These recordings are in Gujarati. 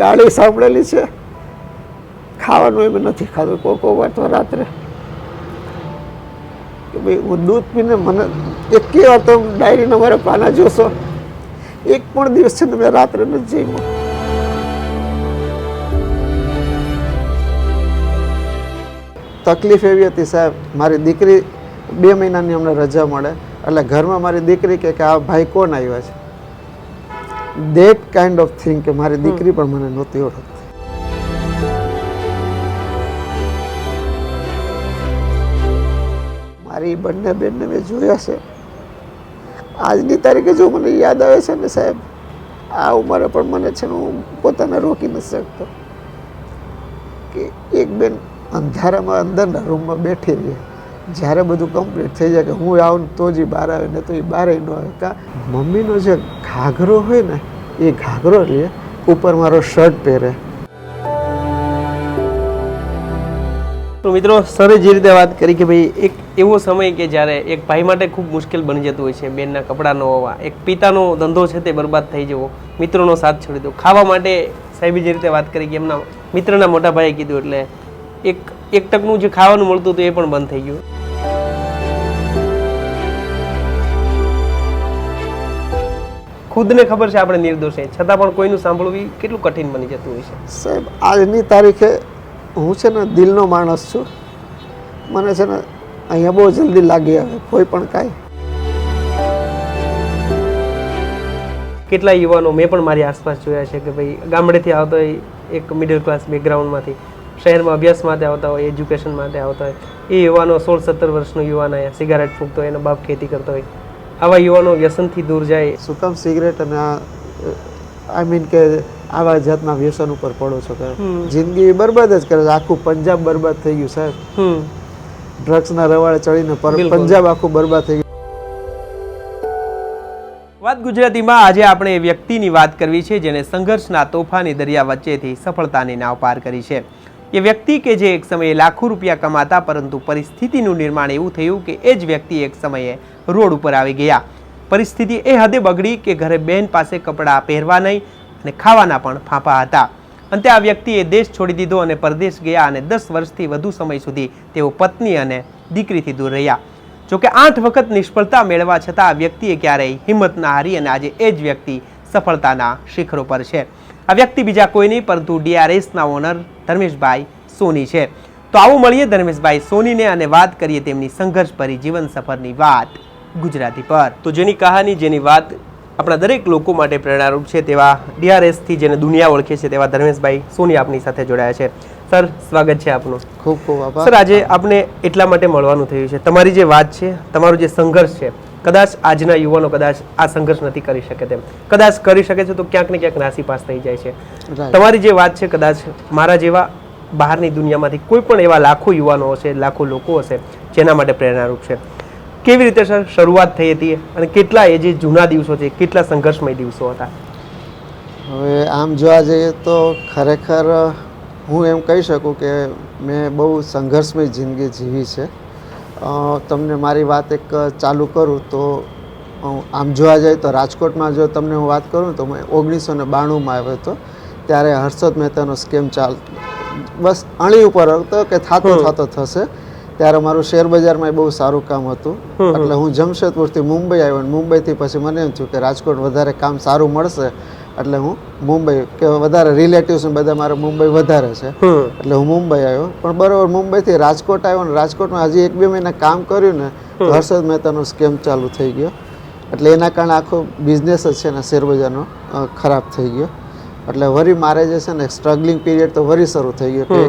ગાળી સાંભળેલી છે. ખાવાનું એમ નથી ખાધું. કોક વાર તો રાત્રે કે ભાઈ હું દૂધ પીને મને એક વાર તો ડાયરીના મારા પાના જોશો, એક પણ દિવસ છે ને મેં રાત્રે નથી જમ્યું. તકલીફ એવી હતી સાહેબ, મારી દીકરી 2 મહિનાની અમને રજા મળે એટલે ઘરમાં મારી દીકરી કે આ ભાઈ કોણ આવ્યા છે, દેટ કાઇન્ડ ઓફ થિંગ કે મારી દીકરી પણ મને નહોતી ઓળખતી. મારી બંને બેનને મેં જોયા છે. આજની તારીખે જો મને યાદ આવે છે ને સાહેબ, આ ઉંમરે પણ મને છે ને હું પોતાને રોકી નથી શકતો કે એક બેન અંધારામાં અંદરના રૂમમાં બેઠી રહી, જ્યારે બધું કમ્પ્લીટ થઈ જાય કે હું આવું તો જ બહાર આવે, ને તો એ બહાર ન આવે. કા મમ્મીનો જે ઘાઘરો હોય ને એ ઘાઘરો લે, ઉપર મારો શર્ટ પહેરે. તો મિત્રો, સરે જે રીતે વાત કરી કે ભાઈ એક એવો સમય કે જ્યારે એક ભાઈ માટે ખૂબ મુશ્કેલ બની જતું હોય છે, બેનના કપડાં ન હોવા, એક પિતાનો ધંધો છે તે બરબાદ થઈ જવો, મિત્રોનો સાથ છોડી દો, ખાવા માટે સાહેબે જે રીતે વાત કરી કે એમના મિત્રના મોટા ભાઈએ કીધું એટલે એક ટકનું જે ખાવાનું મળતું હતું એ પણ બંધ થઈ ગયું. ખુદને ખબર છે આપણે નિર્દોષ છે, છતાં પણ કોઈનું સાંભળવું કેટલું કઠિન બની જતું હોય છે. સાહેબ આજની તારીખે હું છે ને દિલનો માણસ છું. મને છે ને અહીંયા બહુ જલ્દી લાગી આવે કોઈ પણ કાંઈ. કેટલા યુવાનો મેં પણ મારી આસપાસ જોયા છે કે ભાઈ ગામડેથી આવતો હોય, એક મિડલ ક્લાસ બેકગ્રાઉન્ડમાંથી શહેરમાં અભ્યાસ માટે આવતા હોય, એજ્યુકેશન માટે આવતા હોય, એ યુવાનો 16-17 વર્ષનો યુવાન અહીંયા સિગારેટ ફૂંકતો હોય, એનો બાપ ખેતી કરતો હોય. આવા યુવાનો વ્યસનથી દૂર જાય. શું કામ સિગરેટ અને આઈ મીન કે આવા જાતના વ્યસન ઉપર પડો છો કે જિંદગી બરબાદ જ કરે છે. આખું પંજાબ બરબાદ થઈ ગયું સાહેબ, ડ્રગ્સના રવાડે ચડીને પંજાબ આખું બરબાદ થઈ ગયું. વાત ગુજરાતીમાં આજે આપણે એ વ્યક્તિની વાત કરવી છે જેને સંઘર્ષના તોફાની દરિયા વચ્ચેથી સફળતાની નાવ પાર કરી છે. એ વ્યક્તિ કે જે એક સમયે લાખો રૂપિયા કમાતા, પરંતુ પરિસ્થિતિનું નિર્માણ એવું થયું કે એ જ વ્યક્તિ એક સમયે રોડ ઉપર આવી ગયા. પરિસ્થિતિ એ હદે બગડી કે ઘરે બહેન પાસે કપડાં પહેરવા નહીં અને ખાવાના પણ ફાંફા હતા. અંતે આ વ્યક્તિએ દેશ છોડી દીધો અને પરદેશ ગયા અને 10 વર્ષથી વધુ સમય સુધી તેઓ પત્ની અને દીકરીથી દૂર રહ્યા. જોકે 8 વખત નિષ્ફળતા મેળવવા છતાં આ વ્યક્તિએ ક્યારેય હિંમત ના હારી અને આજે એ જ વ્યક્તિ સફળતાના શિખરો પર છે. આ વ્યક્તિ બીજા કોઈ નહીં પરંતુ DRSના ઓનર ધર્મેશભાઈ સોની છે. તો આવું મળીએ ધર્મેશભાઈ સોનીને અને વાત કરીએ તેમની સંઘર્ષભરી જીવન સફરની વાત ગુજરાતી પર. તો જેની કહાની, જેની વાત આપણા દરેક લોકો માટે પ્રેરણારૂપ છે તેવા DRSથી જેને દુનિયા ઓળખે છે તેવા ધર્મેશભાઈ સોની આપની સાથે જોડાયા છે. સર, સ્વાગત છે આપનું. ખૂબ ખૂબ આભાર. સર, આજે આપણે એટલા માટે મળવાનું થયું છે, તમારી જે વાત છે, તમારું જે સંઘર્ષ છે, કદાચ આજના યુવાનો કદાચ આ સંઘર્ષ નથી કરી શકે તેમ, કદાચ કરી શકે છે તો ક્યાંક ને ક્યાંક નાસી પાસ થઈ જાય છે. તમારી જે વાત છે કદાચ મારા જેવા બહારની દુનિયામાંથી કોઈ પણ એવા લાખો યુવાનો હશે, લાખો લોકો હશે જેના માટે પ્રેરણારૂપ છે. કેવી રીતે સર શરૂઆત થઈ હતી અને કેટલા એ જે જૂના દિવસો છે, કેટલા સંઘર્ષમય દિવસો હતા? હવે આમ જોવા જઈએ તો ખરેખર હું એમ કહી શકું કે મેં બહુ સંઘર્ષમય જિંદગી જીવી છે. તમને મારી વાત એક ચાલુ કરું તો આમ જોવા જાય તો રાજકોટમાં જો તમને હું વાત કરું તો મેં 1992માં આવ્યો હતો. ત્યારે હર્ષદ મહેતાનો સ્કેમ બસ અણી ઉપર હતો કે થતો થશે. ત્યારે મારું શેર બજારમાં બહુ સારું કામ હતું, એટલે હું જમશેદપુરથી મુંબઈ આવ્યો અને મુંબઈથી પછી મને એમ થયું કે રાજકોટ વધારે કામ સારું મળશે, એટલે હું મુંબઈ કે વધારે રિલેટિવ્સ બધા મારા મુંબઈ વધારે છે એટલે હું મુંબઈ આવ્યો. પણ બરાબર મુંબઈથી રાજકોટ આવ્યો ને રાજકોટમાં હજી 1-2 મહિના કામ કર્યું ને તો હર્ષદ મહેતાનો સ્કેમ ચાલુ થઈ ગયો. એટલે એના કારણે આખો બિઝનેસ જ છે ને શેરબજારનો ખરાબ થઈ ગયો. એટલે વરી મારે જે છે ને સ્ટ્રગલિંગ પીરિયડ તો વરી શરૂ થઈ ગયો કે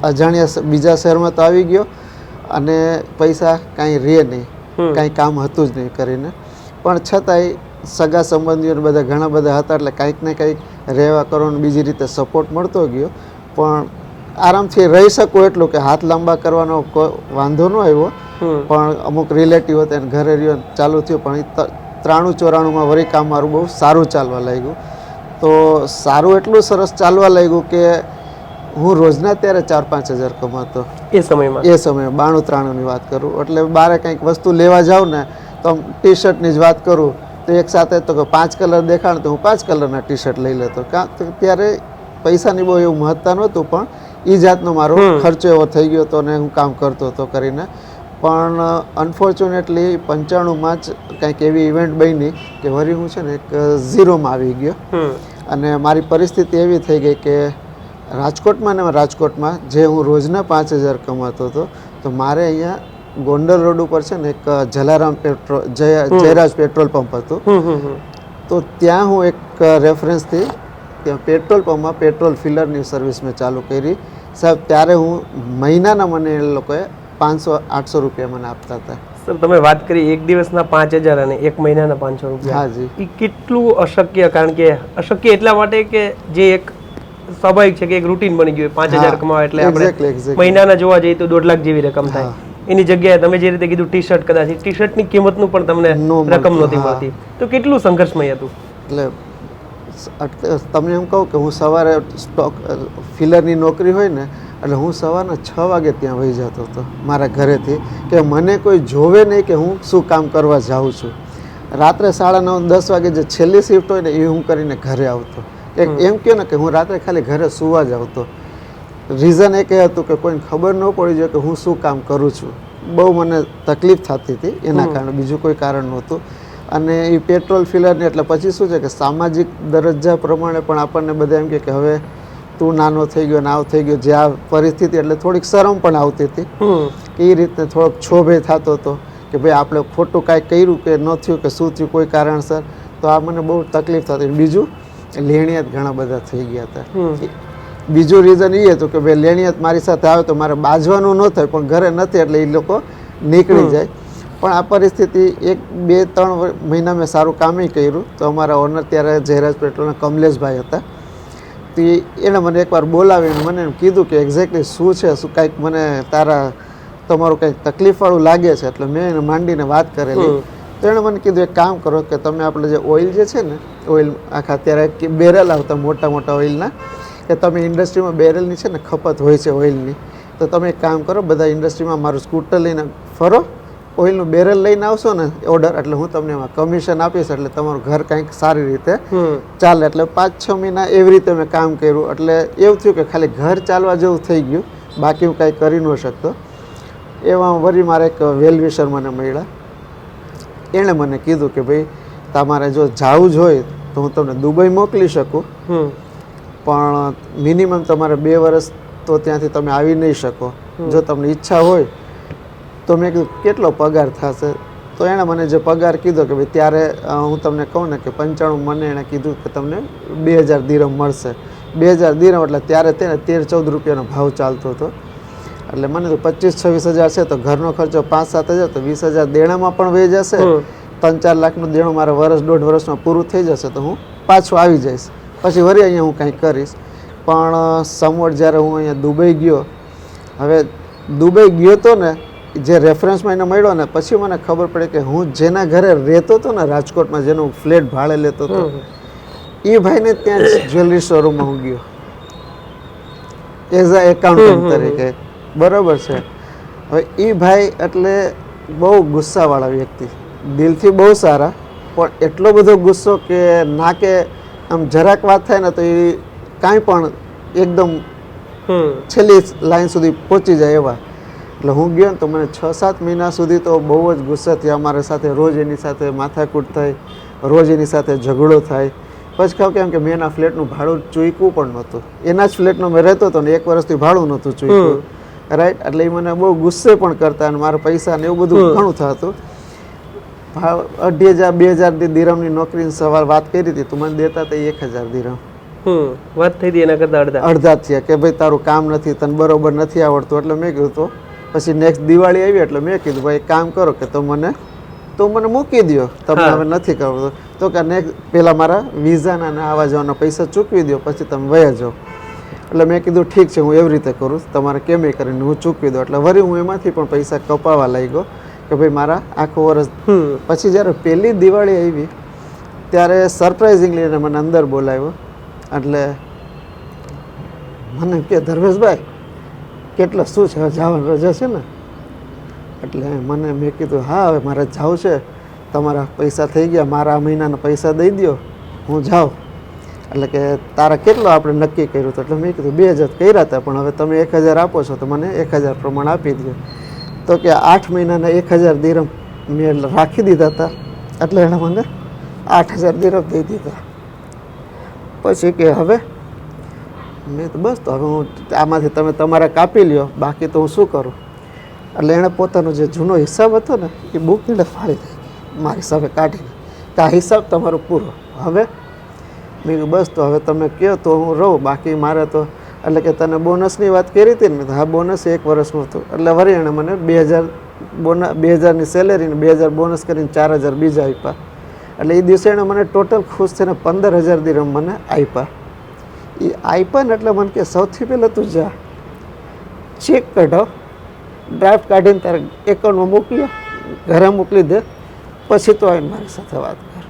અજાણ્યા બીજા શહેરમાં તો આવી ગયો અને પૈસા કાંઈ રહે નહીં, કાંઈ કામ હતું જ નહીં કરીને. પણ છતાંય સગા સંબંધીઓ બધા ઘણા બધા હતા એટલે કંઈક ને કંઈક રહેવા કરવાનો બીજી રીતે સપોર્ટ મળતો ગયો. પણ આરામથી રહી શકું એટલું કે હાથ લાંબા કરવાનો વાંધો ન આવ્યો. પણ અમુક રિલેટિવ હતા એને ઘરે રહ્યો ચાલુ થયું. પણ 93-94માં વળી કામ મારું બહુ સારું ચાલવા લાગ્યું. તો સારું એટલું સરસ ચાલવા લાગ્યું કે હું રોજના ત્યારે 4-5 હજાર કમાતો એ સમયે 92-93ની વાત કરું. એટલે બારે કંઈક વસ્તુ લેવા જાઉં ને તો ટી શર્ટની જ વાત કરું તો એક સાથે તો 5 કલર દેખાડ તો હું 5 કલરના ટી શર્ટ લઈ લેતો. ત્યારે પૈસાની બહુ એવું મહત્તા નહોતું, પણ એ જાતનો મારો ખર્ચો એવો થઈ ગયો હતો ને હું કામ કરતો હતો કરીને. પણ અનફોર્ચ્યુનેટલી 95માં જ કંઈક એવી ઇવેન્ટ બની કે વળી હું છે ને એક ઝીરોમાં આવી ગયો. અને મારી પરિસ્થિતિ એવી થઈ ગઈ કે રાજકોટમાં જે હું રોજના 5000 કમાતો હતો, તો મારે અહીંયા ગોંડલ રોડ ઉપર છે ને એક જલારામ જયરાજ પેટ્રોલ પંપ હતું. તો ત્યાં હું એક રેફરન્સથી ત્યાં પેટ્રોલ પંપમાં પેટ્રોલ ફિલરની સર્વિસ મેં ચાલુ કરી. સાહેબ ત્યારે હું મહિનાના મને એ લોકોએ 500-800 રૂપિયા મને આપતા હતા. સર, તમે વાત કરી એક દિવસના 5000 અને એક મહિનાના 500 રૂપિયા. હાજી. એ કેટલું અશક્ય, કારણ કે અશક્ય એટલા માટે કે જે એક સ્વાભાવિક છે કે એક રૂટીન બની ગયું 5000 કમાવા એટલે આપણે મહિનાના જોવા જઈએ તો 2.5 લાખ જેવી રકમ થાય. એની જગ્યાએ તમે જે રીતે કીધું ટી શર્ટ, કદાચ ટી શર્ટની કિંમતનું પણ તમને રકમ નહોતી મળતી. તો કેટલું સંઘર્ષમય હતું. એટલે તમને એમ કહું કે હું સવારે સ્ટોક ફિલરની નોકરી હોય ને એટલે હું સવારના 6 વાગે ત્યાં વહી જતો હતો મારા ઘરેથી, કે મને કોઈ જોવે નહીં કે હું શું કામ કરવા જાઉં છું. રાત્રે 9:30-10 વાગે જે છેલ્લી શિફ્ટ હોય ને એ હું કરીને ઘરે આવતો. એમ કહો ને કે હું રાત્રે ખાલી ઘરે સૂવા જ આવતો. રીઝન એક એ હતું કે કોઈને ખબર ન પડી જોઈએ કે હું શું કામ કરું છું. બહુ મને તકલીફ થતી હતી એના કારણે, બીજું કોઈ કારણ નહોતું. અને એ પેટ્રોલ ફિલરની એટલે પછી શું છે કે સામાજિક દરજ્જા પ્રમાણે પણ આપણને બધા એમ કે હવે તું નાનો થઈ ગયો ને આવ થઈ ગયો, જે આ પરિસ્થિતિ એટલે થોડીક શરમ પણ આવતી હતી કે એ રીતને થોડોક છોભે થતો હતો કે ભાઈ આપણે ખોટું કાંઈ કર્યું કે ન થયું કે શું થયું કોઈ કારણસર. તો આ મને બહુ તકલીફ થતી. બીજું લેણિયાત ઘણા બધા થઈ ગયા હતા. બીજું રીઝન એ હતું કે ભાઈ લેણિયાત મારી સાથે આવે તો મારે બાજવાનું ન થાય, પણ ઘરે નથી એટલે એ લોકો નીકળી જાય. પણ આ પરિસ્થિતિ 1-2-3 મહિના મેં સારું કામ કર્યું. તો અમારા ઓનર ત્યારે જયરાજ પેટ્રોલના કમલેશભાઈ હતા. તો એણે મને એકવાર બોલાવીને મને એમ કીધું કે એક્ઝેક્ટલી શું છે, શું કાંઈક મને તમારું કંઈક તકલીફવાળું લાગે છે. એટલે મેં એને માંડીને વાત કરેલી. તો એણે મને કીધું એક કામ કરો કે તમે આપણે જે ઓઇલ જે છે ને, ઓઇલ આખા અત્યારે બેરલ આવતા મોટા મોટા ઓઇલના, કે તમે ઇન્ડસ્ટ્રીમાં બેરલની છે ને ખપત હોય છે ઓઇલની, તો તમે એક કામ કરો, બધા ઇન્ડસ્ટ્રીમાં મારું સ્કૂટર લઈને ફરો, ઓઇલનું બેરલ લઈને આવશો ને ઓર્ડર, એટલે હું તમને એમાં કમિશન આપીશ, એટલે તમારું ઘર કંઈક સારી રીતે ચાલે. એટલે 5-6 મહિના એવી રીતે મેં કામ કર્યું. એટલે એવું થયું કે ખાલી ઘર ચાલવા જેવું થઈ ગયું, બાકી હું કાંઈ કરી ન શકતો. એમાં વળી મારે એક વેલવિશર મને મળ્યા. એણે મને કીધું કે ભાઈ તમારે જો જવું જ હોય તો હું તમને દુબઈ મોકલી શકું, પણ મિનિમમ તમારે 2 વર્ષ તો ત્યાંથી તમે આવી નહીં શકો. જો તમને ઈચ્છા હોય તો મેં કીધું કેટલો પગાર થશે. તો એણે મને જે પગાર કીધો કે ભાઈ ત્યારે હું તમને કહું ને કે 95 મને એણે કીધું કે તમને 2000 દિરહમ મળશે. 2000 દિરહમ એટલે ત્યારે તેને 13-14 રૂપિયાનો ભાવ ચાલતો હતો. એટલે મને તો 25-26 હજાર છે તો ઘરનો ખર્ચો 5-7 હજાર, તો 20,000 દેણામાં પણ વહી જશે. 3-4 લાખનું દેણું મારે વર્ષ-1.5 વર્ષમાં પૂરું થઈ જશે, તો હું પાછું આવી જઈશ. પછી વળી અહીંયા હું કંઈક કરીશ. પણ સમવટ જ્યારે હું અહીંયા દુબઈ ગયો, હવે દુબઈ ગયો તો ને જે રેફરન્સમાં એને મળ્યો ને, પછી મને ખબર પડે કે હું જેના ઘરે રહેતો હતો ને રાજકોટમાં, જેનો ફ્લેટ ભાડે લેતો હતો, એ ભાઈને ત્યાં જ્વેલરી શોરૂમમાં હું ગયો એઝ અ એકાઉન્ટન્ટ તરીકે. બરાબર છે. હવે એ ભાઈ એટલે બહુ ગુસ્સાવાળા વ્યક્તિ, દિલથી બહુ સારા, પણ એટલો બધો ગુસ્સો કે ના કે આમ જરાક વાત થાય ને તો એ કાંઈ પણ એકદમ છેલ્લી લાઈન સુધી પહોંચી જાય એવા. એટલે હું ગયો ને તો મને 6-7 મહિના સુધી તો બહુ જ ગુસ્સા થયા. અમારા સાથે રોજ એની સાથે માથાકૂટ થાય, રોજ એની સાથે ઝઘડો થાય. પછી કહું કેમ કે મેં એના ફ્લેટનું ભાડું ચૂક્યું પણ નહોતું. એના જ ફ્લેટનો મેં રહેતો હતો ને 1 વર્ષથી ભાડું નહોતું ચૂક્યું. રાઈટ. એટલે એ મને બહુ ગુસ્સે પણ કરતા અને મારા પૈસા ને એવું બધું ઘણું થતું. 2,000 દિરહમની નોકરીની સવાલ વાત કરી હતી, તો મને દેતા હતા 1,000 દિરહમ. વાત થઈ હતી એના કરતા અડધા થયા કે ભાઈ તારું કામ નથી, તને બરોબર નથી આવડતું. એટલે મેં કીધું તો પછી નેક્સ્ટ દિવાળી આવી એટલે મેં કીધું ભાઈ કામ કરો કે તો મને મૂકી દો, તમને હવે નથી કરવું. તો કે નેક્સ્ટ પહેલાં મારા વિઝાના ને આવવા જવાના પૈસા ચૂકવી દો, પછી તમે વયા જાઓ. એટલે મેં કીધું ઠીક છે, હું એવી રીતે કરું, તમારે કેમ એ કરીને હું ચૂકવી દઉં. એટલે વળી હું એમાંથી પણ પૈસા કપાવા લાગ્યો કે ભાઈ મારા આખું વર્ષ. પછી જ્યારે પહેલી દિવાળી આવી ત્યારે સરપ્રાઇઝિંગલી એને મને અંદર બોલાવ્યો. એટલે મને કે ધર્મેશભાઈ કેટલા શું છે, જવાની રજા છે ને? એટલે મેં કીધું હા હવે મારે જવું છે, તમારા પૈસા થઈ ગયા, મારા મહિનાના પૈસા દઈ દો, હું જાઉં. એટલે કે તારા કેટલો આપણે નક્કી કર્યું હતું? એટલે મેં કીધું 2000 કર્યા હતા, પણ હવે તમે 1000 આપો છો તો મને 1000 પ્રમાણે આપી દો. તો કે 8 મહિનાના 1000 દિરહમ મેં રાખી દીધા હતા, એટલે એણે મને 8000 દિરહમ દઈ દીધા. પછી કે હવે મેં તો બસ, તો હવે હું આમાંથી તમે તમારા કાપી લ્યો, બાકી તો હું શું કરું? એટલે એણે પોતાનો જે જૂનો હિસાબ હતો ને એ બુક એને ફાડી દીધી મારી સામે કાઢીને, કે આ હિસાબ તમારો પૂરો. હવે મેં કીધું બસ, તો હવે તમે કહો તો હું રહું, બાકી મારે તો. એટલે કે તને બોનસની વાત કરી હતી ને? હા, બોનસ 1 વર્ષનું હતું. એટલે વળી એણે મને 2000ની સેલેરી ને 2000 બોનસ કરીને 4000 બીજા આપ્યા. એટલે એ દિવસે એણે મને ટોટલ ખુશ થઈને 15000 દિરહમ મને આપ્યા. એ આપ્યા ને એટલે મને કે સૌથી પહેલાં તું જા ચેક કઢાવ, ડ્રાફ્ટ કાઢીને તારે એકાઉન્ટમાં મોકલી, ઘરે મોકલી દે, પછી તો આવીને મારી સાથે વાત કર.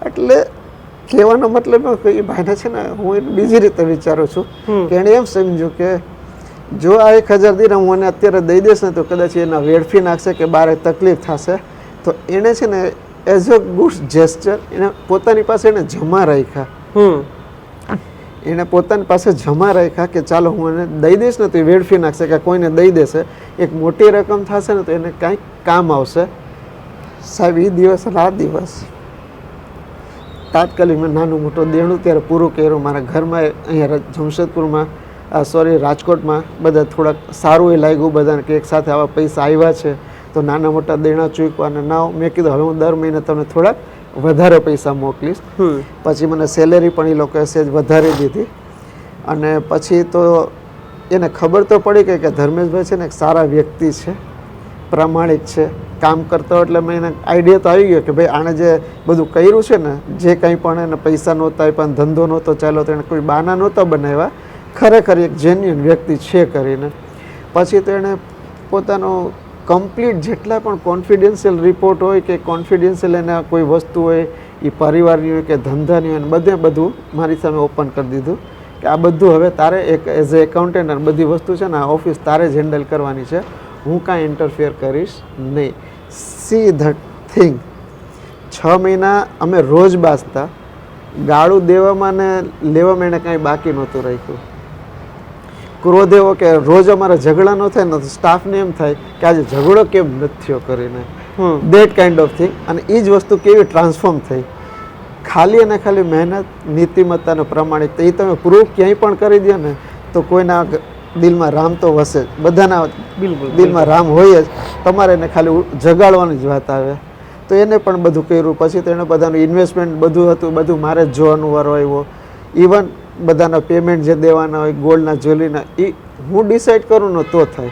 એટલે કહેવાનો મતલબ એ કે ભાઈને છે ને હું એને બીજી રીતે વિચારું છું કે એણે એમ સમજ્યું કે જો આ 1000 દિરહમ હું એને અત્યારે દઈ દઈશ ને તો કદાચ એના વેડફી નાખશે કે બારે તકલીફ થશે. તો એણે છે ને એઝ અ ગુડ જેસ્ચર એને પોતાની પાસે એને જમા રાખ્યા. એણે પોતાની પાસે જમા રાખ્યા કે ચાલો હું એને દઈ દઈશ ને તો એ વેડફી નાખશે કે કોઈને દઈ દેશે, એક મોટી રકમ થશે ને તો એને કાંઈક કામ આવશે. સાહેબ એ દિવસ અને આ દિવસ તાત્કાલિક મેં નાનું મોટું દેણું ત્યારે પૂરું કર્યું. મારા ઘરમાં અહીંયા જમશેદપુરમાં રાજકોટમાં બધા થોડાક સારું એ લાગ્યું બધાને કે એક સાથે આવા પૈસા આવ્યા છે, તો નાના મોટા દેણા ચૂકવા. અને ના મેં કીધું હવે હું દર મહિને તમને થોડાક વધારે પૈસા મોકલીશ. પછી મને સેલેરી પણ એ લોકોએ સહેજ વધારી દીધી. અને પછી તો એને ખબર તો પડી ગઈ કે ધર્મેશભાઈ છે ને એક સારા વ્યક્તિ છે, પ્રામાણિક છે, કામ કરતા. એટલે મેં એને આઈડિયા તો આવી ગયો કે ભાઈ આણે જે બધું કર્યું છે ને, જે કંઈ પણ એને પૈસા નહોતા પણ ધંધો નહોતો ચાલ્યો, તો એને કોઈ બહાના નહોતા બનાવ્યા, ખરેખર એક જેન્યુઅન વ્યક્તિ છે કરીને. પછી તો એણે પોતાનો કમ્પ્લીટ જેટલા પણ કોન્ફિડેન્શિયલ રિપોર્ટ હોય કે કોન્ફિડેન્શિયલ એના કોઈ વસ્તુ હોય, એ પરિવારની હોય કે ધંધાની હોય, બધું મારી સામે ઓપન કરી દીધું કે આ બધું હવે તારે એક એઝ એ એકાઉન્ટન્ટ અને બધી વસ્તુ છે ને આ ઓફિસ તારે જ હેન્ડલ કરવાની છે, હું કાંઈ ઇન્ટરફિયર કરીશ નહીં. See the thing. 6 મહિના અમે રોજ બાસતા, ગાળું દેવામાં ને લેવામાં એને કાંઈ બાકી નહોતું રાખ્યું. ક્રોધ એવો કે રોજ અમારા ઝઘડા ન થાય ને તો સ્ટાફને એમ થાય કે આજે ઝઘડો કેમ નથી થયો કરીને, દેટ કાઇન્ડ ઓફ થિંગ. અને એ જ વસ્તુ કેવી ટ્રાન્સફોર્મ થઈ, ખાલી અને ખાલી મહેનત, નીતિમત્તા અને પ્રામાણિકતા. એ તમે પ્રૂફ ક્યાંય પણ કરી દો ને તો કોઈના દિલમાં રામ તો વસે જ, બધાના બિલકુલ દિલમાં રામ હોય જ. તમારે એને ખાલી જગાડવાની જ વાત આવે. તો એને પણ બધું કર્યું. પછી તો એને બધાનું ઇન્વેસ્ટમેન્ટ બધું હતું, બધું મારે જ જોવાનું વારો આવ્યો. ઇવન બધાના પેમેન્ટ જે દેવાના હોય, ગોલ્ડના જ્વેલરીના, એ હું ડિસાઈડ કરું ને તો થાય.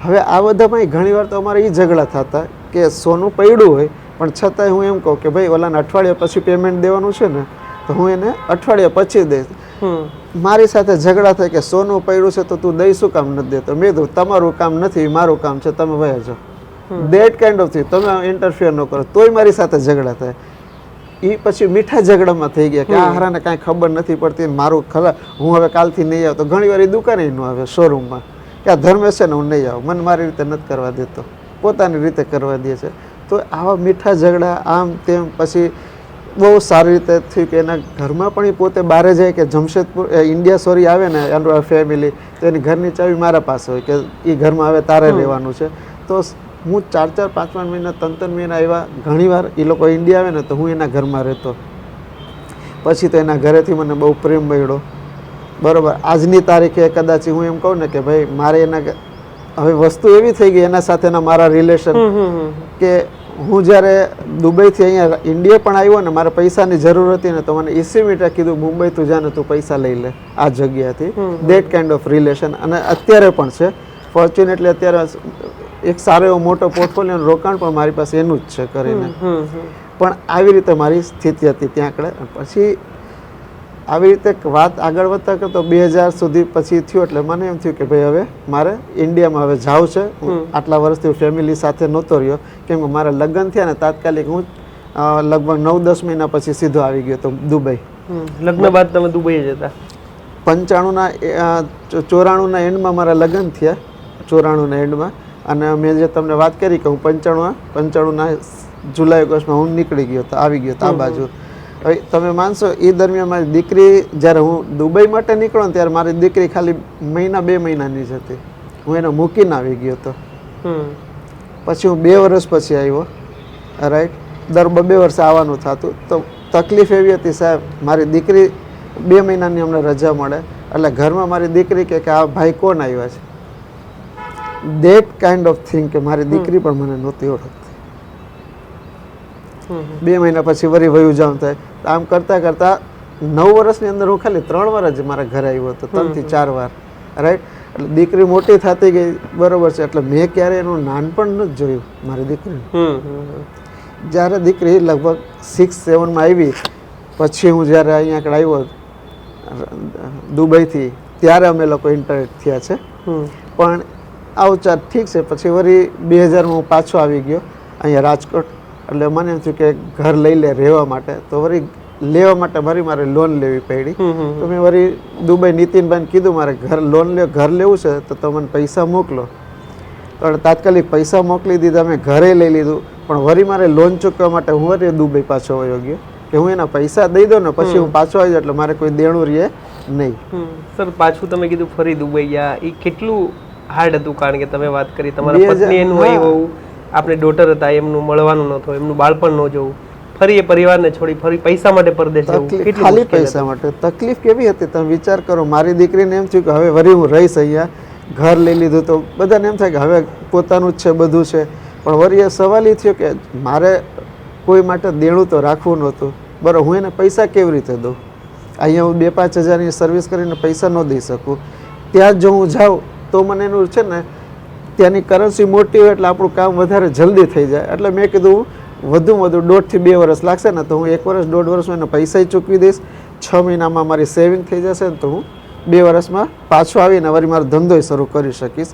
હવે આ બધામાં ઘણીવાર તો અમારે એ ઝઘડા થતા કે સોનું પડ્યું હોય પણ છતાંય હું એમ કહું કે ભાઈ ઓલાને અઠવાડિયા પછી પેમેન્ટ દેવાનું છે ને તો હું એને અઠવાડિયા પછી દઈશ. મારી સાથે ઝઘડા થાય કે સોનું પડ્યું છે તો તું દઈ શું કામ નથી દેતો? મેં કીધું તમારું કામ નથી, મારું કામ છે, તમે વયા જાઓ. That kind of thing. તમે ઇન્ટરફિયર ન કરો તોય મારી સાથે ઝઘડા થાય. એ પછી મીઠા ઝઘડામાં થઈ ગયા કે આ હારાને કાંઈ ખબર નથી પડતી, મારું ખરા હું હવે કાલથી નહીં આવતો. ઘણી વાર એ દુકાને ન આવે, શોરૂમમાં, કે આ ધર્મેશ છે ને હું નહીં આવું, મને મારી રીતે નથી કરવા દેતો, પોતાની રીતે કરવા દે છે. તો આવા મીઠા ઝઘડા આમ તેમ. પછી બહુ સારી રીતે થયું કે એના ઘરમાં પણ એ પોતે બહાર જાય કે જમશેદપુર ઇન્ડિયા આવે ને એનું ફેમિલી, તો એની ઘરની ચાવી મારા પાસે હોય કે એ ઘરમાં હવે તારે રહેવાનું છે. તો હું 4-4, 5-5 મહિના, 3-3 મહિના એવા ઘણીવાર એ લોકો ઇન્ડિયા આવે ને તો હું એના ઘરમાં રહેતો. પછી તો એના ઘરેથી મને બહુ પ્રેમ મળ્યો. બરાબર. આજની તારીખે કદાચ હું એમ કહું ને કે ભાઈ મારે એના હવે વસ્તુ એવી થઈ ગઈ એના સાથેના મારા રિલેશન કે હું જ્યારે દુબઈથી અહીંયા ઇન્ડિયા પણ આવ્યો ને મારે પૈસાની જરૂર હતી ને તો મને 20 મિનિટે કીધું મુંબઈ તું જા ને તું પૈસા લઈ લે આ જગ્યાથી. That kind of relation. અને અત્યારે પણ છે. ફોર્ચ્યુનેટલી અત્યારે એક સારો એવો મોટો પોર્ટફોલિયો રોકાણ પણ મારી પાસે એનું જ છે કરીને. પણ આવી રીતે મારી સ્થિતિ હતી ત્યાં આગળ. પછી આવી રીતે વાત આગળ વધતા કરતો 2000 સુધી પછી થયું એટલે મને એમ થયું કે ભાઈ હવે મારે ઇન્ડિયામાં હવે જાવું છે. આટલા વર્ષથી ફેમિલી સાથે નહોતો રહ્યો કેમ કે મારા લગ્ન થયા ને તાત્કાલિક હું લગભગ 9-10 મહિના પછી સીધો આવી ગયો તો દુબઈ. લગ્ન બાદ તમે દુબઈ જ હતા? 94ના એન્ડમાં મારા લગ્ન થયા, 94ના એન્ડમાં. અને મેં જે તમને વાત કરી કે હું 95ના જુલાઈ ઓગસ્ટમાં હું નીકળી ગયો હતો, આવી ગયો હતો આ બાજુ. હવે તમે માનશો એ દરમિયાન મારી દીકરી જ્યારે હું દુબઈ માટે નીકળો ને ત્યારે મારી દીકરી ખાલી 2 મહિનાની જ હતી. હું એને મૂકીને આવી ગયો હતો. પછી હું 2 વર્ષ પછી આવ્યો. રાઈટ, દર 2 વર્ષે આવવાનું થતું. તો તકલીફ એવી હતી સાહેબ, મારી દીકરી 2 મહિનાની અમને રજા મળે એટલે ઘરમાં મારી દીકરી કે આ ભાઈ કોણ આવ્યા છે, દેટ કાઇન્ડ ઓફ થિંગ કે મારી દીકરી પણ મને નહોતી ઓળખતી. 2 મહિના પછી વળી વયું જાઉં થાય. આમ કરતાં કરતાં 9 વર્ષની અંદર હું ખાલી 3 વાર જ મારા ઘરે આવ્યો હતો, 3 થી 4 વાર. રાઈટ, એટલે દીકરી મોટી થતી ગઈ, બરોબર છે. એટલે મેં ક્યારે એનું નાનપણ નથી જોયું મારી દીકરીનું. જ્યારે દીકરી લગભગ 6-7માં આવી પછી હું જ્યારે અહીંયા આગળ આવ્યો દુબઈથી, ત્યારે અમે લોકો ઇન્ટરેક્ટ થયા છે. પણ આવું ચાર ઠીક છે. પછી વળી 2000માં હું પાછો આવી ગયો અહીંયા રાજકોટ. એટલે મને એમ થયું કે ઘર લઈ લે રહેવા માટે. તો વળી લેવા માટે મારે લોન લેવી પડી. તો મેં વળી દુબઈ નીતિનભાઈને કીધું મારે ઘર લેવું છે તો તમે પૈસા મોકલો. તો તાત્કાલિક પૈસા મોકલી દીધા, મેં ઘરે લઈ લીધું. પણ વળી મારે લોન ચૂકવવા માટે હું વળી દુબઈ પાછો વયો ગયો કે હું એના પૈસા દઈ દઉં ને પછી હું પાછો આવી જાઉં એટલે મારે કોઈ દેણું રહે નહીં. સર, પાછું તમે કીધું ફરી દુબઈ ગયા, એ કેટલું હાર્ડ હતું? કારણ કે તમે વાત કરી તમારા પત્ની એનું હોય હોવું, આપણે ડોટર હતા એમનું મળવાનું ન થયું, એમનું બાળપણ ન જોવું, ફરી એ પરિવારને છોડી ફરી પૈસા માટે પરદેશ જવું, ખાલી પૈસા માટે. તકલીફ કેવી હતી તમે વિચાર કરો. મારી દીકરીને એમ થયું કે હવે વળી હું રહીશ અહીંયા, ઘર લઈ લીધું તો બધાને એમ થાય કે હવે પોતાનું જ છે બધું છે. પણ વળી એ સવાલ એ થયો કે મારે કોઈ માટે દેણું તો રાખવું નહોતું. બરાબર, હું એને પૈસા કેવી રીતે દઉં? અહીંયા હું 2-5 હજારની સર્વિસ કરીને પૈસા ન દઈ શકું. ત્યાં જો હું જાઉં તો મને એનું છે ને ત્યાંની કરન્સી મોટી હોય એટલે આપણું કામ વધારે જલ્દી થઈ જાય. એટલે મેં કીધું વધુમાં વધુ 1.5 થી 2 વર્ષ લાગશે ને તો હું 1 વર્ષ 1.5 વર્ષમાં એને પૈસા ચૂકવી દઈશ. 6 મહિનામાં મારી સેવિંગ થઈ જશે ને તો હું 2 વર્ષમાં પાછો આવીને વળી મારો ધંધો શરૂ કરી શકીશ.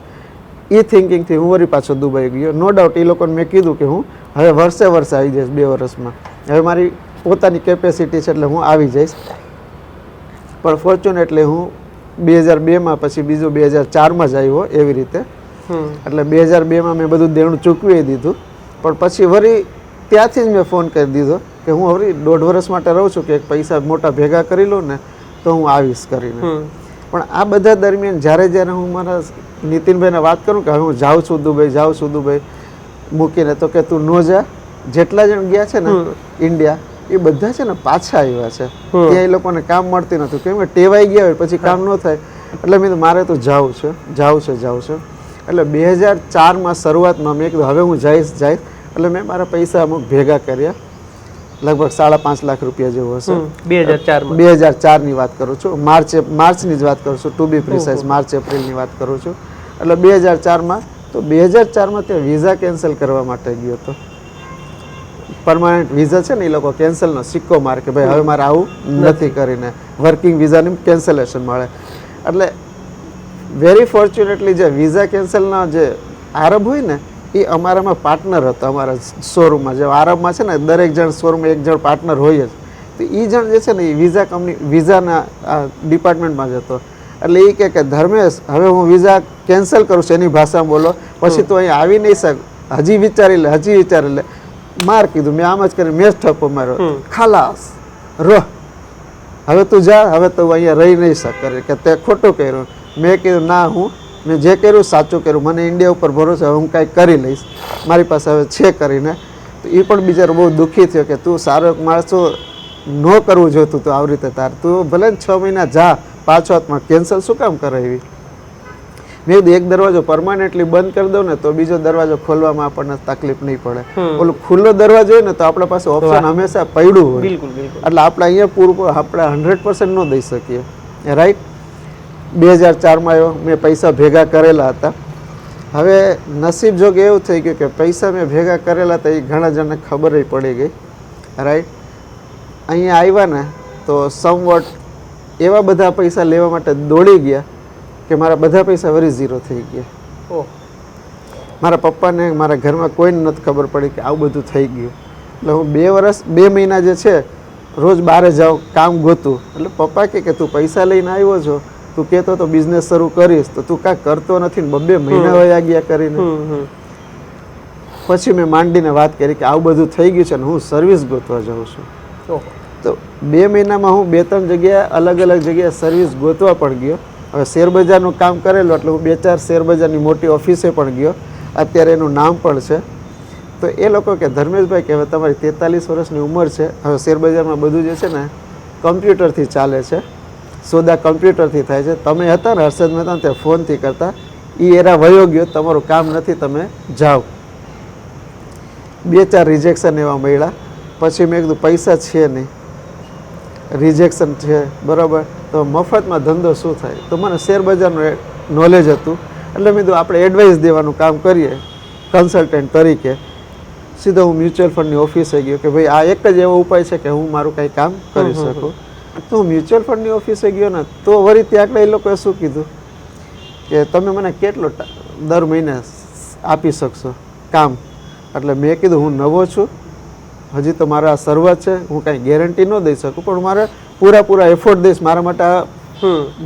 એ થિંકિંગથી હું વળી પાછો દુબઈ ગયો. નો ડાઉટ એ લોકોને મેં કીધું કે હું હવે વર્ષે આવી જઈશ 2 વર્ષમાં. હવે મારી પોતાની કેપેસિટી છે એટલે હું આવી જઈશ. પણ ફોર્ચ્યુનેટલી હું 2002માં પછી બીજો 2004માં જ આવ્યો એવી રીતે. એટલે 2002માં મેં બધું દેણું ચૂકવી દીધું. પણ પછી વળી ત્યાંથી જ મેં ફોન કરી દીધો કે હું હવે 1.5 વર્ષ માટે રહું છું કે પૈસા મોટા ભેગા કરી લઉં ને તો હું આવીશ કરીને. પણ આ બધા દરમિયાન જ્યારે હું મારા નીતિનભાઈને વાત કરું કે હવે હું જાઉં છું દુબઈ મૂકીને, તો કે તું ન જા. જેટલા જણ ગયા છે ને ઇન્ડિયા એ બધા છે ને પાછા આવ્યા છે. ત્યાં એ લોકોને કામ મળતી નથી, કેમ કે ટેવાઈ ગયા હોય પછી કામ ન થાય. એટલે મેં મારે તો જાવું છે. એટલે 2004માં શરૂઆતમાં મેં કીધું હવે હું જઈશ. એટલે મેં મારા પૈસા અમુક ભેગા કર્યા, લગભગ 5.5 લાખ રૂપિયા જેવો હશે. 2004ની વાત કરું છું, માર્ચની જ વાત કરું છું, ટુ બી પ્રિસાઇઝ માર્ચ એપ્રિલની વાત કરું છું. એટલે 2004માં ત્યાં વિઝા કેન્સલ કરવા માટે ગયો હતો. પરમાનન્ટ વિઝા છે ને એ લોકો કેન્સલનો સિક્કો મારે કે ભાઈ હવે મારે આવું નથી કરીને વર્કિંગ વિઝાની કેન્સલેશન મળે. એટલે વેરી ફોર્ચ્યુનેટલી જે વિઝા કેન્સલના જે આરબ હોય ને એ અમારામાં પાર્ટનર હતો. અમારા શોરૂમમાં જે આરબમાં છે ને દરેક જણ શોરૂમમાં એક જણ પાર્ટનર હોય જ. તો એ જણ જે છે ને એ વિઝાના ડિપાર્ટમેન્ટમાં જ હતો. એટલે એ કે ધર્મેશ હવે હું વિઝા કેન્સલ કરું છું એની ભાષામાં બોલો, પછી તો અહીં આવી નહીં શક, હજી વિચારી લે. માર કીધું મેં આમ જ કરી, મેં જ ઠપકો માર્યો, ખાલાસ રોહ, હવે તું જા, હવે તો અહીંયા રહી નહીં શકે કે તે ખોટું કર્યું. મેં કીધું ના, મેં જે કર્યું સાચું કર્યું, મને ઇન્ડિયા ઉપર ભરોસો, હવે હું કાંઈક કરી લઈશ, મારી પાસે હવે છે કરીને. તો એ પણ બિચારો બહુ દુઃખી થયો કે તું સારો એક માણસો ન કરવું જોઈતું તું આવી રીતે તાર, તું ભલે ને 6 મહિના જા પાછો હાથમાં, કેન્સલ શું કામ કરાવી? મેં કીધું એક દરવાજો પરમાનન્ટલી બંધ કરી દઉં ને તો બીજો દરવાજો ખોલવામાં આપણને તકલીફ નહીં પડે. ઓલો ખુલ્લો દરવાજો હોય ને તો આપણા પાસે ઓપ્શન હંમેશા પડ્યું હોય. એટલે આપણે અહીંયા પૂરું આપણે 100% ન દઈ શકીએ. રાઈટ, 2004માં આવ્યો, મેં પૈસા ભેગા કરેલા હતા. હવે નસીબ જોગ એવું થઈ ગયું કે પૈસા મેં ભેગા કરેલા હતા એ ઘણા જણને ખબર પડી ગઈ. રાઈટ, અહીંયા આવ્યા ને તો સમવટ એવા બધા પૈસા લેવા માટે દોડી ગયા કે મારા બધા પૈસા વળી ઝીરો થઈ ગયા. મારા પપ્પાને મારા ઘરમાં કોઈને નથી ખબર પડી કે આવું બધું થઈ ગયું. એટલે હું 2 મહિના જે છે રોજ બહાર જાઉં, કામ ગોતું. એટલે પપ્પા કે તું પૈસા લઈને આવ્યો છો, તું કહેતો તો બિઝનેસ શરૂ કરીશ તો તું કાંઈ કરતો નથી ને 2 મહિના વયા ગયા કરીને. પછી મેં માંડીને વાત કરી કે આવું બધું થઈ ગયું છે ને હું સર્વિસ ગોતવા જાઉં છું. તો 2 મહિનામાં હું 2-3 જગ્યાએ અલગ અલગ જગ્યાએ સર્વિસ ગોતવા પણ ગયો. હવે શેરબજારનું કામ કરેલું એટલે હું 2-4 શેરબજારની મોટી ઓફિસે પણ ગયો. અત્યારે એનું નામ પણ છે. તો એ લોકો કે ધર્મેશભાઈ કે હવે તમારી 43 વર્ષની ઉંમર છે, હવે શેરબજારમાં બધું જે છે ને કમ્પ્યુટરથી ચાલે છે, સોદા કમ્પ્યુટરથી થાય છે. તમે હતા ને હર્ષદ મહેતા ત્યાં ફોનથી કરતા, એ એરા વયો ગયો, તમારું કામ નથી, તમે જાઓ. 2-4 રિજેક્શન એવા મળ્યા. પછી મેં કીધું પૈસા છે નહીં, રિજેક્શન છે, બરાબર, તો મફતમાં ધંધો શું થાય? તો મને શેરબજારનું નોલેજ હતું એટલે મેં કીધું આપણે એડવાઇસ દેવાનું કામ કરીએ કન્સલ્ટન્ટ તરીકે. સીધો હું મ્યુચ્યુઅલ ફંડની ઓફિસે ગયો કે ભાઈ આ એક જ એવો ઉપાય છે કે હું મારું કંઈ કામ કરી શકું. તો હું મ્યુચ્યુઅલ ફંડની ઓફિસે ગયો ને તો વળી ત્યાં એ લોકોએ શું કીધું કે તમે મને કેટલો દર મહિને આપી શકશો કામ? એટલે મેં કીધું હું નવો છું, હજી તો મારા શરૂઆત છે, હું કાંઈ ગેરંટી ન દઈ શકું, પણ મારે પૂરા એફોર્ટ દઈશ, મારા માટે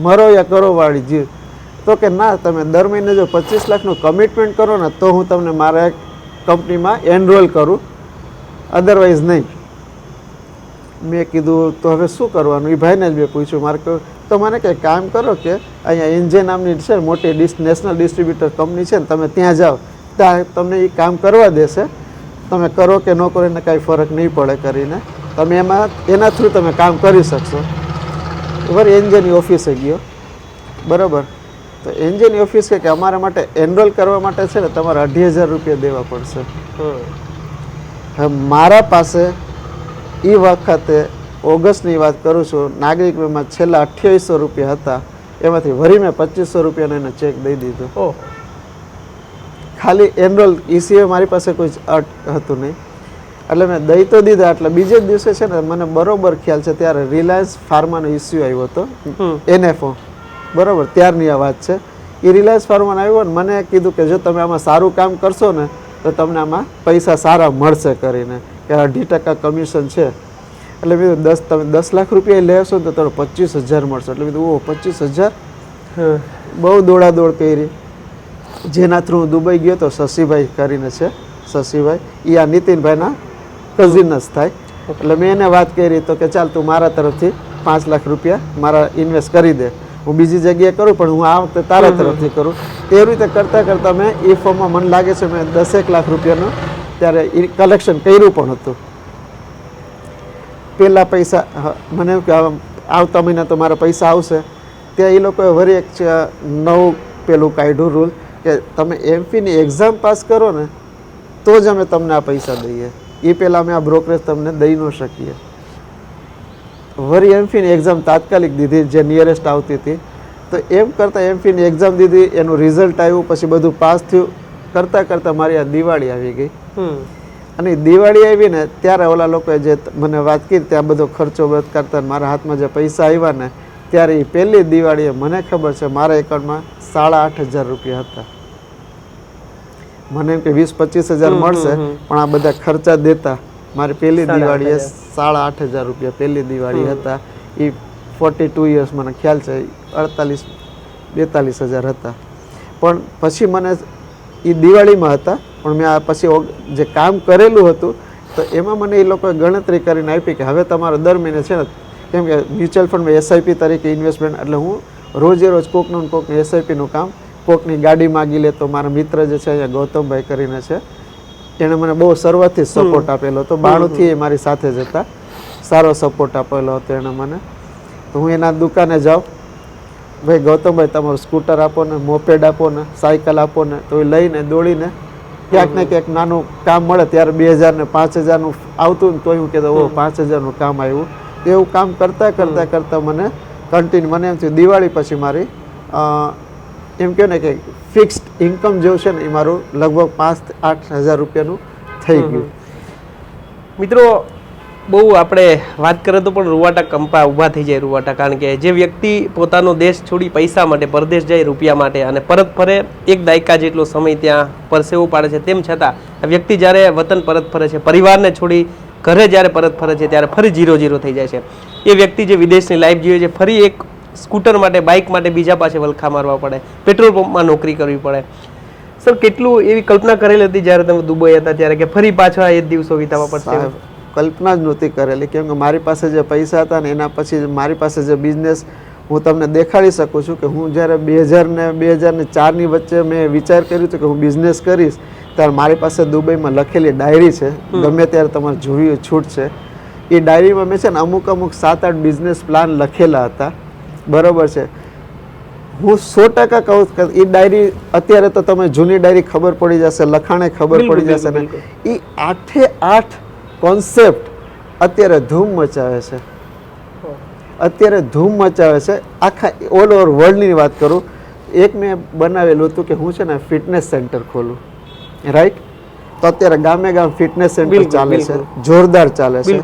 મરો યા કરો વાળી જીવ. તો કે ના, તમે દર મહિને જો 25 લાખનું કમિટમેન્ટ કરો ને તો હું તમને મારા કંપનીમાં એનરોલ કરું, અદરવાઇઝ નહીં. મેં કીધું તો હવે શું કરવાનું? એ ભાઈને જ મેં પૂછ્યું. મારે કહ્યું તો મને કંઈ કામ કરો કે અહીંયા એનજે નામની છે મોટી નેશનલ ડિસ્ટ્રીબ્યુટર કંપની છે ને, તમે ત્યાં જાઓ, ત્યાં તમને એ કામ કરવા દેશે, તમે કરો કે ન કરો એને કાંઈ ફરક નહીં પડે કરીને, તમે એના થ્રુ તમે કામ કરી શકશો. બરાબર, એનજેની ઓફિસે ગયો, બરાબર. તો એનજેની ઓફિસ કે અમારા માટે એનરોલ કરવા માટે છે ને તમારે 2,500 રૂપિયા દેવા પડશે. હવે મારા પાસે એ વખતે ઓગસ્ટની વાત કરું છું, નાગરિક વીમા છેલ્લા 2800 રૂપિયા હતા, એમાંથી વરી મેં 2500 રૂપિયાનો એને ચેક દઈ દીધો. ખાલી એનરોલ એ સિવાય મારી પાસે કોઈ હતું નહીં, એટલે મેં દઈ તો દીધા. એટલે બીજે જ દિવસે છે ને મને બરોબર ખ્યાલ છે ત્યારે રિલાયન્સ ફાર્માનો ઇસ્યુ આવ્યો હતો, NFO, બરાબર, ત્યારની આ વાત છે. એ રિલાયન્સ ફાર્માનો આવ્યો ને મને કીધું કે જો તમે આમાં સારું કામ કરશો ને તો તમને આમાં પૈસા સારા મળશે કરીને, કે 2% કમિશન છે. એટલે મેં તમે 10 લાખ રૂપિયા લેશો ને તો તમને 25,000 મળશે. એટલે કીધું ઓ 25,000, બહુ દોડાદોડ કરી. જેના થ્રુ હું દુબઈ ગયો તો શશીભાઈ કરીને છે, શશીભાઈ, એ આ નીતિનભાઈના કઝિન જ થાય. એટલે મેં એને વાત કરી તો કે ચાલ તું મારા તરફથી 5 લાખ રૂપિયા મારા ઇન્વેસ્ટ કરી દે, હું બીજી જગ્યાએ કરું પણ હું આ વખતે તારા તરફથી કરું. તેવી રીતે કરતાં કરતાં મેં એ ફોર્મમાં મને લાગે છે મેં 10 લાખ રૂપિયાનું ત્યારે એ કલેક્શન કર્યું પણ હતું. પહેલા પૈસા મને એમ કે આવતા મહિના તો મારા પૈસા આવશે. ત્યાં એ લોકોએ વળી એક નવું પેલું કાઢ્યું રૂલ કે તમે એમફીની એક્ઝામ પાસ કરો ને તો જ અમે તમને આ પૈસા દઈએ. એ પહેલાં અમે આ બ્રોકરેજ તમને દઈ ન શકીએ. વળી એમફીની એક્ઝામ તાત્કાલિક દીધી જે નિયરેસ્ટ આવતી હતી. તો એમ કરતાં એમફીની એક્ઝામ દીધી, એનું રિઝલ્ટ આવ્યું, પછી બધું પાસ થયું. કરતાં મારી આ દિવાળી આવી ગઈ. અને દિવાળી આવી ને ત્યારે ઓલા લોકોએ જે મને વાત કરી ત્યાં બધો ખર્ચો બધ કરતા મારા હાથમાં જે પૈસા આવ્યા ને ત્યારે એ પહેલી દિવાળીએ મને ખબર છે મારા એકાઉન્ટમાં 8,500 રૂપિયા હતા. મને એમ કે 20-25 હજાર મળશે, પણ આ બધા ખર્ચા દેતા મારી પહેલી દિવાળીએ 8,500 રૂપિયા પહેલી દિવાળી હતા. એ 42 યર્સ મને ખ્યાલ છે 48-42 હજાર હતા. પણ પછી મને એ દિવાળીમાં હતા, પણ મેં આ પછી જે કામ કરેલું હતું તો એમાં મને એ લોકોએ ગણતરી કરીને આપી કે હવે તમારો દર મહિને છે ને, કેમ કે મ્યુચ્યુઅલ ફંડમાં SIP તરીકે ઇન્વેસ્ટમેન્ટ, એટલે હું રોજે રોજ કોકનું SIPનું કામ, કોકની ગાડી માગી લે. તો મારા મિત્ર જે છે અહીંયા ગૌતમભાઈ કરીને છે, એણે મને બહુ શરૂઆતથી સપોર્ટ આપેલો હતો. 92થી એ મારી સાથે જ હતા, સારો સપોર્ટ આપેલો હતો એણે મને. તો હું એના દુકાને જાઉં, ભાઈ ગૌતમભાઈ તમારું સ્કૂટર આપો ને, મોપેડ આપો ને, સાયકલ આપો ને, તો એ લઈને દોડીને ક્યાંક ને ક્યાંક નાનું કામ મળે. ત્યારે 2,000 ને 5,000નું આવતું ને તોય હું કહેતો ઓ 5,000નું કામ આવ્યું. એવું કામ કરતાં મને કન્ટિન્યુ, મને એમ થયું દિવાળી પછી મારી એમ કહે ને કે ફિક્સ્ડ ઇન્કમ જેવું છે ને એ મારું લગભગ 5-8 હજાર રૂપિયાનું થઈ ગયું. મિત્રો બહુ આપણે વાત કરીએ તો પણ રૂવાટા કંપા ઊભા થઈ જાય રૂવાટા. કારણ કે જે વ્યક્તિ પોતાનો દેશ છોડી પૈસા માટે પરદેશ જાય રૂપિયા માટે અને પરત ફરે, 1 દાયકા જેટલો સમય ત્યાં પરસેવો પાડે છે, તેમ છતાં આ વ્યક્તિ જ્યારે વતન પરત ફરે છે, પરિવારને છોડી ઘરે જ્યારે પરત ફરે છે ત્યારે ફરી 0-0 થઈ જાય છે. એ વ્યક્તિ જે વિદેશની લાઈફ જીવે છે, ફરી એક સ્કૂટર માટે, બાઇક માટે બીજા પાસે વલખા મારવા પડે, પેટ્રોલ પંપમાં નોકરી કરવી પડે. સર કેટલું એવી કલ્પના કરેલી હતી જ્યારે તમે દુબઈ હતા ત્યારે કે ફરી પાછા એ દિવસો વિતાવવા પડશે? કલ્પના જ નહોતી કરેલી, કેમ કે મારી પાસે જે પૈસા હતા ને એના પછી મારી પાસે જે બિઝનેસ હું તમને દેખાડી શકું છું કે હું જ્યારે 2000 ને 2004ની વચ્ચે મેં વિચાર કર્યું હતું કે હું બિઝનેસ કરીશ, ત્યારે મારી પાસે દુબઈમાં લખેલી ડાયરી છે, ગમે ત્યારે તમારે જોવી છૂટ છે. એ ડાયરીમાં મેં છે ને અમુક 7-8 બિઝનેસ પ્લાન લખેલા હતા, બરાબર છે. હું 100% કહું કે એ ડાયરી અત્યારે તો તમે જૂની ડાયરી ખબર પડી જશે, લખાણે ખબર પડી જશે ને, એ 8 કોન્સેપ્ટ અત્યારે ધૂમ મચાવે છે, અત્યારે ધૂમ મચાવે છે આખા ઓલ ઓવર વર્લ્ડની વાત કરું. એક મેં બનાવેલું હતું કે હું છે ને ફિટનેસ સેન્ટર ખોલું, રાઈટ. તો અત્યારે ગામે ગામ ફિટનેસ સેન્ટર ચાલે છે, જોરદાર ચાલે છે.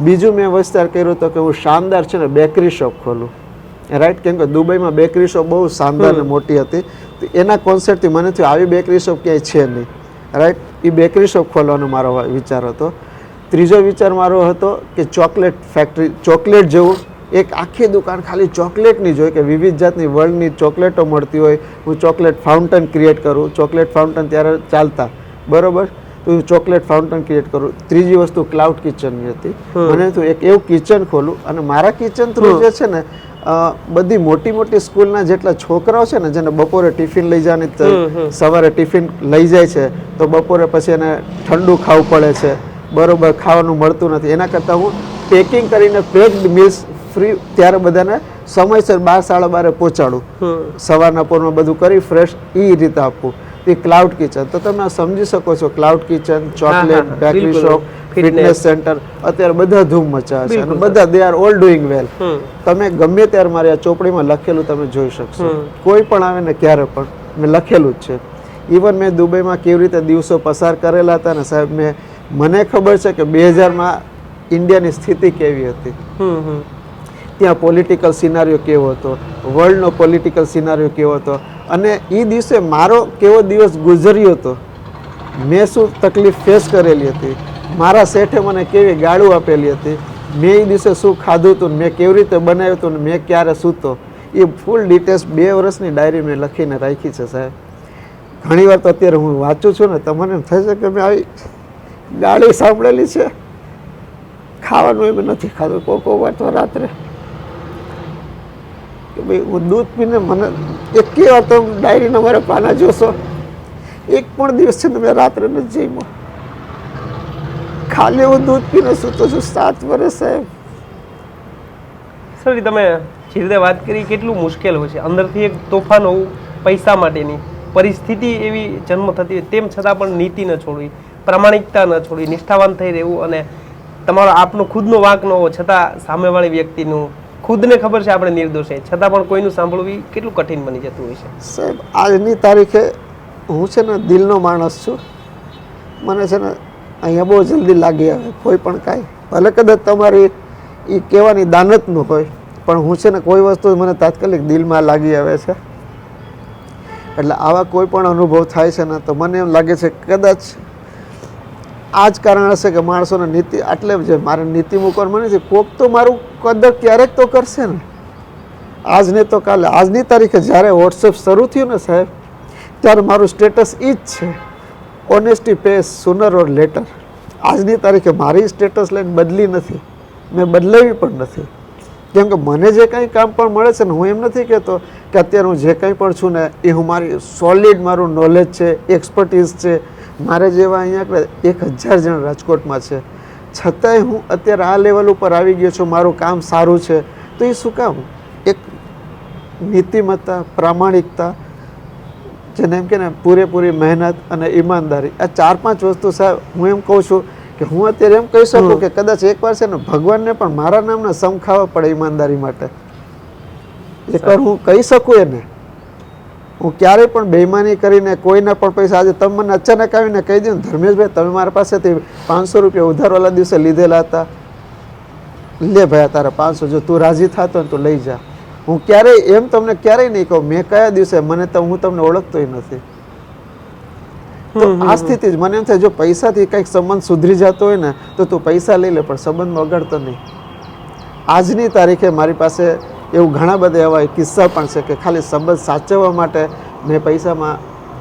બીજું મેં વિચાર કર્યો હતો કે હું શાનદાર છે ને બેકરી શોપ ખોલું, રાઈટ. કેમ કે દુબઈમાં બેકરી શોપ બહુ શાનદાર ને મોટી હતી, તો એના કોન્સેપ્ટથી મને થયું આવી બેકરી શોપ ક્યાંય છે નહીં, રાઈટ. એ બેકરી શોપ ખોલવાનો મારો વિચાર હતો. ત્રીજો વિચાર મારો હતો કે ચોકલેટ ફેક્ટરી, ચોકલેટ જેવું એક આખી દુકાન ખાલી ચોકલેટની જ હોય, કે વિવિધ જાતની વર્લ્ડની ચોકલેટો મળતી હોય. હું ચોકલેટ ફાઉન્ટેન ક્રિએટ કરું, ચોકલેટ ફાઉન્ટેન ત્યારે ચાલતા, બરાબર. તો હું ચોકલેટ ફાઉન્ટેન ક્રિએટ કરું. ત્રીજી વસ્તુ ક્લાઉડ કિચનની હતી. મને તો એક એવું કિચન ખોલું અને મારા કિચન થ્રુ જે છે ને બધી મોટી મોટી સ્કૂલના જેટલા છોકરાઓ છે ને, જેને બપોરે ટિફિન લઈ જવાની, સવારે ટિફિન લઈ જાય છે તો બપોરે પછી એને ઠંડુ ખાવું પડે છે, બરોબર, ખાવાનું મળતું નથી. એના કરતાં હું પેકિંગ કરીને પેક્ડ મીલ્સ ફ્રી ત્યારે બધાને સમયસર 12-12 પહોંચાડું, સવારના પોરમાં બધું કરી ફ્રેશ એ રીતે આપવું. એ ક્લાઉડ કિચન. તો તમે સમજી શકો છો, cloud kitchen, chocolate, bakery shop, fitness centre અત્યારે બધા ધૂમ મચાવે છે અને બધા દે આર ઓલ ડુઈંગ વેલ. તમે ગમે ત્યારે મારી આ ચોપડીમાં લખેલું તમે જોઈ શકશો, કોઈ પણ આવે ને ક્યારે પણ મેં લખેલું જ છે. ઇવન મેં દુબઈમાં કેવી રીતે દિવસો પસાર કરેલા હતા ને સાહેબ, મને ખબર છે કે 2000માં ઇન્ડિયાની સ્થિતિ કેવી હતી, ત્યાં પોલિટિકલ સિનારીઓ કેવો હતો, વર્લ્ડનો પોલિટિકલ સિનારીઓ કેવો હતો, અને એ દિવસે મારો કેવો દિવસ ગુજર્યો હતો, મેં શું તકલીફ ફેસ કરેલી હતી, મારા શેઠે મને કેવી ગાળું આપેલી હતી, મેં એ દિવસે શું ખાધું હતું, મેં કેવી રીતે બનાવ્યું હતું, મેં ક્યારે સૂતો, એ ફૂલ ડિટેલ્સ 2 વર્ષની ડાયરી મેં લખીને રાખી છે સાહેબ. ઘણી વાર તો અત્યારે હું વાંચું છું ને તો મને એમ થાય છે કે મેં આવી ગાળી સાંભળેલી છે. ખાવાનું એમ નથી ખાધું, કોકો વાર તો રાત્રે કે ભાઈ હું દૂધ પીને મને એક વાર તો ડાયરીના મારા પાના જોશો, એક પણ દિવસ છે ને મેં રાત્રે નથી જમ્યો, ખાલી હું દૂધ પીને સૂતો છું 7 વર્ષ સાહેબ. સર, તમે જે રીતે વાત કરી કેટલું મુશ્કેલ હોય છે, અંદરથી એક તોફાન હોવું, પૈસા માટેની પરિસ્થિતિ એવી જન્મ થતી હોય, તેમ છતાં પણ નીતિ ન છોડવી, પ્રામાણિકતા ન છોડવી, નિષ્ઠાવાન થઈ રહેવું, અને તમારો આપનો ખુદનો વાંક ન હોવો છતાં સામેવાળી વ્યક્તિનું ખુદને ખબર છે આપણે નિર્દોષ છે, છતાં પણ કોઈનું સાંભળવું કેટલું કઠિન બની જતું હોય છે સાહેબ. આજની તારીખે હું છે ને દિલનો માણસ છું, મને છે ને અહીંયા બહુ જલ્દી લાગી આવે કોઈ પણ કાંઈ, ભલે કદાચ તમારી એ કહેવાની દાનત ન હોય, પણ હું છે ને કોઈ વસ્તુ મને તાત્કાલિક દિલમાં લાગી આવે છે. એટલે આવા કોઈ પણ અનુભવ થાય છે ને તો મને એમ લાગે છે કદાચ આ જ કારણ હશે કે માણસોને નીતિ આટલે જે મારે નીતિ મૂકવાનું મને છે, કોક તો મારું કદર ક્યારેક તો કરશે ને, આજ ને તો કાલે. આજની તારીખે જ્યારે વોટ્સએપ શરૂ થયું ને સાહેબ, ત્યારે મારું સ્ટેટસ એ જ છે, ઓનેસ્ટી પેસ સુનર ઓર લેટર. આજની તારીખે મારી સ્ટેટસ લાઈન બદલી નથી, મેં બદલાવી પણ નથી. કેમ કે મને જે કંઈ કામ પણ મળે છે ને, હું એમ નથી કહેતો કે અત્યારે હું જે કંઈ પણ છું ને એ હું મારી સોલિડ મારું નોલેજ છે, એક્સપર્ટીઝ છે, મારે જેવા અહીંયા 1000 જણ રાજકોટમાં છે, છતાંય હું અત્યારે આ લેવલ ઉપર આવી ગયો છું, મારું કામ સારું છે. તો એ શું કામ? એક નીતિમત્તા, પ્રામાણિકતા, જેને એમ કે ને પૂરેપૂરી મહેનત અને ઈમાનદારી, આ 4-5 વસ્તુ સાહેબ હું એમ કહું છું કે હું અત્યારે એમ કહી શકું કે કદાચ એકવાર છે ને ભગવાનને પણ મારા નામના સમ ખાવા પડે ઈમાનદારી માટે, એકવાર હું કહી શકું એને. હું ક્યારેય પણ બેઈમાની કરીને કોઈના પણ પૈસા, આજે તમે મને અચાનક આવીને કહી દઉં ધર્મેશભાઈ તમે મારા પાસેથી 500 રૂપિયા ઉધારવાલા દિવસે લીધેલા હતા, લે ભાઈ તારા 500, જો તું રાજી થતો ને તો લઈ જા. હું ક્યારેય એમ તમને ક્યારેય નહીં કહું મેં કયા દિવસે, મને તો હું તમને ઓળખતોય નથી. તો આ સ્થિતિ જ મને એમ થાય જો પૈસાથી કંઈક સંબંધ સુધરી જતો હોય ને તો તું પૈસા લઈ લે પણ સંબંધ બગાડતો નહીં. આજની તારીખે મારી પાસે એવું ઘણા બધા એવા કિસ્સા પણ છે કે ખાલી સંબંધ સાચવવા માટે મેં પૈસામાં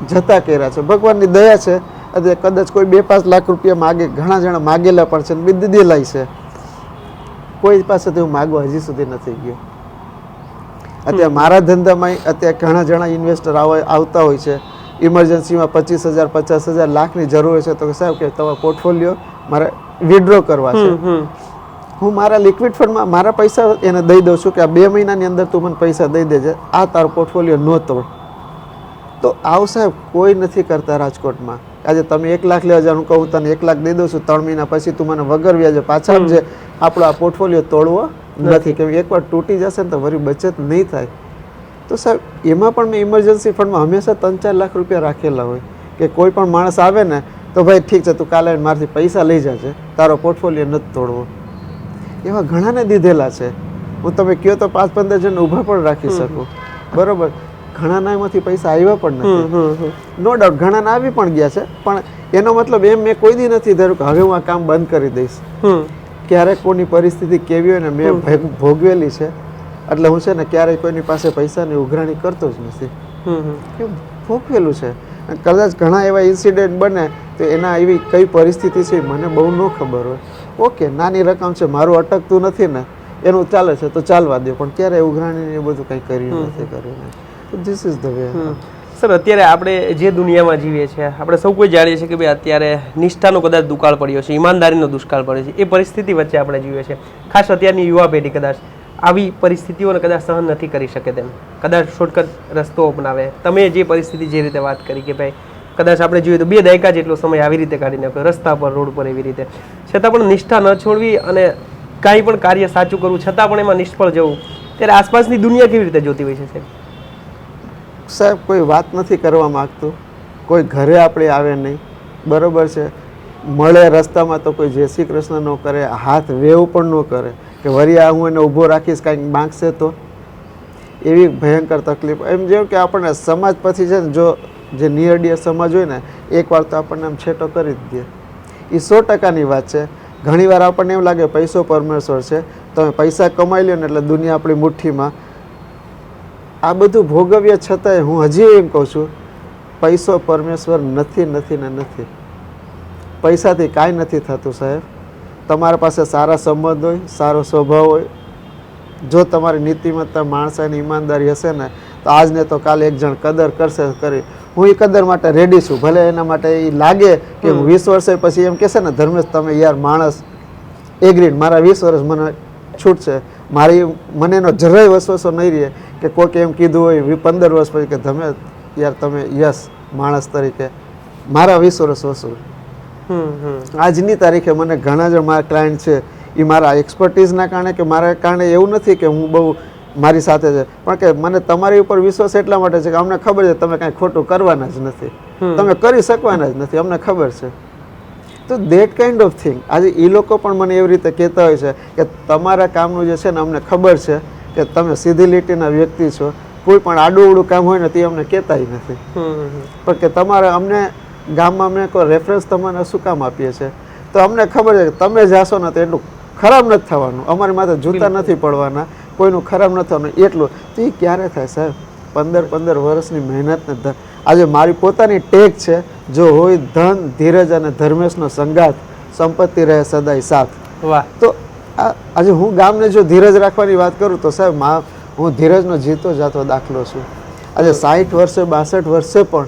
જતા કર્યા છે. ભગવાનની દયા છે અત્યારે કદાચ કોઈ 2-5 લાખ રૂપિયા માગે, ઘણા જણા માગેલા પણ છે, બી દીધેલા છે. કોઈ પાસેથી હું માગવા હજી સુધી નથી ગયો. અત્યારે મારા ધંધામાં અત્યારે ઘણા જણા ઇન્વેસ્ટર આવતા હોય છે, ઇમરજન્સીમાં 25,000 50,000 લાખની જરૂર હોય છે, તો સાહેબ કે તમારો પોર્ટફોલિયો મારે વિડ્રો કરવા છે. હું મારા લિક્વિડ ફંડમાં મારા પૈસા એને દઈ દઉં છું કે આ 2 મહિનાની અંદર તું મને પૈસા દઈ દેજે, આ તારો પોર્ટફોલિયો ન તોડ. તો આવું સાહેબ કોઈ નથી કરતા રાજકોટમાં. આજે તમે 1 લાખ લેવા જાવ, હું કહું તને 1 લાખ દઈ દઉં છું, 3 મહિના પછી તું મને વગર વ્યાજે પાછા આપજે. આપણો આ પોર્ટફોલિયો તોડવો નથી, કેમ એકવાર તૂટી જશે ને તો વળી બચત નહીં થાય. તો સાહેબ એમાં પણ મેં ઇમરજન્સી ફંડમાં હંમેશા 3-4 લાખ રૂપિયા રાખેલા હોય કે કોઈ પણ માણસ આવે ને તો ભાઈ ઠીક છે, તું કાલે મારાથી પૈસા લઈ જજે, તારો પોર્ટફોલિયો નથી તોડવો. એવા ઘણાને દીધેલા છે. હું તમે કહો તો 5-15 જણ ઊભા પણ રાખી શકું, બરોબર. ઘણાના એમાંથી પૈસા આવ્યા પણ નથી, નો ડાઉટ ઘણાના આવી પણ ગયા છે, પણ એનો મતલબ એમ મેં કોઈ દી નથી ધાર્યું કે હવે હું આ કામ બંધ કરી દઈશ. ક્યારેક કોઈની પરિસ્થિતિ કેવી હોય ને મેં ભોગવેલી છે, એટલે હું છે ને ક્યારેય કોઈની પાસે પૈસાની ઉઘરાણી કરતો જ નથી, કેમ ભોગવેલું છે. કદાચ ઘણા એવા ઇન્સિડન્ટ બને તો એના એવી કઈ પરિસ્થિતિ છે મને બહુ ન ખબર હોય. ઓકે, નાની રકમ છે, મારું અટકતું નથી ને, એનું ચાલે છે તો ચાલવા દો, પણ ક્યારેય ઉઘરાણી એ બધું કંઈ કર્યું નથી કર્યું. This is the way. Sir, અત્યારે આપણે જે દુનિયામાં જીવીએ છીએ, આપણે સૌ કોઈ જાણીએ છીએ કે ભાઈ અત્યારે નિષ્ઠાનો કદાચ દુકાળ પડ્યો છે, ઈમાનદારીનો દુષ્કાળ પડ્યો છે. એ પરિસ્થિતિ વચ્ચે આપણે જીવીએ છીએ. ખાસ અત્યારની યુવા પેઢી કદાચ આવી પરિસ્થિતિઓને કદાચ સહન નથી કરી શકે તેમ, કદાચ શોર્ટકટ રસ્તો અપનાવે. તમે જે પરિસ્થિતિ જે રીતે વાત કરી કે ભાઈ કદાચ આપણે જોઈએ તો 2 દાયકા જેટલો સમય આવી રીતે કાઢી નાખ્યો, રસ્તા પર, રોડ પર, એવી રીતે, છતાં પણ નિષ્ઠા ન છોડવી અને કાંઈ પણ કાર્ય સાચું કરવું છતાં પણ એમાં નિષ્ફળ જવું, ત્યારે આસપાસની દુનિયા કેવી રીતે જોતી હોય છે સાહેબ? કોઈ વાત નથી કરવા માગતું, કોઈ ઘરે આપણે આવે નહીં, બરોબર છે. મળે રસ્તામાં તો કોઈ જય શ્રી કૃષ્ણ ન કરે, હાથ વેવ પણ ન કરે કે વળી આ હું એને ઊભો રાખીશ કાંઈક માંગશે તો. એવી ભયંકર તકલીફ. એમ જેમ કે આપણને સમાજ પછી છે ને, જો જે નિયરડિયર સમાજ હોય ને, એકવાર તો આપણને આમ છેટો કરી જ દે. એ 100%ની વાત છે. ઘણીવાર આપણને એમ લાગે પૈસો પરમેશ્વર છે, તમે પૈસા કમાઈ લ્યો ને એટલે દુનિયા આપણી મુઠ્ઠીમાં. આ બધું ભોગવ્યા છતાંય હું હજી એમ કહું છું, પૈસો પરમેશ્વર નથી, નથી ને નથી. પૈસાથી કાંઈ નથી થતું સાહેબ. તમારા પાસે સારા સંબંધ હોય, સારો સ્વભાવ હોય, જો તમારી નીતિમત્તા, માણસાની ઈમાનદારી હશે ને, તો આજને તો કાલે એક જણ કદર કરશે કરી. હું એ કદર માટે રેડી છું. ભલે એના માટે એ લાગે કે 20 વર્ષે પછી એમ કહેશે ને, ધર્મેશ તમે યાર માણસ એગ્રીડ, મારા 20 વર્ષ મને છૂટ છે, મને એનો જરાય વસવસો નહીં રહે કે કોઈક એમ કીધું હોય 15 વર્ષ પછી કે તમે યાર તમે યસ માણસ તરીકે મારા 20 વર્ષ વસૂલ. આજની તારીખે મને ઘણા જ મારા ક્લાયન્ટ છે, એ મારા એક્સપર્ટીઝના કારણે કે મારા કારણે એવું નથી કે હું બહુ મારી સાથે છે, પણ કે મને તમારી ઉપર વિશ્વાસ એટલા માટે છે કે અમને ખબર છે તમે કાંઈ ખોટું કરવાના જ નથી, તમે કરી શકવાના જ નથી, અમને ખબર છે. તો દેટ કાઇન્ડ ઓફ થિંગ. આજે એ લોકો પણ મને એવી રીતે કહેતા હોય છે કે તમારા કામનું જે છે ને અમને ખબર છે કે તમે સીધી લીટીના વ્યક્તિ છો, કોઈ પણ આડું અવડું કામ હોય ને તે અમને કહેતાય નથી, પણ કે તમારે અમને ગામમાં અમને કોઈ રેફરન્સ તમને શું કામ આપીએ છીએ, તો અમને ખબર છે કે તમે જાશો ને તો એટલું ખરાબ નથી થવાનું, અમારી માથે જૂતા નથી પડવાના, કોઈનું ખરાબ નથી થવાનું એટલું. તો એ ક્યારે થાય સાહેબ? 15 વર્ષની મહેનતને આજે મારી પોતાની ટેક છે, જો હોય ધન, ધીરજ અને ધર્મેશનો સંગાત, સંપત્તિ રહે સદાય સાથ. વાહ. તો આજે હું ગામને જો ધીરજ રાખવાની વાત કરું તો સાહેબ હું ધીરજનો જીતો જાતો દાખલો છું. આજે 60 વર્ષે 62 વર્ષે પણ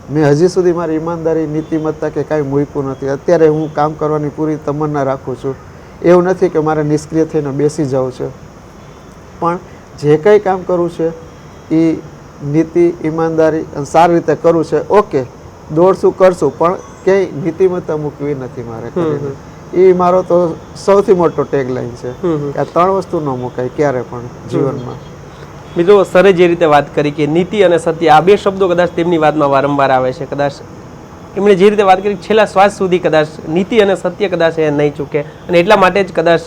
મેં હજી સુધી મારી ઈમાનદારી, નીતિમત્તા કે કાંઈ મૂક્યું નથી. અત્યારે હું કામ કરવાની પૂરી તમન્ના રાખું છું. એવું નથી કે મારે નિષ્ક્રિય થઈને બેસી જવું છે, પણ જે કંઈ કામ કરવું છે એ નીતિ, ઈમાનદારી અને સારી રીતે કરવું છે. ઓકે, દોડશું કરશું, પણ ક્યાંય નીતિમત્તા મૂકવી નથી મારે કરીને. એ મારો તો સૌથી મોટો ટેગલાઇન છે કે આ 3 વસ્તુ ન મુકાય ક્યારે પણ જીવનમાં. મિત્રો, સરે જે રીતે વાત કરી કે નીતિ અને સત્ય, આ 2 શબ્દો કદાચ તેમની વાતમાં વારંવાર આવે છે. કદાચ એમણે જે રીતે વાત કરી છેલ્લા શ્વાસ સુધી કદાચ નીતિ અને સત્ય કદાચ એ નહીં ચૂકે, અને એટલા માટે જ કદાચ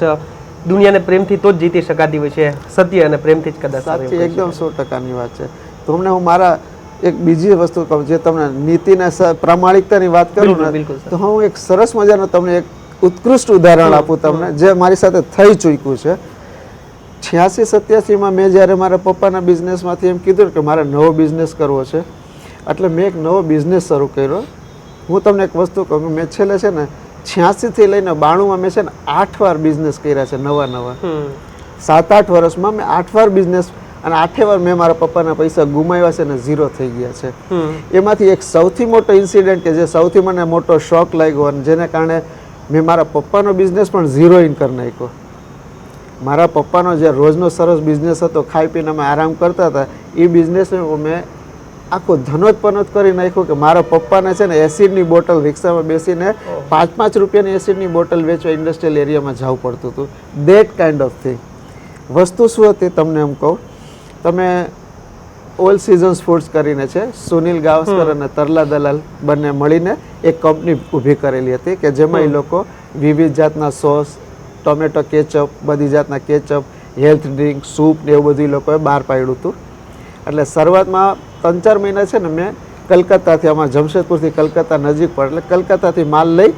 દુનિયાને પ્રેમથી તો જ જીતી શકાતી હોય છે, સત્ય અને પ્રેમથી જ કદાચ. સાચી, એકદમ 100%ની વાત છે. તો હમણાં હું મારા એક બીજી વસ્તુ કહું, જે તમને નીતિના પ્રામાણિકતાની વાત કરું ને, તો હું એક સરસ મજાનો તમને એક ઉત્કૃષ્ટ ઉદાહરણ આપું તમને, જે મારી સાથે થઈ ચૂક્યું છે. 86-87માં મેં જ્યારે મારા પપ્પાના બિઝનેસમાંથી એમ કીધું કે મારે નવો બિઝનેસ કરવો છે, એટલે મેં એક નવો બિઝનેસ શરૂ કર્યો હું તમને એક વસ્તુ કહું કે મેં છેલ્લે છે ને 86થી લઈને 92માં મેં છે ને 8 વાર બિઝનેસ કર્યા છે, નવા 7-8 વર્ષમાં મેં 8 વાર બિઝનેસ, અને 8 વાર મેં મારા પપ્પાના પૈસા ગુમાવ્યા છે ને ઝીરો થઈ ગયા છે. એમાંથી એક સૌથી મોટો ઇન્સિડન્ટ કે જે સૌથી મને મોટો શોક લાગ્યો અને જેને કારણે મેં મારા પપ્પાનો બિઝનેસ પણ ઝીરો ઇન કરી નાખ્યો. મારા પપ્પાનો જે રોજનો સરસ બિઝનેસ હતો, ખાઈ પીને અમે આરામ કરતા હતા, એ બિઝનેસને મેં આખો ધનોત કરી નાખ્યો કે મારા પપ્પાને છે ને એસિડની બોટલ રિક્ષામાં બેસીને 5-5 રૂપિયાની એસિડની બોટલ વેચવા ઇન્ડસ્ટ્રીયલ એરિયામાં જવું પડતું હતું. That kind of thing. વસ્તુ શું હતી તમને એમ કહું, તમે ઓલ સિઝન્સ ફૂડ્સ કરીને છે, સુનિલ ગાવસ્કર અને તરલા દલાલ બંને મળીને એક કંપની ઊભી કરેલી હતી કે જેમાં એ લોકો વિવિધ જાતના સોસ, ટોમેટો કેચઅપ, બધી જાતના કેચઅપ, હેલ્થ ડ્રિંક, સૂપ ને એવું બધું એ લોકોએ બહાર પાડ્યું હતું. એટલે શરૂઆતમાં 3-4 મહિના છે ને મેં કલકત્તાથી, અમારા જમશેદપુરથી કલકત્તા નજીક પડે, એટલે કલકત્તાથી માલ લઈ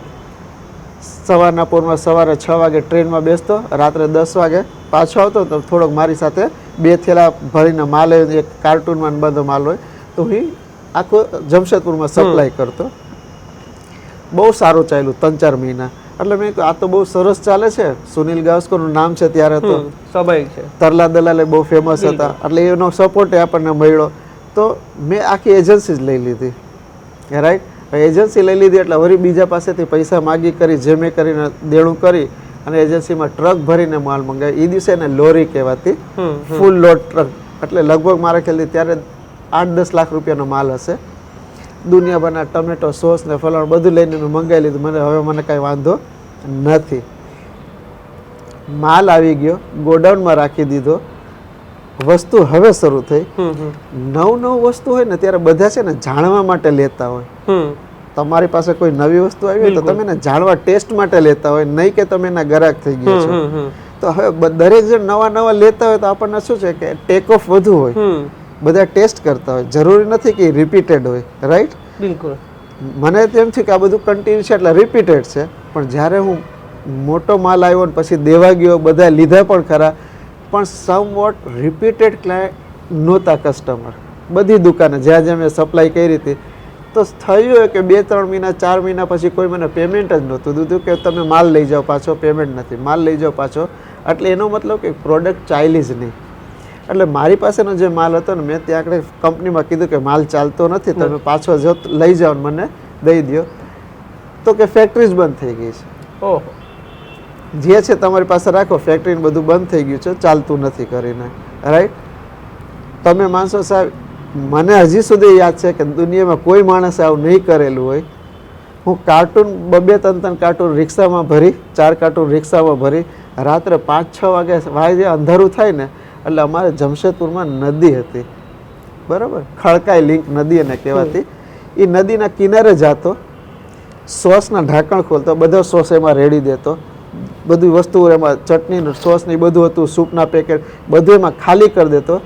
સવારના પોરમાં સવારે 6 વાગે ટ્રેનમાં બેસતો, રાત્રે 10 વાગે પાછો આવતો. તો થોડોક મારી સાથે 2 થેલા ભરીને માલ હોય, એક કાર્ટૂનમાં બધો માલ હોય, તો હું આખો જમશેદપુરમાં સપ્લાય કરતો. બહુ સારું ચાલ્યું 3-4 મહિના. એટલે મેં કહ્યું આ તો બહુ સરસ ચાલે છે. સુનિલ ગાવસ્કરનું નામ છે ત્યારે તો, સ્વાભાવિક છે. તરલા દલાલે બહુ ફેમસ હતા, એટલે એનો સપોર્ટ આપણને મળ્યો. તો મેં આખી એજન્સી જ લઈ લીધી, રાઈટ. એજન્સી લઈ લીધી એટલે વળી બીજા પાસેથી પૈસા માગી કરી, જે મેં કરીને દેણું કરી અને એજન્સીમાં ટ્રક ભરીને માલ મંગાવી. એ દિવસે એને લોરી કહેવાતી, ફૂલ લોડ ટ્રક. એટલે લગભગ મારા ખ્યાલથી ત્યારે 8-10 લાખ રૂપિયાનો માલ હશે. દુનિયાભરના ટમેટો સોસ ને ફલાણ બધું લઈને મેં મંગાવી લીધું. મને કાંઈ વાંધો નથી. માલ આવી ગયો, ગોડાઉનમાં રાખી દીધો. વસ્તુ હવે શરૂ થઈ. નવ વસ્તુ હોય ને ત્યારે બધા છે ને જાણવા માટે લેતા હોય. તમારી પાસે કોઈ નવી વસ્તુ આવી હોય તો તમે એને જાણવા, ટેસ્ટ માટે લેતા હોય, નહીં કે તમે એના ગ્રાહક થઈ ગયા છો. તો હવે દરેક જણ નવા લેતા હોય તો આપણને શું છે કે ટેક ઓફ વધુ હોય, બધા ટેસ્ટ કરતા હોય. જરૂરી નથી કે રિપીટેડ હોય, રાઈટ. બિલકુલ. મને તેમ થયું કે આ બધું કન્ટિન્યુ છે એટલે રિપીટેડ છે. પણ જ્યારે હું મોટો માલ આવ્યો ને પછી દેવા ગયો, બધા લીધા પણ ખરા, પણ સમ વોટ રિપીટેડ ક્લાયન્ટ નહોતા કસ્ટમર. બધી દુકાને જ્યાં જ્યાં મેં સપ્લાય કરી હતી, તો થયું કે 2-3 મહિના 4 મહિના પછી કોઈ મને પેમેન્ટ જ નહોતું દીધું કે તમે માલ લઈ જાઓ પાછો, પેમેન્ટ નથી, માલ લઈ જાઓ પાછો. એટલે એનો મતલબ કે પ્રોડક્ટ ચાલી જ નહીં. એટલે મારી પાસેનો જે માલ હતો ને, મેં ત્યાં આગળ કંપનીમાં કીધું કે માલ ચાલતો નથી, તમે પાછો જો લઈ જાઓ ને મને દઈ દો. તો કે ફેક્ટરી જ બંધ થઈ ગઈ છે. ઓહો. જે છે તમારી પાસે રાખો, ફેક્ટરીને બધું બંધ થઈ ગયું છે, ચાલતું નથી કરીને, રાઈટ. તમે માનશો સાહેબ, મને હજી સુધી યાદ છે કે દુનિયામાં કોઈ માણસે આવું નહીં કરેલું હોય. હું કાર્ટૂન 2-3 કાર્ટૂન રિક્ષામાં ભરી, 4 કાર્ટૂન રિક્ષામાં ભરી, રાત્રે 5-6 વાગે અંધારું થાય ને એટલે અમારે જમશેદપુરમાં નદી હતી, બરાબર, ખડકાઈ લિંક નદી એને કહેવાતી. એ નદીના કિનારે જતો, સોસના ઢાંકણ ખોલતો, બધો સોસ એમાં રેડી દેતો, બધી વસ્તુ એમાં ચટણી સોસ ને બધું હતું, સૂપના પેકેટ બધું એમાં ખાલી કરી દેતો.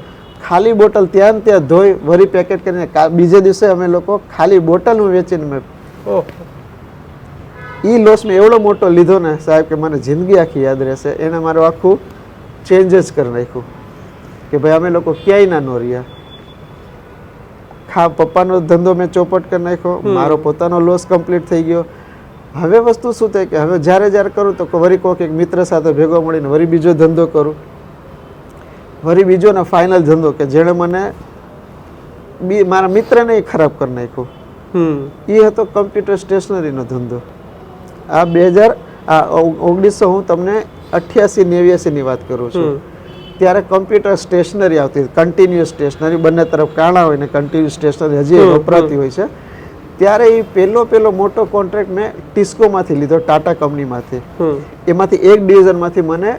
ખાલી બોટલ ત્યાં ધોઈ વરી પેકેટ કરીને બીજે દિવસે અમે લોકો ખાલી બોટલ વેચીને મેં એ લોસ મેં એવડો મોટો લીધો ને સાહેબ કે મને જિંદગી આખી યાદ રહેશે. એને મારું આખું ચેન્જ જ કરી નાખ્યું કે ભાઈ અમે લોકો ક્યાંય ના રહ્યા. પપ્પાનો ધંધો મેં ચોપટ કરી નાખ્યો, મારો પોતાનો લોસ કમ્પ્લીટ થઈ ગયો. હવે વસ્તુ શું થાય કે હવે જ્યારે કરું તો વરી કોઈક એક મિત્ર સાથે ભેગો મળીને વરી બીજો ધંધો કરું, વરી બીજો ને ફાઇનલ ધંધો કે જેણે મને મારા મિત્રને ખરાબ કરી નાખ્યું. એ હતો કમ્પ્યુટર સ્ટેશનરીનો ધંધો. આ 1900 હું તમને 88-89 ની વાત કરું છું. ત્યારે કમ્પ્યુટર સ્ટેશનરી આવતી, કન્ટિન્યુઅસ સ્ટેશનરી, બંને તરફ કાણા હોય ને કન્ટિન્યુઅસ સ્ટેશનરી હજી વપરાતી હોય છે. ત્યારે એ પહેલો મોટો કોન્ટ્રાક્ટ મેં ટિસ્કોમાંથી લીધો, ટાટા કંપનીમાંથી. એમાંથી એક ડિવિઝનમાંથી મને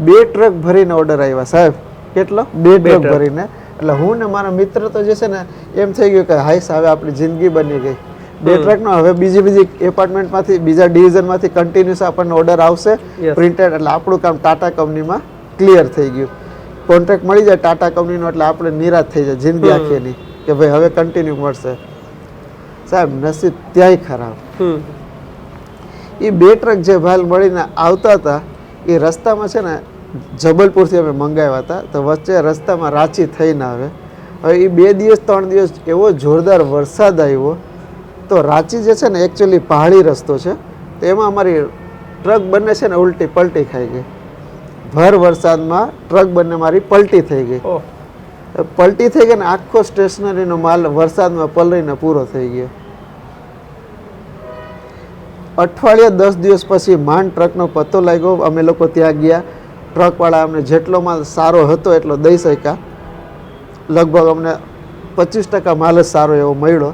2 ટ્રક ભરીને ઓર્ડર આવ્યા સાહેબ. કેટલો? 2 ટ્રક ભરીને. એટલે હું ને મારા મિત્ર તો જે છે ને એમ થઈ ગયું કે હાઈસ હવે આપણી જિંદગી બની ગઈ. 2 ટ્રકનો હવે બીજી એપાર્ટમેન્ટમાંથી, બીજા ડિવિઝનમાંથી કન્ટિન્યુઅસ આપણને ઓર્ડર આવશે પ્રિન્ટેડ. એટલે આપણું કામ ટાટા કંપનીમાં ક્લિયર થઈ ગયું. કોન્ટ્રાક્ટ મળી જાય ટાટા કંપનીનો એટલે આપણે નિરાશ થઈ જાય જિંદગી આખીની કે ભાઈ હવે કન્ટિન્યુ મળશે. સાહેબ નસીબ ત્યાંય ખરાબ. એ 2 ટ્રક જે ભાલ મળીને આવતા હતા એ રસ્તામાં છે ને જબલપુરથી અમે મંગાવ્યા હતા, તો વચ્ચે રસ્તામાં રાંચી થઈને આવે. હવે એ 2 દિવસ 3 દિવસ એવો જોરદાર વરસાદ આવ્યો તો રાંચી જે છે ને એકચ્યુઅલી પહાડી રસ્તો છે, તો એમાં અમારી ટ્રક બંને છે ને ઉલટી પલટી ખાઈ ગઈ. ભર વરસાદમાં ટ્રક બંને મારી પલટી થઈ ગઈ. પલટી થઈ ગઈ ને આખો સ્ટેશનરીનો માલ વરસાદમાં પલળીને પૂરો થઈ ગયો. અઠવાડિયા 10 દિવસ પછી માંડ ટ્રકનો પત્તો લાગ્યો. અમે લોકો ત્યાં ગયા. ટ્રકવાળા અમને જેટલો માલ સારો હતો એટલો દઈ શક્યા. લગભગ અમને 25% માલ જ સારો એવો મળ્યો.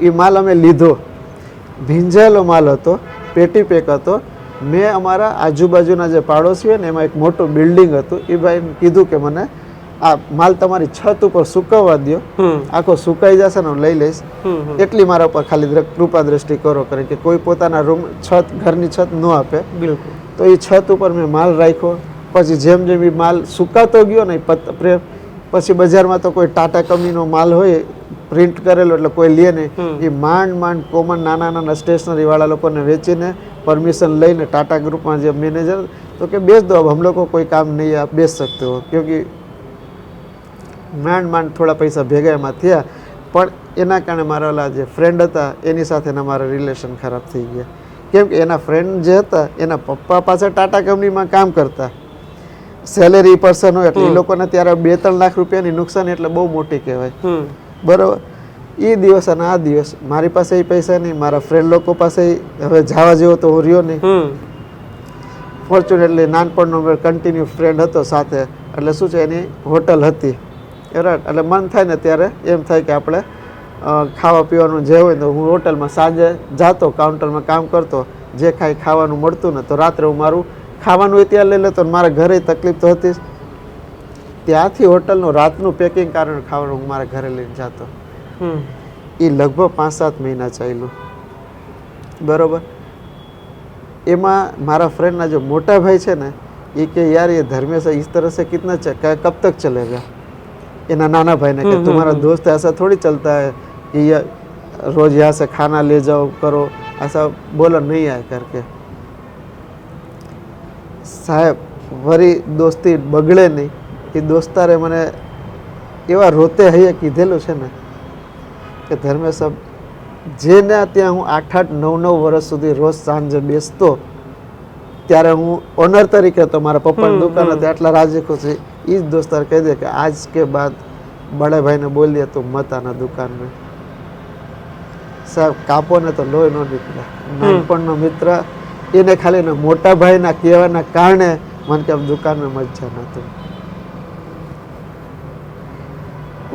એ માલ અમે લીધો. ભીંજાયેલો માલ હતો, પેટી પેક હતો. મેં અમારા આજુબાજુના જે પાડોશી હોય ને એમાં એક મોટું બિલ્ડિંગ હતું. એ ભાઈને કીધું કે મને આ માલ તમારી છત ઉપર સુકવવા દો, આખો સુકાઈ જશે ને હું લઈ લઈશ. એટલી મારા ઉપર ખાલી કૃપા દ્રષ્ટિ કરો, કરે કે કોઈ પોતાના રૂમ છત ઘરની છત ન આપે. બિલકુલ. તો એ છત ઉપર મેં માલ રાખ્યો. પછી જેમ જેમ એ માલ સુકાતો ગયો ને પછી બજારમાં તો કોઈ ટાટા કંપનીનો માલ હોય પ્રિન્ટ કરેલો એટલે કોઈ લે નહીં. એ માંડ કોમન નાના સ્ટેશનરી વાળા લોકોને વેચીને પરમિશન લઈને ટાટા ગ્રુપમાં જે મેનેજર તો કે બેચ દો, अब हम लोग को कोई काम नहीं है, आप बेच सकते हो. क्योंकि માંડ થોડા પૈસા ભેગા એમાં થયા. પણ એના કારણે મારા ઓલા જે ફ્રેન્ડ હતા એની સાથે અમારા રિલેશન ખરાબ થઈ ગયા. કેમ કે એના ફ્રેન્ડ જે હતા એના પપ્પા પાસે ટાટા કંપનીમાં કામ કરતા, સેલેરી પર્સન હોય એટલે એ લોકોને ત્યારે 2-3 લાખ રૂપિયાની નુકસાન એટલે બહુ મોટી કહેવાય. બરાબર. એ દિવસ અને આ દિવસ મારી પાસે એ પૈસા નહીં, મારા ફ્રેન્ડ લોકો પાસે હવે જવા જેવો તો હું રહ્યો નહીં. ફોર્ચ્યુનેટલી નાનપણનો કન્ટિન્યુ ફ્રેન્ડ હતો સાથે, એટલે શું છે એની હોટલ હતી. રાઈટ. એટલે મન થાય ને ત્યારે એમ થાય કે આપણે ખાવા પીવાનું જે હોય તો હું હોટલમાં સાંજે જાતો, કાઉન્ટરમાં કામ કરતો, જે કાંઈ ખાવાનું મળતું ને તો રાત્રે હું મારું ખાવાનું ત્યાં લઈ લેતો. મારા ઘરે તકલીફ તો હતી. ત્યાંથી હોટલનું રાતનું પેકિંગ કારણ ખાવાનું હું મારા ઘરે લઈને જતો. એ લગભગ 5-7 મહિના ચાલ્યું. બરાબર. એમાં મારા ફ્રેન્ડના जो મોટા ભાઈ છે ને એ કે યાર ये धर्मेश इस तरह से कितना कब तक चलेगा. एना नाना भाई ने कि तुम्हारा दोस्त ऐसा थोड़ी चलता है कि ये रोज यहाँ से खाना ले जाओ करो, ऐसा बोला नहीं आए करके. साहेब वरी दोस्ती बगड़े नहीं. એ દોસ્તારે મને એવા રોતે હૈયે કીધેલું છે ને કે ધર્મેશ સાહેબ જેને ત્યાં હું 8-9 વર્ષ સુધી રોજ સાંજે બેસતો ત્યારે હું ઓનર તરીકે તો મારા પપ્પાની દુકાન હતી આટલા રાજી ખુશી. એ જ દોસ્તાર કહી દે કે આજ કે બાદ બડે ભાઈને બોલ દે તું મત આના દુકાન में. સાહેબ કાપો ને તો લોહી ન નીકળે. નાનપણનો મિત્ર એને ખાલી ને મોટા ભાઈના કહેવાના કારણે મને કે દુકાનમાં મજા નહોતું.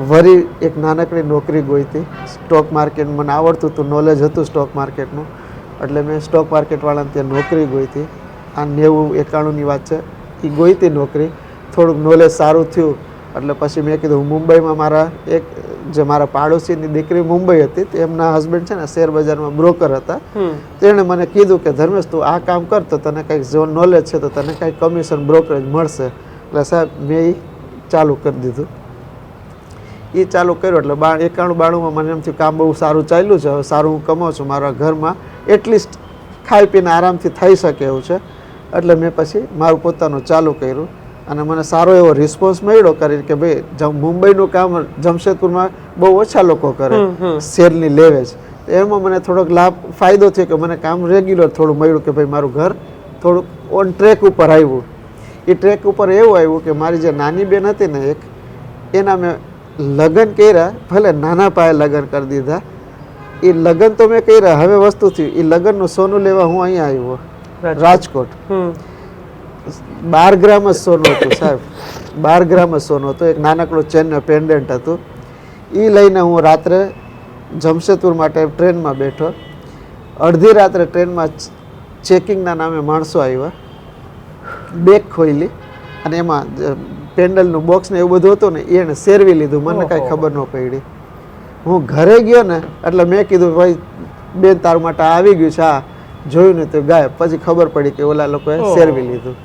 વરી એક નાનકડી નોકરી ગોઈતી સ્ટોક માર્કેટ. મને આવડતું હતું, નોલેજ હતું સ્ટોક માર્કેટનું, એટલે મેં સ્ટોક માર્કેટવાળાને ત્યાં નોકરી ગોઈતી. આ 90-91ની વાત છે. એ ગોઈતી નોકરી, થોડુંક નોલેજ સારું થયું એટલે પછી મેં કીધું હું મુંબઈમાં મારા એક જે મારા પાડોશીની દીકરી મુંબઈ હતી, એમના હસબન્ડ છે ને શેર બજારમાં બ્રોકર હતા. તેણે મને કીધું કે ધર્મેશ તું આ કામ કર તો તને કંઈક જો નોલેજ છે તો તને કંઈક કમિશન બ્રોકરેજ મળશે. એટલે સાહેબ મેં એ ચાલુ કરી દીધું. એ ચાલુ કર્યું એટલે 91-92માં મને એમ થયું કામ બહુ સારું ચાલ્યું છે, હવે સારું હું કમાઉં છું, મારા ઘરમાં એટલીસ્ટ ખાઈ પીને આરામથી થઈ શકે એવું છે. એટલે મેં પછી મારું પોતાનું ચાલુ કર્યું અને મને સારો એવો રિસ્પોન્સ મળ્યો કરીને કે ભાઈ મુંબઈનું કામ જમશેદપુરમાં બહુ ઓછા લોકો કરે, શેરની લેવેજ. એમાં મને થોડોક ફાયદો થયો કે મને કામ રેગ્યુલર થોડું મળ્યું કે ભાઈ મારું ઘર થોડુંક ઓન ટ્રેક ઉપર આવ્યું. એ ટ્રેક ઉપર એવું આવ્યું કે મારી જે નાની બેન હતી ને એક, એના મેં લગ્ન કર્યા, ભલે નાના પાયે લગ્ન કરી દીધા. એ લગ્ન તો મેં કર્યા, હવે વસ્તુ થયું એ લગ્નનું સોનું લેવા હું અહીંયા આવ્યો રાજકોટ. 12 ગ્રામ જ સોનું હતું સાહેબ, 12 ગ્રામ જ સોનું હતું. એક નાનકડું ચેનનો પેન્ડન્ટ હતું. એ લઈને હું રાત્રે જમશેદપુર માટે ટ્રેનમાં બેઠો. અડધી રાત્રે ટ્રેનમાં ચેકિંગના નામે માણસો આવ્યા, બેગ ખોલી અને એમાં પેન્ડલનું બોક્સ ને એવું બધું હતું ને એને શેરવી લીધું. મને કાંઈ ખબર ન પડી. હું ઘરે ગયો ને એટલે મેં કીધું ભાઈ બેન તારું માટે આવી ગયું છે. આ જોયું ને તો ગાયબ. પછી ખબર પડી કે ઓલા લોકોએ શેરવી લીધું.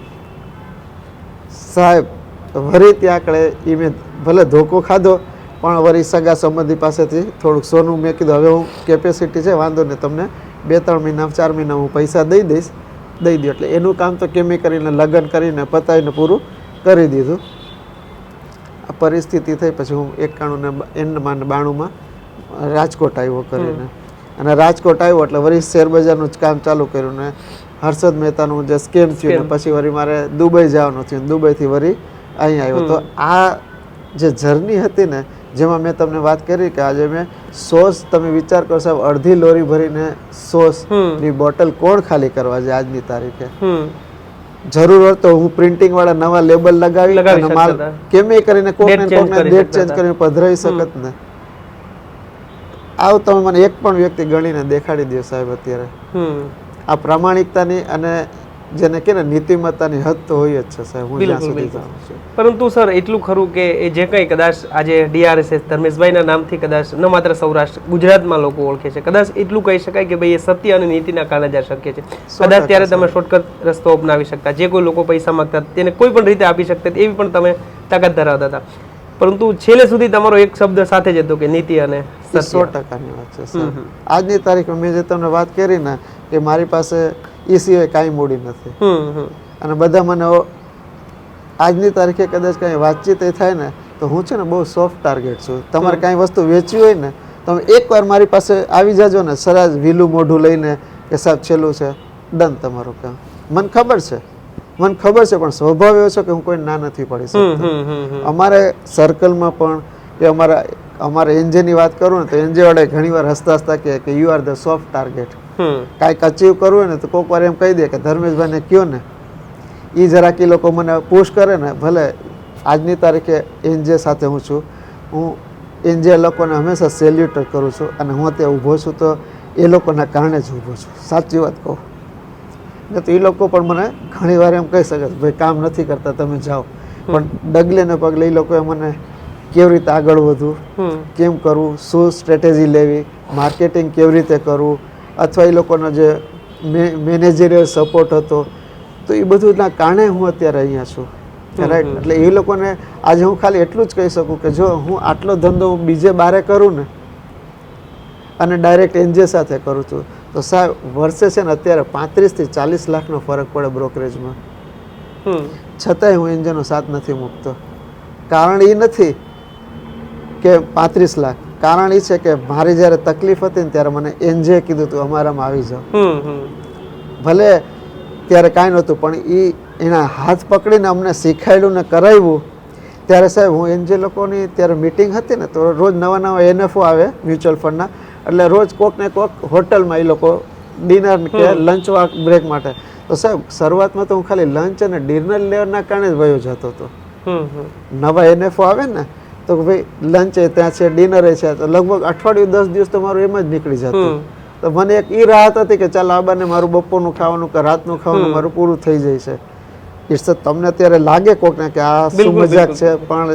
સાહેબ વરી ત્યાં આગળ એ મેં ભલે ધોકો ખાધો પણ વરી સગા સંબંધી પાસેથી થોડુંક સોનું મેં કીધું હવે હું કેપેસિટી છે વાંધો ને તમને 2-3 મહિના 4 મહિના હું પૈસા દઈ દઈશ, દઈ દો. એટલે એનું કામ તો કેમી કરીને લગ્ન કરીને પતાવીને પૂરું કરી દીધું. આ પરિસ્થિતિ થઈ પછી હું 91 ને 92માં રાજકોટ આવ્યો કરીને, અને રાજકોટ આવ્યો એટલે વળી શેર બજારનું જ કામ ચાલુ કર્યું ને હર્ષદ મહેતાનું જે સ્કેમ થયું ને પછી વળી મારે દુબઈ જવાનું થયું, દુબઈથી વળી અહીં આવ્યો. તો આ જે જર્ની હતી ને, જેમાં મેં તમને વાત કરી કે આજે મેં સોસ, તમે વિચાર કરો સાહેબ, અડધી લોરી ભરીને સોસની બોટલ કોણ ખાલી કરવા છે આજની તારીખે? જરૂર હોય તો હું પ્રિન્ટિંગ વાળા નવા લેબલ લગાવી અને માલ કેમે કરીને કોકને ડેટ ચેન્જ કરીને પધરાવી શકત ને. આવું તમે મને એક પણ વ્યક્તિ ગણીને દેખાડી દો સાહેબ અત્યારે. આ પ્રામાણિકતાની અને જેને કે ને નીતિમત્તાની હદ તો હોય જ છે સાહેબ, હું જ્યાં સુધી જાણું છું. પરંતુ સર એટલું ખરું કે એ જે કંઈ કદાચ આજે DRSS ધર્મેશભાઈના નામથી કદાચ ન માત્ર સૌરાષ્ટ્ર ગુજરાતમાં લોકો ઓળખે છે, કદાચ એટલું કહી શકાય કે ભાઈ એ સત્ય અને નીતિના કારણે જ આ શક્ય છે. કદાચ ત્યારે તમે શોર્ટકટ રસ્તો અપનાવી શકતા, જે કોઈ લોકો પૈસા માંગતા તેને કોઈ પણ રીતે આપી શકતા, એવી પણ તમે તાકાત ધરાવતા હતા. પરંતુ છેલ્લે સુધી તમારો એક શબ્દ સાથે જ હતો કે નીતિ અને 100%ની વાત છે સર. આજની તારીખમાં મેં જે તમને વાત કરી ને કે મારી પાસે એ સિવાય કાંઈ મૂડી નથી, અને બધા મને આજની તારીખે કદાચ કાંઈ વાતચીત એ થાય ને તો હું છે ને બહુ સોફ્ટ ટાર્ગેટ છું. તમારે કાંઈ વસ્તુ વેચવી હોય ને તમે એકવાર મારી પાસે આવી જાજો ને, સરાજ વિલું મોઢું લઈને કે સાહેબ છેલ્લું છે, ડન તમારું કામ. મને ખબર છે પણ સ્વભાવ એવો છે કે હું કોઈ ના નથી પડી શકતો. અમારે સર્કલમાં પણ કે અમારે એનજેની વાત કરું ને તો એનજે વાળા ઘણી વાર હસતા હસતા કહે કે you are the soft target. કાંઈક અચીવ કરવું હોય ને તો કોઈક વાર એમ કહી દે કે ધર્મેશભાઈને કયો ને, એ જરાક એ લોકો મને પુશ કરે ને. ભલે આજની તારીખે એનજે સાથે હું છું, હું એનજે લોકોને હંમેશા સેલ્યુટ કરું છું, અને હું ત્યાં ઊભો છું તો એ લોકોના કારણે જ ઊભો છું. સાચી વાત કહું ને તો એ લોકો પણ મને ઘણી વાર એમ કહી શકે ભાઈ કામ નથી કરતા તમે જાઓ, પણ ડગલે ને પગલે એ લોકોએ મને કેવી રીતે આગળ વધવું, કેમ કરવું, શું સ્ટ્રેટેજી લેવી, માર્કેટિંગ કેવી રીતે કરવું, અથવા એ લોકોનો જે મેનેજરિયલ સપોર્ટ હતો, તો એ બધુંના કારણે હું અત્યારે અહીંયા છું. રાઈટ. એટલે એ લોકોને આજે હું ખાલી એટલું જ કહી શકું કે જો હું આટલો ધંધો બીજે બારે કરું ને અને ડાયરેક્ટ એનજે સાથે કરું છું તો સાહેબ વર્ષે છે ને અત્યારે 35 થી 40 લાખનો ફરક પડે બ્રોકરેજમાં. છતાંય હું એનજેનો સાથ નથી મૂકતો. કારણ એ નથી કે 35 લાખ, કારણ એ છે કે મારી જ્યારે તકલીફ હતી ને ત્યારે મને એનજે કીધું હતું અમારામાં આવી જાઓ. ભલે ત્યારે કાંઈ નહોતું, પણ એના હાથ પકડીને અમને શીખાડ્યું ને કરાવ્યું. ત્યારે સાહેબ હું એનજે લોકોની ત્યારે મિટિંગ હતી ને તો રોજ નવા NFO આવે મ્યુચ્યુઅલ ફંડના, એટલે રોજ કોક ને કોક હોટલમાં એ લોકો ડિનર કે લંચ બ્રેક માટે. તો સાહેબ શરૂઆતમાં તો હું ખાલી લંચ અને ડિનર લેવાના કારણે જ વયો જતો હતો. નવા NFO આવે ને તો ભાઈ લંચ ત્યાં છે, ડિનર છે, તો લગભગ અઠવાડિયું 10 દિવસ તો મારું એમ જ નીકળી જતું. તો મને એક એ રાહત હતી કે ચાલ આ બાને મારું બપોરનું ખાવાનું કે રાતનું ખાવાનું મારું પૂરું થઈ જાય છે. ઇટ્સ તમને અત્યારે લાગે કોકને કે આ શું મજાક છે, પણ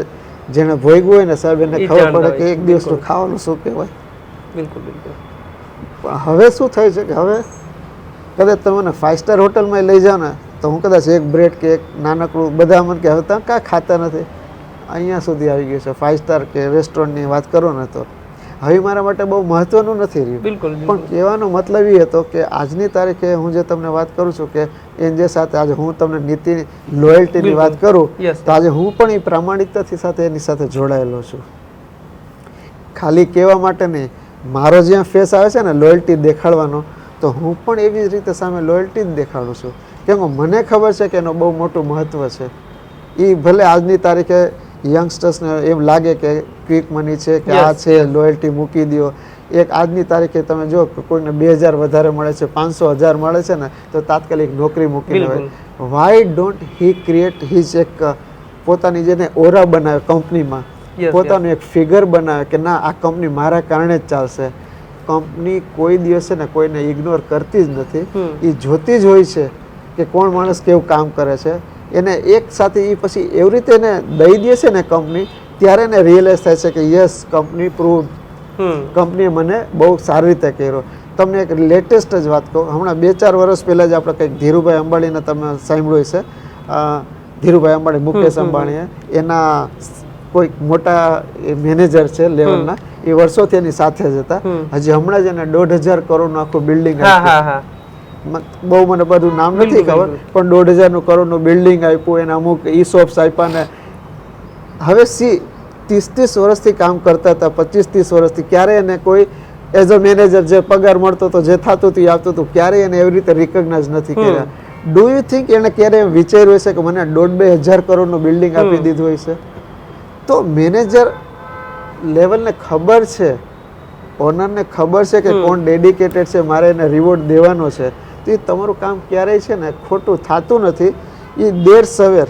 જેને ભોગવું હોય ને સાહેબ એને ખબર પડે કે એક દિવસનું ખાવાનું શું કહેવાય. પણ હવે શું થાય છે કે હવે કદાચ તમે 5 સ્ટાર હોટલમાં લઈ જાઓ ને તો હું કદાચ એક બ્રેડ કે એક નાનકડું, બધા મને કે હવે તમે કાં ખાતા નથી, અહીંયા સુધી આવી ગયું છે 5 સ્ટાર કે રેસ્ટોરન્ટની વાત કરો ને તો હવે મારા માટે બહુ મહત્વનું નથી રહ્યું. પણ કહેવાનો મતલબ એ હતો કે આજની તારીખે હું જે તમને વાત કરું છું કે એનજે સાથે આજે હું તમને નીતિ લોયલ્ટીની વાત કરું તો આજે હું પણ એ પ્રામાણિકતાથી સાથે એની સાથે જોડાયેલો છું. ખાલી કહેવા માટે નહીં, મારો જ્યાં ફેસ આવે છે ને લોયલ્ટી દેખાડવાનો, તો હું પણ એવી જ રીતે સામે લોયલ્ટી જ દેખાડું છું. કેમ કે મને ખબર છે કે એનો બહુ મોટું મહત્વ છે. એ ભલે આજની તારીખે યંગસ્ટર્સને એમ લાગે કે ક્વિક મની છે કે આ છે, લોયલ્ટી મૂકી દો. એક આજની તારીખે તમે જો કોઈને 2000 વધારે મળે છે, 500,000 મળે છે ને તો તાત્કાલિક નોકરી મૂકીને હોય. Why don't he create his એક પોતાની જેને ઓરા બનાવે કંપનીમાં, પોતાનું એક ફિગર બનાવે કે ના આ કંપની મારા કારણે જ ચાલશે. કંપની કોઈ દિવસે ને કોઈને ઇગ્નોર કરતી જ નથી. એ જોતી જ હોય છે કે કોણ માણસ કેવું કામ કરે છે. એને એક સાથે એ પછી એવી રીતે એને દઈ દે છે ને કંપની, ત્યારે એને રિયલાઇઝ થાય છે કે યસ કંપની પ્રૂવ, કંપનીએ મને બહુ સારી રીતે કર્યો. તમને એક લેટેસ્ટ જ વાત કહું, હમણાં 2-4 વર્ષ પહેલાં જ આપણે કંઈક ધીરુભાઈ અંબાણીને તમે સાંભળ્યું હશે. ધીરુભાઈ અંબાણી, મુકેશ અંબાણીએ એના કોઈક મોટા મેનેજર છે લેવલના, એ વર્ષોથી એની સાથે જ હતા. હજી હમણાં જ એને 1,500 કરોડનું આખું બિલ્ડિંગ આપ્યું. બહુ મને બધું નામ નથી ખબર, પણ 1,500 કરોડનું બિલ્ડિંગ આપ્યું, એને અમુક ESOPs આપ્યા. ને હવે 30 વર્ષથી કામ કરતા હતા, 25-30 વર્ષથી, ક્યારે એને કોઈ એઝ અ મેનેજર જે પગાર મળતો હતો, જે થતું હતું એ આવતું હતું, ક્યારેય એને એવી રીતે રિકોગ્નાઇઝ નથી કર્યા. ડુ યુ થિંક એને ક્યારે એમ વિચાર્યું હશે કે મને 1,500 કરોડનું બિલ્ડિંગ આપી દીધું હશે? તો મેનેજર લેવલને ખબર છે, ઓનરને ખબર છે કે કોણ ડેડિકેટેડ છે, મારે એને રિવોર્ડ દેવાનો છે, તો એ તમારું કામ ક્યારેય છે ને ખોટું થતું નથી. એ દેર સવેર,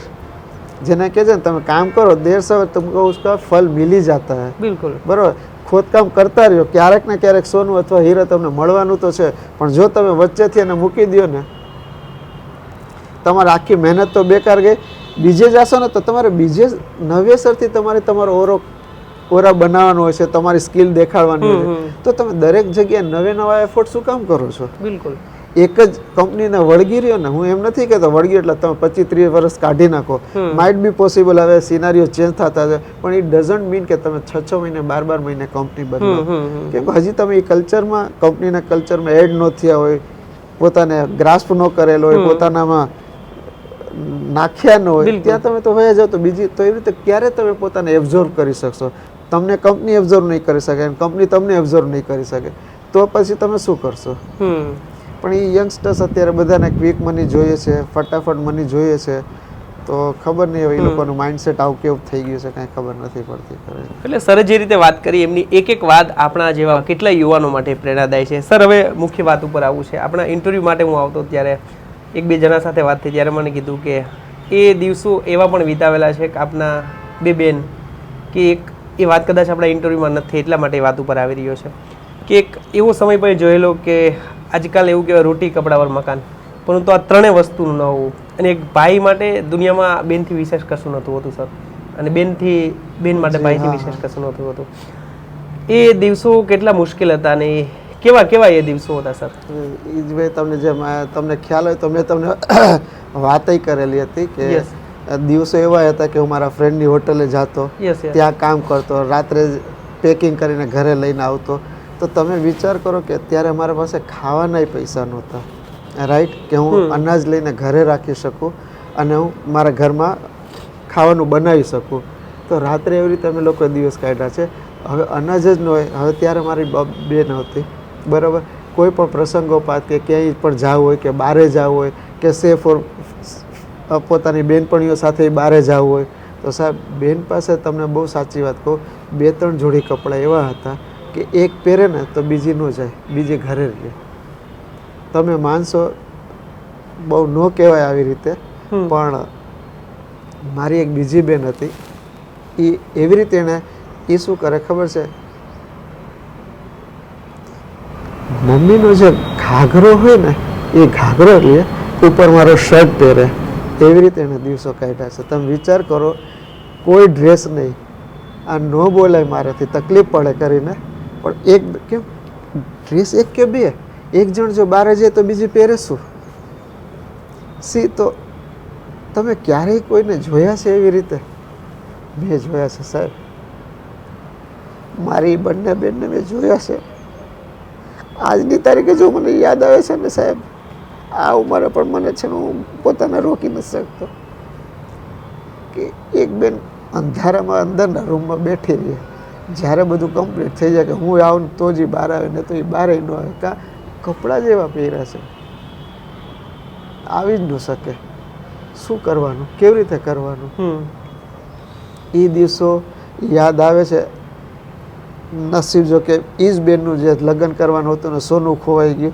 જેને કહે છે ને તમે કામ કરો દેર સવેર तुमको उसका फल मिल ही जाता है. બિલકુલ બરાબર, ખોદકામ કરતા રહ્યો, ક્યારેક ને ક્યારેક સોનું અથવા હીરા તમને મળવાનું તો છે, પણ જો તમે વચ્ચેથી એને મૂકી દો ને, તમારી આખી મહેનત તો બેકાર ગઈ. બીજે જશો ને તો તમારે બીજે નવેસરથી તમારો ઓરા બનાવવાનો હોય છે, તમારી સ્કિલ દેખાડવાની હોય છે, તો તમે દરેક જગ્યાએ નવા એફર્ટ શું કામ કરો છો? બિલકુલ એક જ કંપનીને વળગી રહ્યો ને, હું એમ નથી કહેતો વળગી એટલે તમે 25-30 વર્ષ કાઢી નાખો, માઇટ બી પોસિબલ, હવે સિનારીઓ ચેન્જ થતા છે, પણ ઇટ ડઝન્ટ મીન કે તમે 6 મહિને 12 મહિને કંપની બદલો, કેમ કે હજી તમે એ કલ્ચરમાં, કંપનીના કલ્ચરમાં એડ ન થયા હોય, પોતાને ગ્રાસ્પ ન કરેલો હોય, પોતાનામાં નાખ્યા ન હોય, ત્યાં તમે તો વયા જાઓ. તો બીજી તો એવી રીતે ક્યારે તમે પોતાને એબ્ઝોર્વ કરી શકશો? તમને કંપની એબ્ઝોર્વ નહીં કરી શકે, કંપની તમને એબ્ઝોર્વ નહીં કરી શકે, તો પછી તમે શું કરશો? પણ એ યંગસ્ટર્સ અત્યારે બધાને ક્વિક મની જોઈએ છે, ફટાફટ મની જોઈએ છે, તો ખબર નહીં હવે એ લોકોનું માઇન્ડસેટ આવું કેવું થઈ ગયું છે, કાંઈ ખબર નથી પડતી. એટલે સર જે રીતે વાત કરી એમની એક વાત આપણા જેવા કેટલા યુવાનો માટે પ્રેરણાદાયી છે. સર હવે મુખ્ય વાત ઉપર આવવું છે. આપણા ઇન્ટરવ્યૂ માટે હું આવતો ત્યારે 1-2 જણા સાથે વાત થઈ, ત્યારે મને કીધું કે એ દિવસો એવા પણ વિતાવેલા છે કે આપના 2 બેન કે એ વાત કદાચ આપણા ઇન્ટરવ્યૂમાં નથી, એટલા માટે વાત ઉપર આવી રહ્યો છે કે એક એવો સમય પણ જોયેલો કે આજકાલ એવું કહેવાય રોટી કપડા પર મકાન, પરંતુ આ 3 વસ્તુનું ન હોવું. અને એક ભાઈ માટે દુનિયામાં બેનથી વિશેષ કશું નહોતું હોતું સર, અને બેન માટે ભાઈથી વિશેષ કશું નહોતું હોતું. એ દિવસો કેટલા મુશ્કેલ હતા અને કેવા એ દિવસો હતા સર? એ જ ભાઈ, તમને ખ્યાલ હોય તો મેં તમને વાતય કરેલી હતી કે દિવસો એવા હતા કે હું મારા ફ્રેન્ડની હોટલે જતો, ત્યાં કામ કરતો, રાત્રે પેકિંગ કરીને ઘરે લઈને આવતો. તો તમે વિચાર કરો કે અત્યારે અમારા પાસે ખાવાના પૈસા નહોતા, રાઈટ, કે હું અનાજ લઈને ઘરે રાખી શકું અને હું મારા ઘરમાં ખાવાનું બનાવી શકું. તો રાત્રે એવી રીતે અમે લોકો દિવસ કાઢ્યા છે. હવે અનાજ જ ન હોય, હવે ત્યારે મારી બેન હતી, બરાબર, કોઈ પણ પ્રસંગોપાત કે ક્યાંય પણ જવું હોય, કે બહારે જવું હોય, કે સેફ ઓર પોતાની બેનપણીઓ સાથે બહારે જવું હોય, તો સાહેબ બેન પાસે તમને બહુ સાચી વાત કહું, 2-3 જોડી કપડાં એવા હતા કે એક પહેરે ને તો બીજી ન જાય, બીજી ઘરે રહે. તમે માનશો, બહુ ન કહેવાય આવી રીતે, પણ મારી એક બીજી બેન હતી, એ એવી રીતે એ શું કરે ખબર છે, મમ્મીનો જે ઘાઘરો હોય ને એ ઘાઘરો લે, ઉપર મારો શર્ટ પહેરે, એવી રીતે એને દિવસો કાઢ્યા છે. તમે વિચાર કરો, કોઈ ડ્રેસ નહીં, આ ન બોલાય મારાથી, તકલીફ પડે કરીને, પણ કેમ ડ્રેસ એક કે 2, એક જણ જો બહાર જાય તો બીજી પહેરે શું? તો તમે ક્યારેય કોઈને જોયા છે એવી રીતે? મેં જોયા છે સાહેબ, મારી બંને બેનને મેં જોયા છે. આજની તારીખે જો મને યાદ આવે છે ને સાહેબ, આ ઉંમરે પણ મને છે ને હું પોતાને રોકી નથી શકતો કે એક બેન અંધારામાં અંદરના રૂમમાં બેઠી રહી, જ્યારે બધું કમ્પ્લીટ થઈ જાય કે હું આવું તો જ બહાર આવે, ને તો એ બહાર ન આવે, કાં કપડાં જેવા પહેર્યા છે, આવી જ ન શકે. શું કરવાનું, કેવી રીતે કરવાનું? એ દિવસો યાદ આવે છે. નસીબ જો કે એ જ બેનનું જે લગ્ન કરવાનું હતું ને સોનું ખોવાઈ ગયું.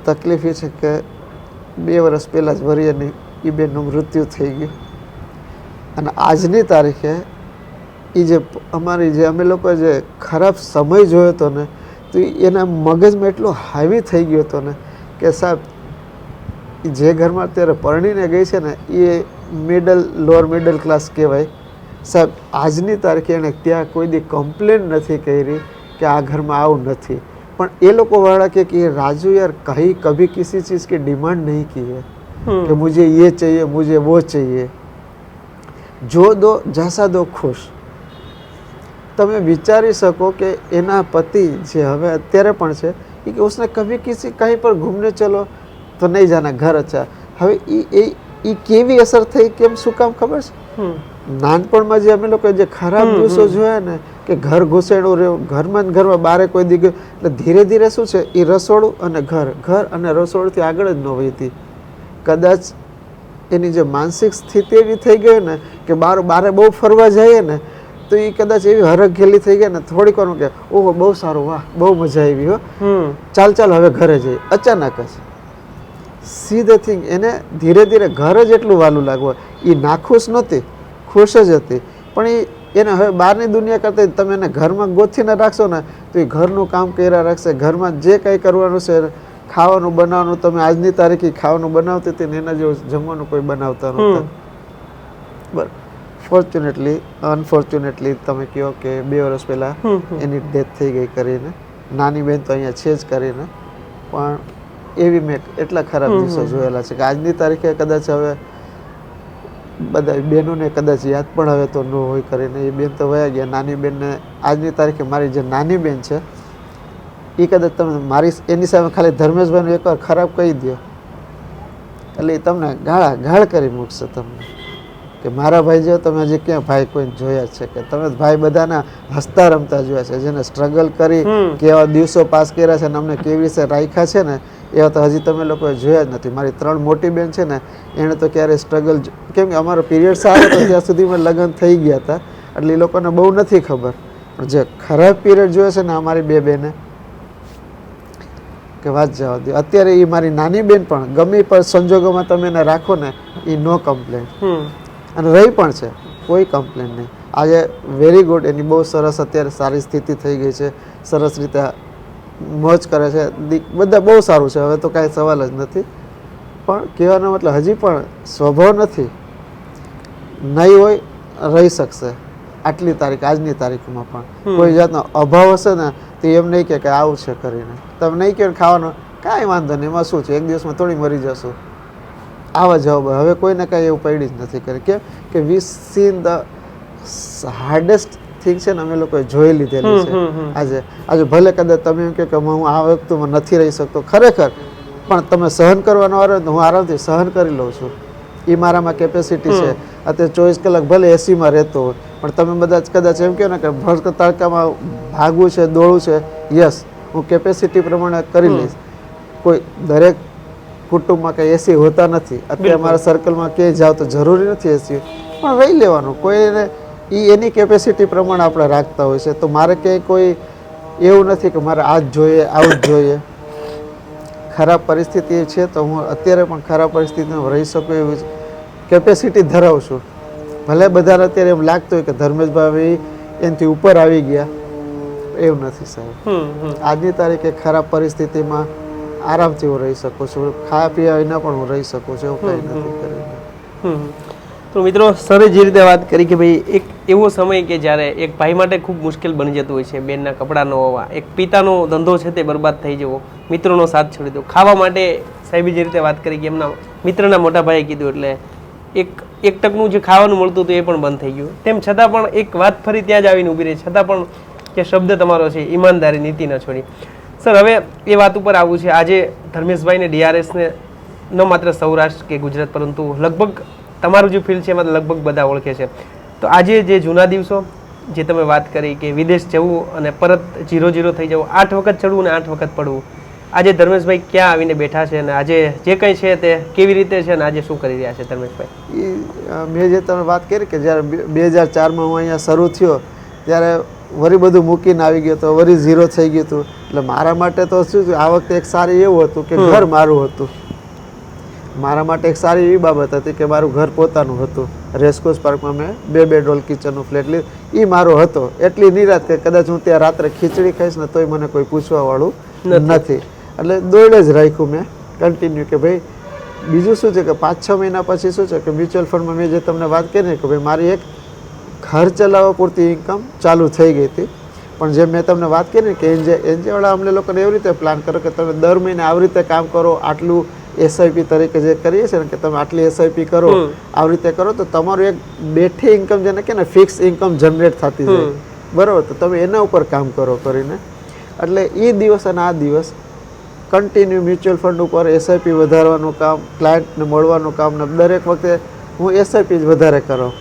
તકલીફ એ છે કે 2 વર્ષ પહેલાં જ વરિયરની એ બેનનું મૃત્યુ થઈ ગયું. અને આજની તારીખે એ જે અમે લોકો જે ખરાબ સમય જોયો હતો ને, તો એના મગજમાં એટલો હાવી થઈ ગયો હતો ને કે સાહેબ, જે ઘરમાં અત્યારે પરણીને ગઈ છે ને એ લોઅર મિડલ ક્લાસ કહેવાય સાહેબ. આજની તારીખે એણે ત્યાં કોઈ દી કમ્પ્લેન નથી કરી કે આ ઘરમાં આવું નથી, પણ એ લોકો વાળા કે રાજુ યાર કभी किसी चीज़ की डिमांड नहीं की है कि मुझे ये चाहिए, मुझे वो चाहिए, जो दो जैसा दो खुश. તમે વિચારી શકો કે એના પતિ જે હવે અત્યારે પણ છે એ કે उसने कभी किसी कहीं पर घूमने चलो તો નહીં જાના ઘર અચ્છા. હવે એ કેવી અસર થઈ, કેમ, શું કામ ખબર છે? નાનપણમાં જે અમે લોકો જે ખરાબ દિવસો જોયા ને કે ઘર ઘૂસેડું રહ્યું, ઘરમાં ને ઘરમાં બારે કોઈ દી ગયું, એટલે ધીરે ધીરે શું છે એ રસોડું અને ઘર અને રસોડુંથી આગળ જ ન વહીતી. કદાચ એની જે માનસિક સ્થિતિ એવી થઈ ગઈ ને કે બારે બહુ ફરવા જઈએ ને તો એ કદાચ એવી હરખઘેલી થઈ ગઈ ને થોડીક વાર કે ઓહો બહુ સારું, વાહ બહુ મજા આવી હો, ચાલ હવે ઘરે જઈએ. અચાનક જ સીધે થિંગ એને ધીરે ધીરે ઘર જ એટલું વાલું લાગવું. એ નાખુશ નહોતી, ખુશ જ હતી, પણ એને હવે બહારની દુનિયા કરતાં તમે એને ઘરમાં ગોથીને રાખશો ને તો એ ઘરનું કામ કર્યા રાખશે. ઘરમાં જે કંઈ કરવાનું છે, ખાવાનું બનાવવાનું, તમે આજની તારીખે ખાવાનું બનાવતી હતી ને એના જેવું જમવાનું કોઈ બનાવતા નહોતા. બરાબર. ફોર્ચ્યુનેટલી અનફોર્ચ્યુનેટલી તમે કહો કે 2 વર્ષ પહેલાં એની ડેથ થઈ ગઈ કરીને. નાની બેન તો અહીંયા છે જ કરીને, પણ એવી મેં એટલા ખરાબ દિવસો જોયેલા છે કે આજની તારીખે કદાચ હવે બધા બહેનોને કદાચ યાદ પણ હવે તો ન હોય કરીને એ બેન તો વયા ગયા. નાની બેનને આજની તારીખે મારી જે નાની બેન છે એ કદાચ તમે મારી એની સામે ખાલી ધર્મેશભાઈનું એકવાર ખરાબ કહી દો એટલે એ તમને ગાળ કરી મૂકશે તમને કે મારા ભાઈ જેવો તમે હજી ક્યાં ભાઈ કોઈને જોયા છે, કે તમે ભાઈ બધાના હસતા રમતા જોયા છે, જેને સ્ટ્રગલ કરી કેવા દિવસો પાસ કર્યા છે અને અમને કેવી રીતે રાખ્યા છે ને એવા તો હજી તમે લોકોએ જોયા જ નથી. મારી 3 મોટી બેન છે ને એણે તો ક્યારેય સ્ટ્રગલ, કેમ કે અમારો પીરિયડ્સ આવે તો ત્યાં સુધીમાં લગ્ન થઈ ગયા હતા એટલે એ લોકોને બહુ નથી ખબર. પણ જે ખરાબ પીરિયડ જોયે છે ને અમારી 2 બેને કે વાત જવા દો. અત્યારે એ મારી નાની બેન પણ ગમે પણ સંજોગોમાં તમે એને રાખો ને એ નો કમ્પ્લેન, અને રહી પણ છે કોઈ કમ્પ્લેન નહીં. આજે વેરી ગુડ, એની બહુ સરસ અત્યારે સારી સ્થિતિ થઈ ગઈ છે, સરસ રીતે મોજ કરે છે, બધા બહુ સારું છે, હવે તો કાંઈ સવાલ જ નથી. પણ કહેવાનો મતલબ હજી પણ સ્વભાવ નથી, નહીં હોય રહી શકશે આટલી તારીખ આજની તારીખમાં પણ. કોઈ જાતનો અભાવ હશે ને તો એમ નહીં કે આવું છે કરીને તમે નહીં કહો ખાવાનું કાંઈ વાંધો નહીં, એમાં શું છે, એક દિવસમાં થોડી મરી જશું, આવા જવાબ. હવે કોઈને કાંઈ એવું પડી જ નથી કરી. કેમ કે વી સીન ધ હાર્ડેસ્ટ થિંગ છે ને અમે લોકોએ જોઈ લીધેલી છે. આજે ભલે કદાચ તમે એમ કહો કે હું આ વખતમાં નથી રહી શકતો, ખરેખર પણ તમે સહન કરવાનો આવે તો હું આરામથી સહન કરી લઉં છું. એ મારામાં કેપેસિટી છે. અત્યારે 24 કલાક ભલે એસીમાં રહેતો હોય પણ તમે બધા કદાચ એમ કહો ને કે ભર તડકામાં ભાગવું છે, દોડવું છે, યસ હું કેપેસિટી પ્રમાણે કરી લઈશ. કોઈ દરેક કુટુંબમાં કંઈ એસી હોતા નથી. અત્યારે અમારા સર્કલમાં ક્યાંય જાવ તો જરૂરી નથી એસી, પણ રહી લેવાનું. કોઈને એની કેપેસિટી પ્રમાણે આપણે રાખતા હોય છે. તો મારે ક્યાંય કોઈ એવું નથી કે મારે આ જ જોઈએ આવું જ જોઈએ. ખરાબ પરિસ્થિતિ છે તો હું અત્યારે પણ ખરાબ પરિસ્થિતિમાં રહી શકું એવી કેપેસિટી ધરાવું છું. ભલે બધાને અત્યારે એમ લાગતું હોય કે ધર્મેશભાઈ એનાથી ઉપર આવી ગયા, એવું નથી સાહેબ. આજની તારીખે ખરાબ પરિસ્થિતિમાં આરામથી હું રહી શકું છું, ખાવા પીવા વિના પણ હું રહી શકું છું, એવું કંઈ નથી કરીને. તો મિત્રો સરે જે રીતે વાત કરી કે ભાઈ એક એવો સમય કે જ્યારે એક ભાઈ માટે ખૂબ મુશ્કેલ બની જતું હોય છે, બેનના કપડાં ન હોવા, એક પિતાનો ધંધો છે તે બરબાદ થઈ જવો, મિત્રોનો સાથ છોડી દો, ખાવા માટે સાહેબે જે રીતે વાત કરી કે એમના મિત્રના મોટા ભાઈએ કીધું એટલે એક ટકનું જે ખાવાનું મળતું હતું એ પણ બંધ થઈ ગયું. તેમ છતાં પણ એક વાત ફરી ત્યાં જ આવીને ઊભી રહી, છતાં પણ જે શબ્દ તમારો છે ઈમાનદારી, નીતિ ન છોડી. સર હવે એ વાત ઉપર આવવું છે. આજે ધર્મેશભાઈને DRSને ન માત્ર સૌરાષ્ટ્ર કે ગુજરાત પરંતુ લગભગ તમારું જે ફિલ્ડ છે એમાં લગભગ બધા ઓળખે છે. તો આજે જે જૂના દિવસો જે તમે વાત કરી કે વિદેશ જવું અને પરત 0-0 થઈ જવું, 8 વખત ચડવું ને 8 વખત પડવું, આજે ધર્મેશભાઈ ક્યાં આવીને બેઠા છે અને આજે જે કંઈ છે તે કેવી રીતે છે અને આજે શું કરી રહ્યા છે ધર્મેશભાઈ? મેં જે તમે વાત કરી કે જ્યારે 2004માં હું અહીંયા શરૂ થયો ત્યારે વળી બધું મૂકીને આવી ગયો તો વળી 0 થઈ ગયું હતું. એટલે મારા માટે તો શું થયું, આ વખતે એક સારી એવું હતું કે ઘર મારું હતું. મારા માટે એક સારી એવી બાબત હતી કે મારું ઘર પોતાનું હતું. રેસકોર્સ પાર્કમાં મેં 2 બેડરોલ કિચનનું ફ્લેટ લીધું, એ મારો હતો. એટલી નિરાત કે કદાચ હું ત્યાં રાત્રે ખીચડી ખાઈશ ને તોય મને કોઈ પૂછવાવાળું નથી. એટલે દોડે જ રાખ્યું મેં કન્ટિન્યુ કે ભાઈ બીજું શું છે કે 5-6 મહિના પછી શું છે કે મ્યુચ્યુઅલ ફંડમાં મેં જે તમને વાત કરી ને કે ભાઈ મારી એક ઘર ચલાવવા પૂરતી ઇન્કમ ચાલુ થઈ ગઈ હતી. પણ જે મેં તમને વાત કરી ને કે એનજીવાળા અમને લોકોને એવી રીતે પ્લાન કરો કે તમે દર મહિને આવી રીતે કામ કરો, આટલું SIP તરીકે જે કરીએ છીએ ને કે તમે આટલી SIP કરો, આવી રીતે કરો તો તમારું એક બેઠી ઇન્કમ જેને કે ને ફિક્સ ઇન્કમ જનરેટ થતી જાય, બરાબર? તો તમે એના ઉપર કામ કરો કરીને. એટલે એ દિવસ અને આ દિવસ કન્ટિન્યુ મ્યુચ્યુઅલ ફંડ ઉપર SIP વધારવાનું કામ, ક્લાયન્ટને મળવાનું કામ, ને દરેક વખતે હું SIP જ વધારે કરું.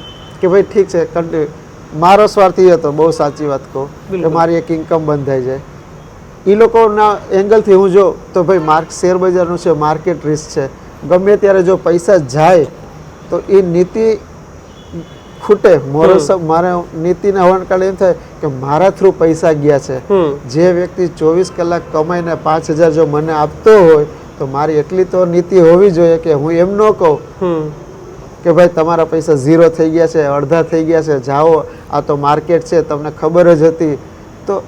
કે ભાઈ ઠીક છે કન્ટિન્યુ. મારો સ્વાર્થ એ હતો, બહુ સાચી વાત કહું, કે મારી એક ઇન્કમ બંધાઈ જાય. એ લોકોના એંગલથી હું જો તો ભાઈ શેર બજારનું છે, માર્કેટ રિસ્ક છે, ગમે ત્યારે જો પૈસા જાય તો એ નીતિ ખૂટે. મારે નીતિને હવન કાઢે એમ થાય કે મારા થ્રુ પૈસા ગયા છે. જે વ્યક્તિ 24 કલાક કમાઈને 5,000 જો મને આપતો હોય તો મારી એટલી તો નીતિ હોવી જોઈએ કે હું એમ ન કહું કે ભાઈ તમારા પૈસા 0 થઈ ગયા છે, અડધા થઈ ગયા છે, જાઓ, આ તો માર્કેટ છે, તમને ખબર જ હતી. તો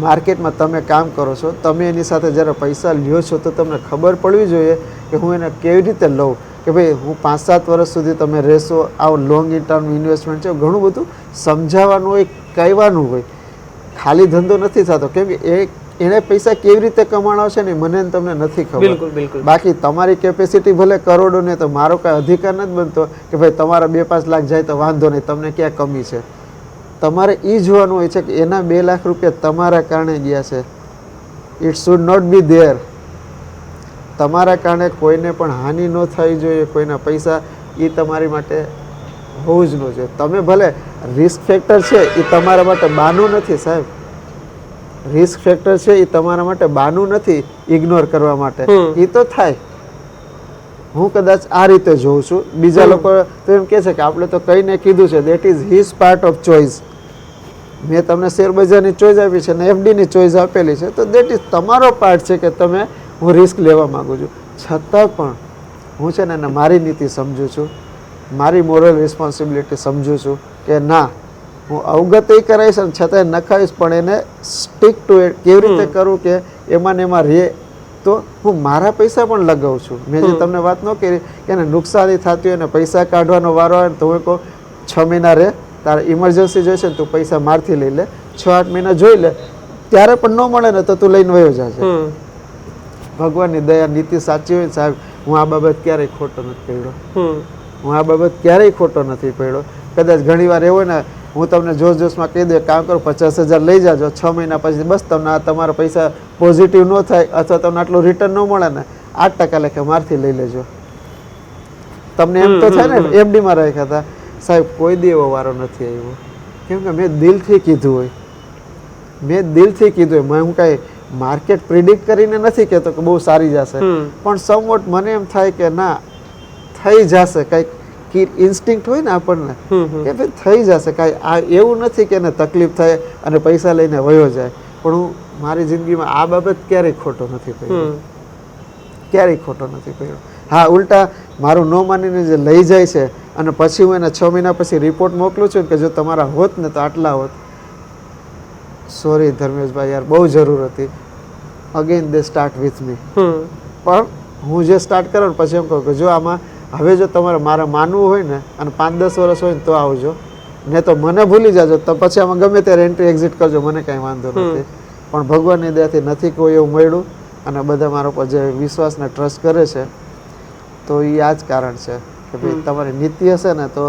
માર્કેટમાં તમે કામ કરો છો, તમે એની સાથે જ્યારે પૈસા લ્યો છો તો તમને ખબર પડવી જોઈએ કે હું એને કેવી રીતે લઉં, કે ભાઈ હું 5-7 વર્ષ સુધી તમે રહેશો, આ લોંગ ટર્મ ઇન્વેસ્ટમેન્ટ છે. ઘણું બધું સમજાવવાનું હોય, કહેવાનું હોય. ખાલી ધંધો નથી થતો, કેમ કે એને પૈસા કેવી રીતે કમાણા છે ને મને તમને નથી ખબર. બાકી તમારી કેપેસિટી ભલે કરોડો ને, તો મારો કાંઈ અધિકાર નથી બનતો કે ભાઈ તમારા 2-5 લાખ જાય તો વાંધો નહીં, તમને ક્યાં કમી છે. તમારે એ જોવાનું હોય છે કે એના 2 લાખ રૂપિયા તમારા કારણે ગયા છે. It should not be there. તમારા કારણે કોઈને પણ હાનિ ન થવી જોઈએ, કોઈના પૈસા એ તમારી માટે હોવું જ ન જોઈએ. તમે ભલે રિસ્ક ફેક્ટર છે એ તમારા માટે બાનું નથી સાહેબ. રિસ્ક ફેક્ટર છે એ તમારા માટે બાનું નથી ઇગ્નોર કરવા માટે. એ તો થાય. હું કદાચ આ રીતે જોઉં છું. બીજા લોકો તો એમ કહે છે કે આપણે તો કઈને કીધું છે, that is his part of choice. મેં તમને શેર બજારની ચોઈસ આપી છે અને એફડીની ચોઈસ આપેલી છે, તો દેટ ઇઝ તમારો પાર્ટ છે કે તમે હું રિસ્ક લેવા માગું છું. છતાં પણ હું છે ને મારી નીતિ સમજું છું, મારી મોરલ રિસ્પોન્સિબિલિટી સમજું છું કે ના, હું અવગત એ કરાવીશ અને છતાંય નખાવીશ, પણ એને સ્ટીક ટુ ઇટ કેવી રીતે કરું કે એમાં ને એમાં રહે. તો હું મારા પૈસા પણ લગાવું છું. મેં જે તમને વાત ન કરી કે એને નુકસાની થતી હોય ને પૈસા કાઢવાનો વારો આવે ને તો હું કહું 6 મહિના રહે, તારે ઇમરજન્સી જોઈશે ને તું પૈસા મારથી લઈ લે, 6-8 મહિના જોઈ લે, ત્યારે પણ ન મળે ને તો તું લઈને વયો જશે. ભગવાનની દયા, નીતિ સાચી હોય સાહેબ, હું આ બાબત ક્યારેય ખોટો નથી પડ્યો. હું આ બાબત ક્યારેય ખોટો નથી પડ્યો. કદાચ ઘણી વાર એવું હોય ને, હું તમને જોશમાં કહી દઉં કામ કરો 50,000 લઈ જાજો, 6 મહિના પછી બસ તમને આ તમારા પૈસા પોઝિટિવ ન થાય અથવા તમને આટલું રિટર્ન ન મળે ને 8% લેખે મારથી લઈ લેજો. તમને એમ તો થાય ને, એફડીમાં રાખ્યા હતા સાહેબ, કોઈ દી એવો વારો નથી આવ્યો. કેમ કે મેં દિલથી કીધું હોય, મેં દિલથી કીધું હોય. હું કાંઈ માર્કેટ પ્રિડિક્ટ કરીને નથી કહેતો કે બહુ સારી જશે, પણ સમવોટ મને એમ થાય કે ના થઈ જશે. કંઈક ઇન્સ્ટિંક્ટ હોય ને આપણને કે ભાઈ થઈ જશે. કાંઈ આ એવું નથી કે એને તકલીફ થાય અને પૈસા લઈને વયો જાય. પણ હું મારી જિંદગીમાં આ બાબત ક્યારેય ખોટો નથી પડ્યો, ક્યારેય ખોટો નથી પડ્યો. હા, ઉલટા મારું ન માનીને જે લઈ જાય છે અને પછી હું એને 6 મહિના પછી રિપોર્ટ મોકલું છું કે જો તમારા હોત ને તો આટલા હોત. સોરી ધર્મેશભાઈ, યાર બહુ જરૂર હતી. Again they start with me. પણ હું જે સ્ટાર્ટ કરું ને પછી એમ કહું કે જો આમાં હવે જો તમારે મારે માનવું હોય ને અને 5-10 વર્ષ હોય ને તો આવજો, ને તો મને ભૂલી જાજો. તો પછી આમાં ગમે ત્યારે એન્ટ્રી એક્ઝિટ કરજો, મને કાંઈ વાંધો નથી. પણ ભગવાનની દયાથી નથી કોઈ એવું મળ્યું અને બધા મારા પર જે વિશ્વાસ ને ટ્રસ્ટ કરે છે, તો એ આ જ કારણ છે કે ભાઈ તમારી નીતિ હશે ને તો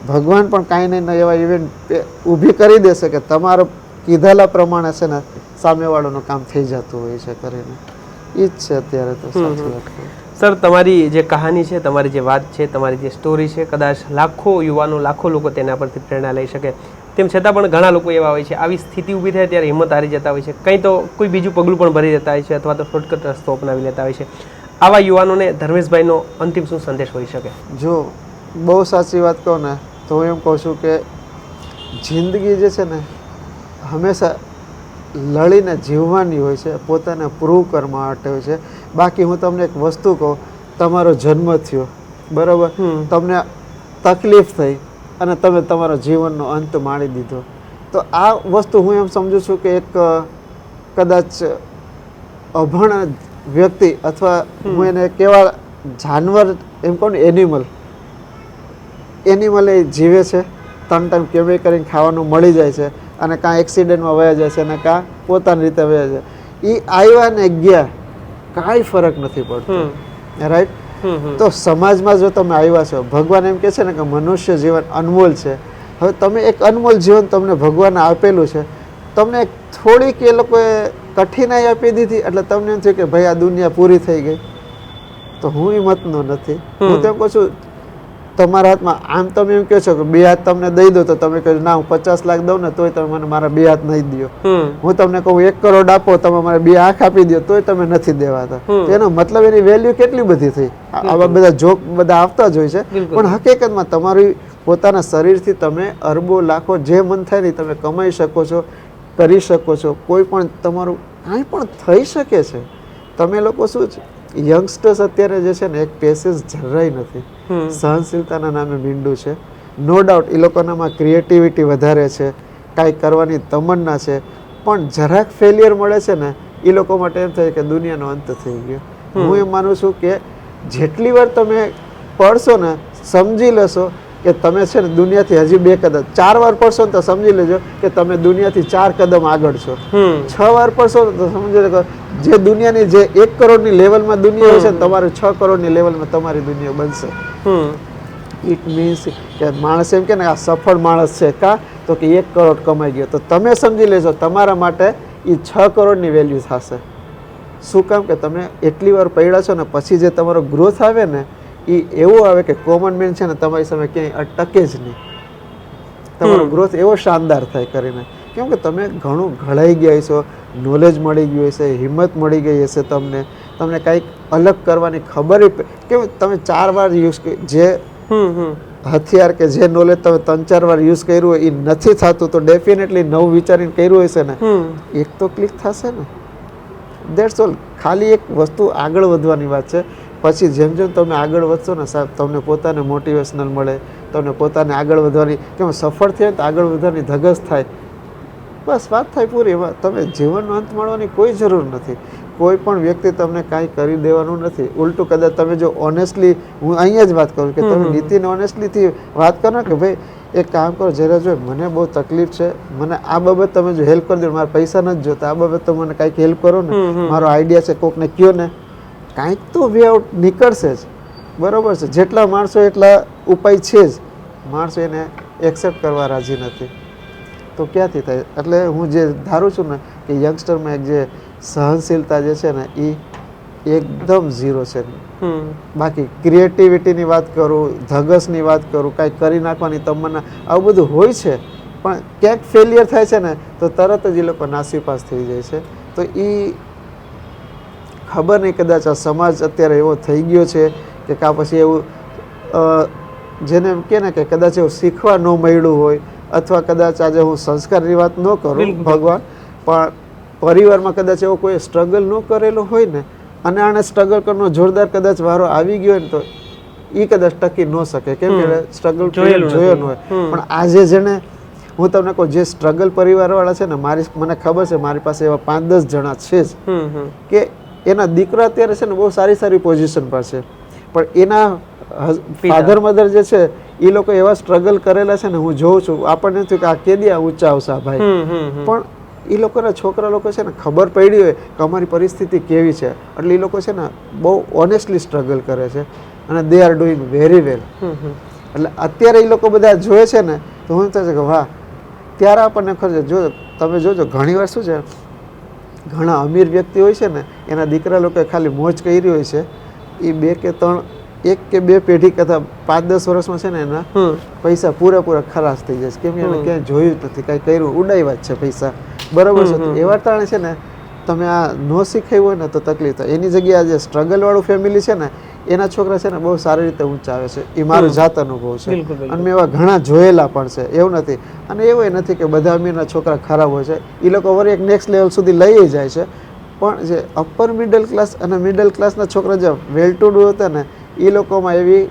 ભગવાન પણ કાંઈ નહીં એવા ઇવેન્ટ ઊભી કરી દેશે કે તમારો કીધેલા પ્રમાણે છે ને સામેવાળાનું કામ થઈ જતું હોય છે કરીને. એ જ છે અત્યારે તો સાચી વાત. સર, તમારી જે કહાની છે, તમારી જે વાત છે, તમારી જે સ્ટોરી છે, કદાચ લાખો યુવાનો, લાખો લોકો તેના પરથી પ્રેરણા લઈ શકે. તેમ છતાં પણ ઘણા લોકો એવા હોય છે, આવી સ્થિતિ ઊભી થાય ત્યારે હિંમત હારી જતા હોય છે, કંઈ તો કોઈ બીજું પગલું પણ ભરી દેતા હોય છે અથવા તો શોર્ટકટ રસ્તો અપનાવી લેતા હોય છે. આવા યુવાનોને ધર્મેશભાઈનો અંતિમ શું સંદેશ હોઈ શકે? જો બહુ સાચી વાત કહું ને તો હું એમ કહું છું કે જિંદગી જે છે ને હંમેશા લડીને જીવવાની હોય છે, પોતાને પ્રૂવ કરવા માટે હોય છે. બાકી હું તમને એક વસ્તુ કહું, તમારો જન્મ થયો બરાબર, તમને તકલીફ થઈ અને તમે તમારો જીવનનો અંત માણી દીધો, તો આ વસ્તુ હું એમ સમજુ છું કે એક કદાચ અભણ વ્યક્તિ અથવા હું એને કેવા જાનવર એમ કહું ને, એનિમલ એ જીવે છે, 3 ટાઈમ કેમે કરીને ખાવાનું મળી જાય છે અને કાં એક્સિડન્ટમાં વયા જાય છે અને કાં પોતાની રીતે વયા જાય. એ આવ્યા ને ગયા કાંઈ ફરક નથી પડતો, રાઈટ? તો સમાજમાં જો તમે આવ્યા છો, ભગવાન એમ કહે છે ને કે મનુષ્ય જીવન અનમોલ છે. હવે તમે એક અનમોલ જીવન તમને ભગવાને આપેલું છે, તમને થોડીક એ લોકોએ કઠિનાઈ આપી દીધી એટલે તમને એમ થયું કે ભાઈ આ દુનિયા પૂરી થઈ ગઈ. તો હું એ મતનો નથી. હું તેમ કહું છું તમારા હાથમાં આમ તમે એમ કહો છો કે 2 હાથ તમને દઈ દો તો તમે કહો ના હું 50 લાખ દઉં ને તોય તમે મને મારા 2 હાથ નહીં દો. હું તમને કહું 1 કરોડ આપો તમે મારે 2 આંખ આપી દો તોય તમે નથી દેવાતા. તો એનો મતલબ એની વેલ્યુ કેટલી બધી થઈ. આવા બધા જોક બધા આવતા જ હોય છે, પણ હકીકતમાં તમારી પોતાના શરીરથી તમે અરબો લાખો જે મન થાય ને તમે કમાઈ શકો છો, કરી શકો છો. કોઈ પણ તમારું કાંઈ પણ થઈ શકે છે. તમે લોકો શું છે યંગસ્ટર્સ અત્યારે જે છે ને એક પેશન્સ જરાય નથી. સહનશીલતાના નામે મીંડું છે. નો ડાઉટ એ લોકોનામાં ક્રિએટિવિટી વધારે છે, કાંઈ કરવાની તમન્ના છે, પણ જરાક ફેલિયર મળે છે ને એ લોકો માટે એમ થાય કે દુનિયાનો અંત થઈ ગયો. હું એમ માનું છું કે જેટલી વાર તમે પડશો ને સમજી લેશો કે તમે છે ને દુનિયાથી હજી 2 કદમ 4 વાર પડશો ને તો સમજી લેજો કે તમે દુનિયાથી 4 કદમ આગળ છો. 6 વાર પડશો ને તો સમજી લો જે દુનિયાની જે 1 કરોડની લેવલમાં દુનિયા હોય છે ને તમારે 6 કરોડની લેવલમાં તમારી દુનિયા બનશે. ઇટ મીન્સ કે માણસ એમ કે ને આ સફળ માણસ છે કા તો કે 1 કરોડ કમાઈ ગયો, તો તમે સમજી લેજો તમારા માટે એ 6 કરોડની વેલ્યુ થશે. શું કામ કે તમે એટલી વાર પડ્યા છો ને પછી જે તમારો ગ્રોથ આવે ને એ એવું આવે કે કોમન મેન છે ને તમારી સામે ક્યાંય અટકે જ નહીં. તમારો ગ્રોથ એવો શાનદાર થાય કરીને, કેમ કે તમે ઘણું ઘડાઈ ગયા છો, નોલેજ મળી ગયું હશે, હિંમત મળી ગઈ હશે, તમને કાંઈક અલગ કરવાની ખબર કેમ તમે 4 વાર યુઝ જે હથિયાર કે જે નોલેજ તમે 3-4 વાર યુઝ કર્યું હોય એ નથી થતું તો ડેફિનેટલી નવું વિચારીને કર્યું હશે ને એક તો ક્લિક થશે ને. That's all. ખાલી એક વસ્તુ આગળ વધવાની વાત છે. પછી જેમ જેમ તમે આગળ વધશો ને સાહેબ તમને પોતાને મોટિવેશનલ મળે, તમને પોતાને આગળ વધવાની કેમ સફળ થયા તો આગળ વધવાની ધગસ થાય. બસ વાત થાય પૂરી. એમાં તમે જીવનનો અંત મળવાની કોઈ જરૂર નથી. કોઈ પણ વ્યક્તિ તમને કાંઈ કરી દેવાનું નથી. ઉલટું કદાચ તમે જો ઓનેસ્ટલી, હું અહીંયા જ વાત કરું કે તમે નીતિને ઓનેસ્ટલીથી વાત કરો કે ભાઈ એક કામ કરો જરા જો મને બહુ તકલીફ છે, મને આ બાબત તમે જો હેલ્પ કરી દો, મારા પૈસા નથી જોતા, આ બાબત તો મને કાંઈક હેલ્પ કરો ને, મારો આઈડિયા છે કોકને કયો ને, કાંઈક તો વે આઉટ નીકળશે જ. બરાબર છે. જેટલા માણસો એટલા ઉપાય છે જ. માણસો એને એક્સેપ્ટ કરવા રાજી નથી તો ક્યાંથી થાય. એટલે હું જે ધારું છું ને કે યંગસ્ટરમાં એક જે સહનશીલતા જે છે ને એ એકદમ ઝીરો છે. બાકી ક્રિએટિવિટીની વાત કરું, ધગસની વાત કરું, કાંઈક કરી નાખવાની તમન્ના, આવું બધું હોય છે, પણ ક્યાંક ફેલિયર થાય છે ને તો તરત જ એ લોકો નાસીપાસ થઈ જાય છે. તો એ ખબર નહીં કદાચ આ સમાજ અત્યારે એવો થઈ ગયો છે કે કાં પછી એવું જેને એમ કે ને કે કદાચ એવું શીખવા ન મળ્યું હોય, અથવા કદાચ આજે હું સંસ્કારની વાત ન કરું ભગવાન, પણ પરિવારમાં કદાચ એવો કોઈ સ્ટ્રગલ ન કરેલો હોય ને અને આને સ્ટ્રગલ કરવાનો જોરદાર કદાચ વારો આવી ગયો ને તો એ કદાચ ટકી ન શકે. કેમ કે સ્ટ્રગલ જોયો ન હોય. પણ આજે જેને હું તમને કહું જે સ્ટ્રગલ પરિવારવાળા છે ને મને ખબર છે મારી પાસે એવા 5-10 જણા છે જ કે એના દીકરા અત્યારે છે ને બહુ સારી પોઝિશન પર છે, પણ એના ફાધર મધર જે છે એ લોકો એવા સ્ટ્રગલ કરેલા છે ને હું જોઉં છું. આપણને થયું કે આ કેદી આ ઊંચા આવશે આ ભાઈ, પણ એ લોકોના છોકરા લોકો છે ને ખબર પડી હોય કે અમારી પરિસ્થિતિ કેવી છે એટલે એ લોકો છે ને બહુ ઓનેસ્ટલી સ્ટ્રગલ કરે છે અને they are doing very well. એટલે અત્યારે એ લોકો બધા જોવે છે ને તો હું થશે કે વાહ. ત્યારે આપણને ખબર છે, જો તમે જોજો ઘણી વાર શું છે ઘણા અમીર વ્યક્તિ હોય છે ને એના દીકરા લોકોએ ખાલી મોજ કરી હોય છે, એ 2 કે 3 1 કે 2 પેઢી કથા 5-10 વર્ષમાં છે ને એના પૈસા પૂરેપૂરા ખલાસ થઈ જાય છે. કેમ એને ક્યાંય જોયું જ નથી, કાંઈ કર્યું, ઉડાવ્યા જ છે પૈસા. બરાબર છે. તો એવા ટાણે છે ને તમે આ ન શીખાયું હોય ને તો તકલીફ થાય. એની જગ્યાએ જે સ્ટ્રગલવાળું ફેમિલી છે ને એના છોકરા છે ને બહુ સારી રીતે ઊંચા આવે છે. એ મારો જાત અનુભવ છે અને મેં એવા ઘણા જોયેલા પણ છે. એવું નથી. અને એવું નથી કે બધા અમીરના છોકરા ખરાબ હોય છે. એ લોકો વળી એક નેક્સ્ટ લેવલ સુધી લઈ જાય છે. પણ જે અપર મિડલ ક્લાસ અને મિડલ ક્લાસના છોકરા જે વેલ ટુ ડુ હતા ને એ લોકોમાં એવી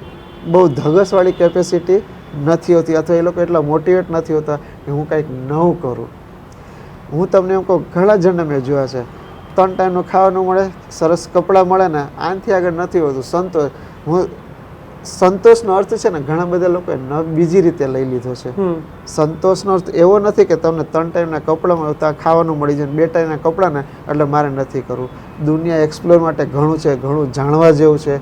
બહુ ધગસવાળી કેપેસિટી નથી હોતી, અથવા એ લોકો એટલા મોટિવેટ નથી હોતા કે હું કાંઈક નવું કરું. હું તમને એમ કહું ઘણા જણને મેં જોયા છે 3 ટાઈમનું ખાવાનું મળે, સરસ કપડાં મળે ને આનાથી આગળ નથી હોતું સંતોષ. સંતોષનો અર્થ છે ને ઘણા બધા લોકોએ બીજી રીતે લઈ લીધો છે. સંતોષનો અર્થ એવો નથી કે તમને 3 ટાઈમના કપડાં મળે ત્યાં ખાવાનું મળી જાય, 2 ટાઈમના કપડાં ને એટલે મારે નથી કરવું. દુનિયા એક્સપ્લોર માટે ઘણું છે, ઘણું જાણવા જેવું છે,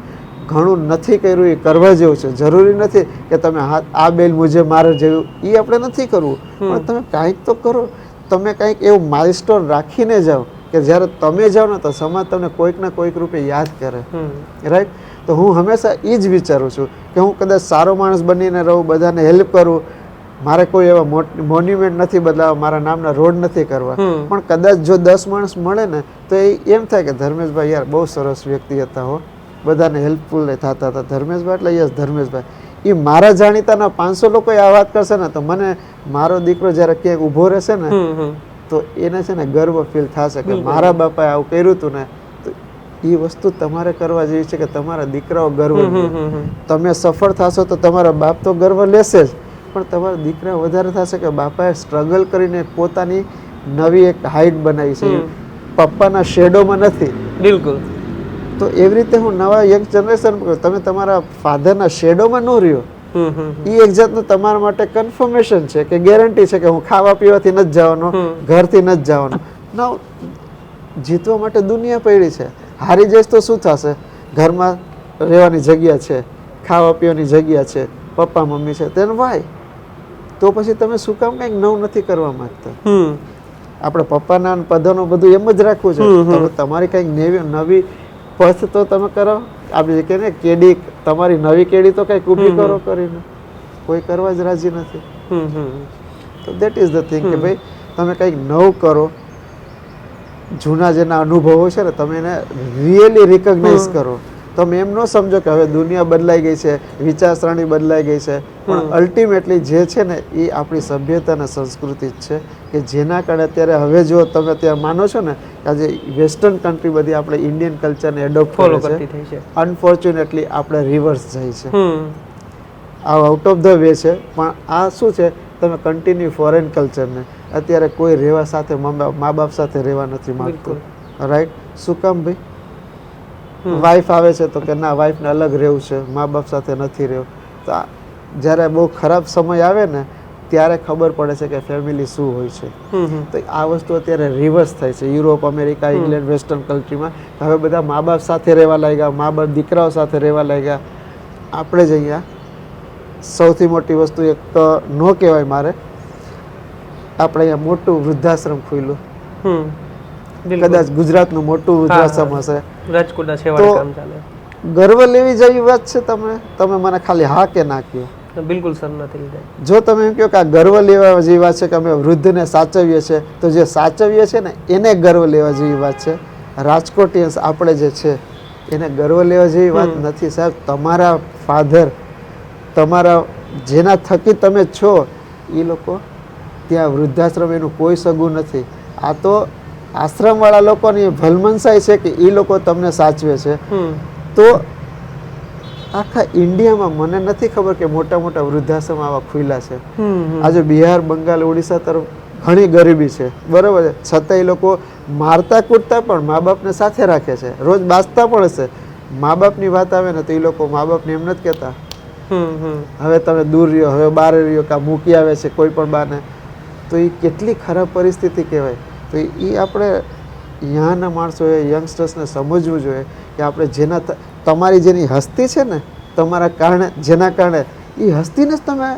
ઘણું નથી કર્યું એ કરવા જેવું છે. જરૂરી નથી કે તમે આ બેલ મુજે મારે જેવું એ આપણે નથી કરવું, પણ તમે કાંઈક તો કરો. તમે કાંઈક એવું માઇલસ્ટોન રાખીને જાઓ કે જ્યારે તમે જાઓ ને તો સમાજ તમને કોઈક ના કોઈક રૂપે યાદ કરે, રાઈટ? તો હું હંમેશા એ જ વિચારું છું કે હું કદાચ સારો માણસ બનીને રહું, બધાને હેલ્પ કરું, મારે કોઈ એવા મોન્યુમેન્ટ નથી બદલાવા, મારા નામના રોડ નથી કરવા, પણ કદાચ જો 10 માણસ મળે ને તો એ એમ થાય કે ધર્મેશભાઈ યાર બહુ સરસ વ્યક્તિ હતા હો, બધાને હેલ્પફુલ થતા હતા ધર્મેશભાઈ, એટલે યસ ધર્મેશભાઈ. એ મારા જાણીતાના 500 લોકો આ વાત કરશે ને તો મને મારો દીકરો જ્યારે ક્યાંક ઊભો રહેશે ને તો એને છે ને ગર્વ ફીલ થશે કે મારા બાપાએ આવું કર્યું હતું ને. તો એ વસ્તુ તમારે કરવા જેવી છે કે તમારા દીકરાઓ ગર્વ લે. તમે સફળ થશો તો તમારા બાપ તો ગર્વ લેશે જ, પણ તમારા દીકરા વધારે થશે કે બાપાએ સ્ટ્રગલ કરીને પોતાની નવી એક હાઈટ બનાવી છે, પપ્પાના શેડોમાં નથી. બિલકુલ. તો એવી રીતે હું નવા યંગ જનરેશન, તમે તમારા ફાધરના શેડોમાં ન રહ્યો, એ એક જાતનું તમારા માટે કન્ફર્મેશન છે કે ગેરંટી છે કે હું ખાવા પીવાથી નથી જવાનો, ઘરથી નથી જવાનો. ના, જીતવા માટે દુનિયા પડી છે. હારી જઈશ તો શું થશે? ઘરમાં રહેવાની જગ્યા છે, ખાવા પીવાની જગ્યા છે, પપ્પા મમ્મી છે, તેને વાય. તો પછી તમે શું કામ કંઈક નવું નથી કરવા માંગતા? આપણે પપ્પાના પદોનું બધું એમ જ રાખવું છે. તમે તમારી કંઈક નવી પથ તો તમે કરો. આપણે કે ને કેડી, તમારી નવી કેડી તો કંઈક ઊભી કરો કરીને, કોઈ કરવા જ રાજી નથી. તો દેટ ઇઝ ધ થિંગ કે ભાઈ તમે કંઈક નવું કરો, જૂના જેના અનુભવો છે ને તમે એને રિયલી રિકોગ્નાઇઝ કરો. તમે એમ ન સમજો કે હવે દુનિયા બદલાઈ ગઈ છે, વિચારસરણી બદલાઈ ગઈ છે, પણ અલ્ટિમેટલી જે છે ને એ આપણી સભ્યતા અને સંસ્કૃતિ જ છે કે જેના કારણે અત્યારે હવે જો તમે અત્યારે માનો છો ને કે આજે વેસ્ટર્ન કન્ટ્રી બધી આપણે ઇન્ડિયન કલ્ચરને એડોપ્ટ કરે છે, અનફોર્ચ્યુનેટલી આપણે રિવર્સ જાય છે. આ આઉટ ઓફ ધ વે છે, પણ આ શું છે, તમે કન્ટિન્યુ ફોરેન કલ્ચરને અત્યારે કોઈ રહેવા સાથે મા બાપ સાથે રહેવા નથી માંગતું, રાઈટ? શું કામ ભાઈ? વાઈફ આવે છે તો કે ના, વાઈફને અલગ રહેવું છે, મા બાપ સાથે નથી રહેવું. તો જ્યારે બહુ ખરાબ સમય આવે ને ત્યારે ખબર પડે છે કે ફેમિલી શું હોય છે. તો આ વસ્તુ અત્યારે રિવર્સ થાય છે યુરોપ, અમેરિકા, ઇંગ્લેન્ડ, વેસ્ટર્ન કન્ટ્રીમાં. હવે બધા મા બાપ સાથે રહેવા લાગ્યા, મા બાપ દીકરાઓ સાથે રહેવા લાગ્યા. આપણે જ અહીંયા સૌથી મોટી વસ્તુ એક તો ન કહેવાય મારે, આપણે અહીંયા મોટું વૃદ્ધાશ્રમ ખુલ્યું, કદાચ ગુજરાતનું મોટું વૃદ્ધાશ્રમ હશે, રાજકોટના છેવાડે કામ ચાલે. ગર્વ લેવી જેવી વાત છે. તમે મને ખાલી હા કે ના કહો. બિલકુલ સર, નથી લીધા. જો તમે એમ કહો કે આ ગર્વ લેવા જેવી વાત છે કે અમે વૃદ્ધને સાચવીએ છીએ, તો જે સાચવીએ છે ને એને ગર્વ લેવા જેવી વાત છે. રાજકોટિયન્સ આપણે જે છે એને ગર્વ લેવા જેવી વાત નથી સાહેબ. તમારા ફાધર, તમારા જેના થકી તમે છો, એ લોકો ત્યાં વૃદ્ધાશ્રમ એનું કોઈ સગું નથી. આ તો આશ્રમવાળા લોકોની ભલમનસાઈ છે કે એ લોકો તમને સાચવે છે. તો આખા ઇન્ડિયામાં મને નથી ખબર કે મોટા મોટા વૃદ્ધાશ્રમ આવા ખુલ્લા છે. આજે બિહાર, બંગાળ, ઓડિશા તરફ ઘણી ગરીબી છે, બરાબર છે, છતાં એ લોકો મારતા કૂટતા પણ મા બાપને સાથે રાખે છે, રોજ બાંચતા પણ હશે. મા બાપની વાત આવે ને તો એ લોકો મા બાપને એમ નથી કહેતા હવે તમે દૂર રહ્યો, હવે બહાર રહ્યો, કાં મૂકી આવે છે કોઈ પણ બાને. તો એ કેટલી ખરાબ પરિસ્થિતિ કહેવાય. તો એ આપણે અહીંયાના માણસોએ, યંગસ્ટર્સને સમજવું જોઈએ કે આપણે જેના તમારી જેની હસ્તી છે ને, તમારા કારણે, જેના કારણે એ હસ્તીને જ તમે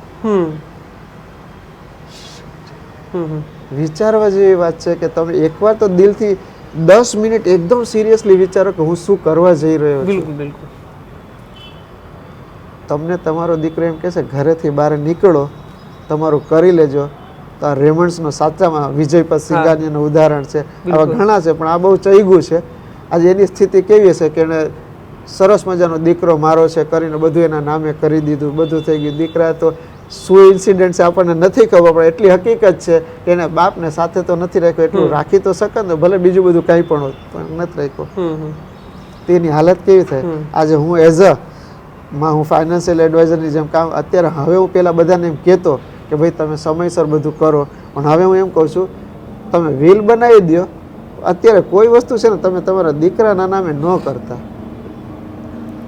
વિચારવા જેવી વાત છે કે તમે એકવાર તો દિલથી 10 મિનિટ એકદમ સિરિયસલી વિચારો કે હું શું કરવા જઈ રહ્યો છું. બિલકુલ બિલકુલ. તમને તમારો દીકરો એમ કહેશે ઘરેથી બહાર નીકળો, તમારું કરી લેજો, તો આ રેમન્ડ્સનો સાચામાં વિજયપત સિંઘાનિયાનું ઉદાહરણ છે. આવા ઘણા છે, પણ આ બહુ ચઈગું છે. આજે એની સ્થિતિ કેવી હશે કે એને સરસ મજાનો દીકરો મારો છે કરીને બધું એના નામે કરી દીધું, બધું થઈ ગયું. દીકરા તો શું ઇન્સિડન્ટ છે આપણને નથી ખબર, પણ એટલી હકીકત છે કે એને બાપને સાથે તો નથી રાખ્યો, એટલું રાખી તો શકે ને, ભલે બીજું બધું કંઈ પણ હોત, પણ નથી રાખ્યો. તેની હાલત કેવી થાય? આજે હું હું ફાઇનાન્શિયલ એડવાઇઝરની જેમ કામ અત્યારે, હવે હું પહેલાં બધાને એમ કહેતો કે ભાઈ તમે સમયસર બધું કરો, પણ હવે હું એમ કહું છું તમે વિલ બનાવી દો. અત્યારે કોઈ વસ્તુ છે ને તમે તમારા દીકરાના નામે ન કરતા,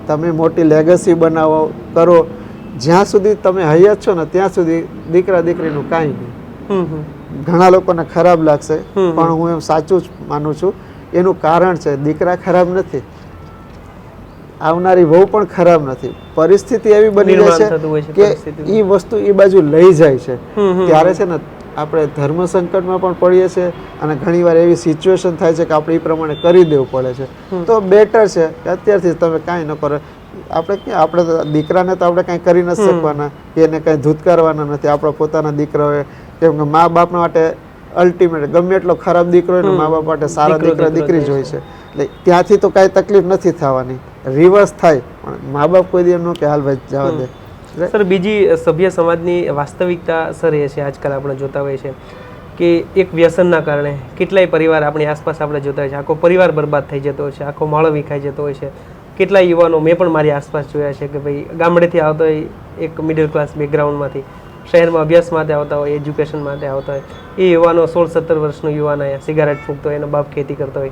તમે મોટી લેગસી બનાવો, કરો. જ્યાં સુધી તમે હયાત છો ને ત્યાં સુધી દીકરા દીકરીનું કાંઈ નહીં. ઘણા લોકોને ખરાબ લાગશે, પણ હું એમ સાચું જ માનું છું. એનું કારણ છે દીકરા ખરાબ નથી, આવનારી વહુ પણ ખરાબ નથી. પરિસ્થિતિ એવી બની જાય છે કે એ વસ્તુ એ બાજુ લઈ જાય છે. ત્યારે છે ને આપણે ધર્મ સંકટમાં પણ પડીએ છીએ અને ઘણીવાર એવી સિચ્યુએશન થાય છે કે આપણે એ પ્રમાણે કરી દેવું પડે છે. તો બેટર છે કે અત્યારથી તમે કાંઈ ન કરો. આપણે તો દીકરાને તો આપણે કાંઈ કરી નથી શકવાના કે એને કાંઈ ધૂતકારવાના નથી. આપણા પોતાના દીકરાઓએ કેમ કે મા બાપ માટે અલ્ટિમેટ ગમે એટલો ખરાબ દીકરો હોય ને મા બાપ માટે સારા દીકરા દીકરી જ હોય છે. એટલે ત્યાંથી તો કાંઈ તકલીફ નથી થવાની, રિવર્સ થાય પણ મા બાપ કોઈ દી એમ ન કે હાલ ભાઈ જવા દે. સર બીજી સભ્ય સમાજની વાસ્તવિકતા સર એ છે આજકાલ આપણે જોતા હોઈએ છીએ કે એક વ્યસનના કારણે કેટલાય પરિવાર આપણી આસપાસ આપણે જોતા હોય છે, આખો પરિવાર બરબાદ થઈ જતો હોય છે, આખો માળો વિખાઈ જતો હોય છે. કેટલાય યુવાનો મેં પણ મારી આસપાસ જોયા છે કે ભાઈ ગામડેથી આવતો હોય એક મિડલ ક્લાસ બેકગ્રાઉન્ડમાંથી શહેરમાં અભ્યાસ માટે આવતા હોય, એજ્યુકેશન માટે આવતા હોય, એ યુવાનો 16-17 વર્ષનો યુવાન અહીંયા સિગારેટ ફૂંકતો હોય, એનો બાપ ખેતી કરતો હોય.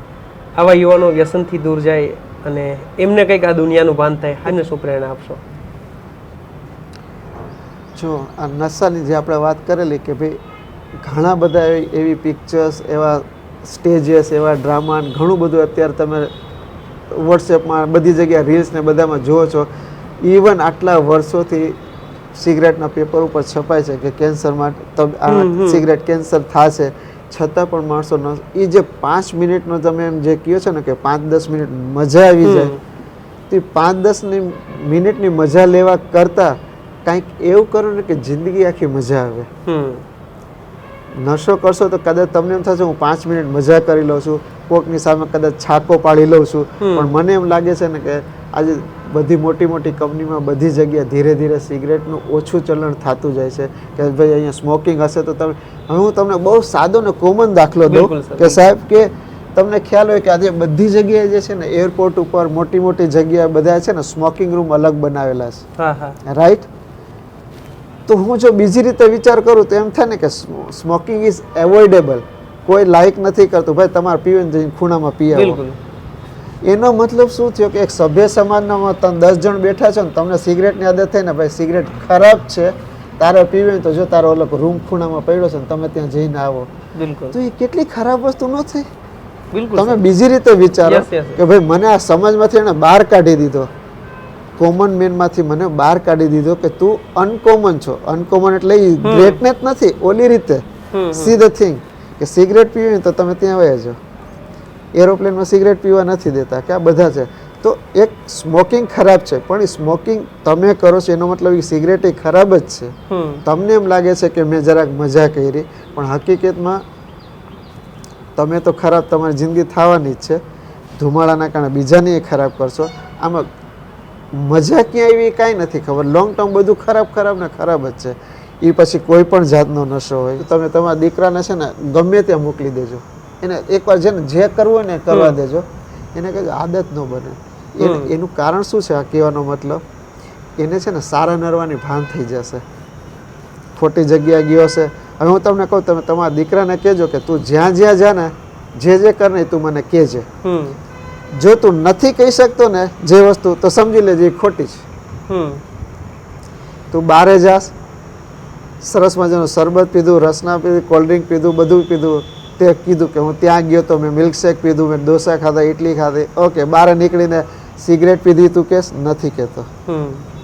આવા યુવાનો વ્યસનથી દૂર જાય અને એમને કંઈક આ દુનિયાનું ભાન થાય, આને શું પ્રેરણા આપશો? જો આ નશાની જે આપણે વાત કરેલી કે ભાઈ ઘણા બધા એવી પિક્ચર્સ, એવા સ્ટેજીસ, એવા ડ્રામા, ઘણું બધું અત્યારે તમે વોટ્સએપમાં બધી જગ્યાએ રીલ્સ ને બધામાં જુઓ છો. ઇવન આટલા વર્ષોથી સિગરેટના પેપર ઉપર છપાય છે કે કેન્સરમાં સિગરેટ કેન્સર થશે, છતાં પણ માણસો એ જે 5 મિનિટનો તમે એમ જે કહો છો ને કે 5-10 મિનિટ મજા આવી જાય, તો 5-10 મિનિટની મજા લેવા કરતાં કંઈક એવું કરો ને કે જિંદગી આખી મજા આવે. નશો કરશો તો કદાચ તમને એમ થશે હું 5 મિનિટ મજા કરી લઉં છું, કોકની સામે કદાચ છાકો પાડી લઉં છું, પણ મને એમ લાગે છે ને કે આજે બધી મોટી મોટી કંપનીમાં બધી જગ્યાએ ધીરે ધીરે સિગરેટનું ઓછું ચલણ થતું જાય છે કે ભાઈ અહીંયા સ્મોકિંગ હશે તો તમે. હવે હું તમને બહુ સાદો ને કોમન દાખલો દઉં કે સાહેબ કે તમને ખ્યાલ હોય કે આજે બધી જગ્યાએ જે છે ને એરપોર્ટ ઉપર મોટી મોટી જગ્યાએ બધા છે ને સ્મોકિંગ રૂમ અલગ બનાવેલા છે, રાઈટ? તો હું જો બીજી રીતે વિચાર કરું તો એમ થાય ને કે સ્મોકિંગ ઇઝ એવોઇડેબલ. કોઈ લાઈક નથી કરતું ભાઈ તમારે પીવીને જઈને ખૂણામાં પી આવો. એનો મતલબ શું થયો કે એક સભ્ય સમાજના 10 જણ બેઠા છો ને તમને સિગરેટની આદત થઈ ને ભાઈ સિગરેટ ખરાબ છે, તારે પીવી તો જો તારો અલગ રૂમ ખૂણામાં પડ્યો છે ને તમે ત્યાં જઈને આવો, તો એ કેટલી ખરાબ વસ્તુ ન થઈ? તમે બીજી રીતે વિચારો કે ભાઈ મને આ સમાજમાંથી એને બહાર કાઢી દીધો, કોમન મેનમાંથી મને બહાર કાઢી દીધો કે તું અનકોમન છો. અનકોમન એટલે ગ્રેટનેસ નથી, ઓલી રીતે સી ધ થિંગ કે સિગરેટ પીવી તો તમે ત્યાં વયા જાઓ, એરોપ્લેનમાં સિગરેટ પીવા નથી દેતા કે આ બધા છે. તો એક સ્મોકિંગ ખરાબ છે પણ એ સ્મોકિંગ તમે કરો છો એનો મતલબ એ સિગરેટ એ ખરાબ જ છે. તમને એમ લાગે છે કે મેં જરાક મજા કરી, પણ હકીકતમાં તમે તો ખરાબ તમારી જિંદગી થવાની જ છે. ધુમાડાના કારણે બીજાને એ ખરાબ કરશો. આમાં મજા ક્યાં આવી કાંઈ નથી ખબર. લોંગ ટર્મ બધું ખરાબ ને ખરાબ જ છે. એ પછી કોઈ પણ જાતનો નશો હોય તમે તમારા દીકરાને છે ને ગમે ત્યાં મોકલી દેજો, એને એકવાર છે ને જે કરવું હોય ને કરવા દેજો, એને કહેજો આદત ન બને. એનું કારણ શું છે આ કહેવાનો મતલબ? એને છે ને સારા નરવાની ભાન થઈ જશે, ખોટી જગ્યાએ ગયો છે. હવે હું તમને કહું તમે તમારા દીકરાને કહેજો કે તું જ્યાં જ્યાં જા ને જે કર ને તું મને કહેજે. જો તું નથી કહી શકતો ને જે વસ્તુ તો સમજી લેજે એ ખોટી છે. તું બહારે જાસ, સરસ મજાનું શરબત પીધું, રસના પીધું, કોલ્ડ ડ્રિંક પીધું, બધું પીધું, તે કીધું કે હું ત્યાં ગયો તો મેં મિલ્કશેક પીધું, મેં ડોસા ખાધા, ઇડલી ખાધી, ઓકે. બહાર નીકળીને સિગરેટ પીધી તું કેસ નથી કહેતો,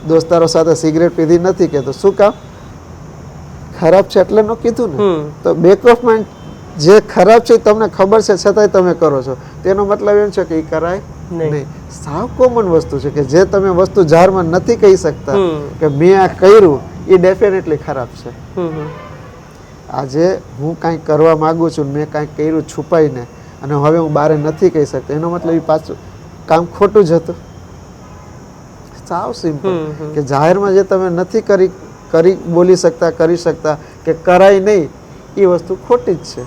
દોસ્તારો સાથે સિગરેટ પીધી નથી કહેતો. શું કામ? ખરાબ છે એટલે ન કીધું ને. તો બેક ઓફ માઇન્ડ જે ખરાબ છે તમને ખબર છે છતાંય તમે કરો છો, તેનો મતલબ એમ છે કે એ કરાય નહીં. સાવ કોમન વસ્તુ છે કે જે તમે વસ્તુ જાહેરમાં નથી કહી શકતા કે મેં આ કર્યું, એ ડેફિનેટલી ખરાબ છે. આજે હું કાંઈક કરવા માગું છું, મેં કાંઈક કર્યું છુપાઈને અને હવે હું બહાર નથી કહી શકતો, એનો મતલબ એ પાછું કામ ખોટું જ હતું. સાવ સિમ્પલ કે જાહેરમાં જે તમે નથી કરી બોલી શકતા, કરી શકતા કે કરાય નહીં, એ વસ્તુ ખોટી જ છે.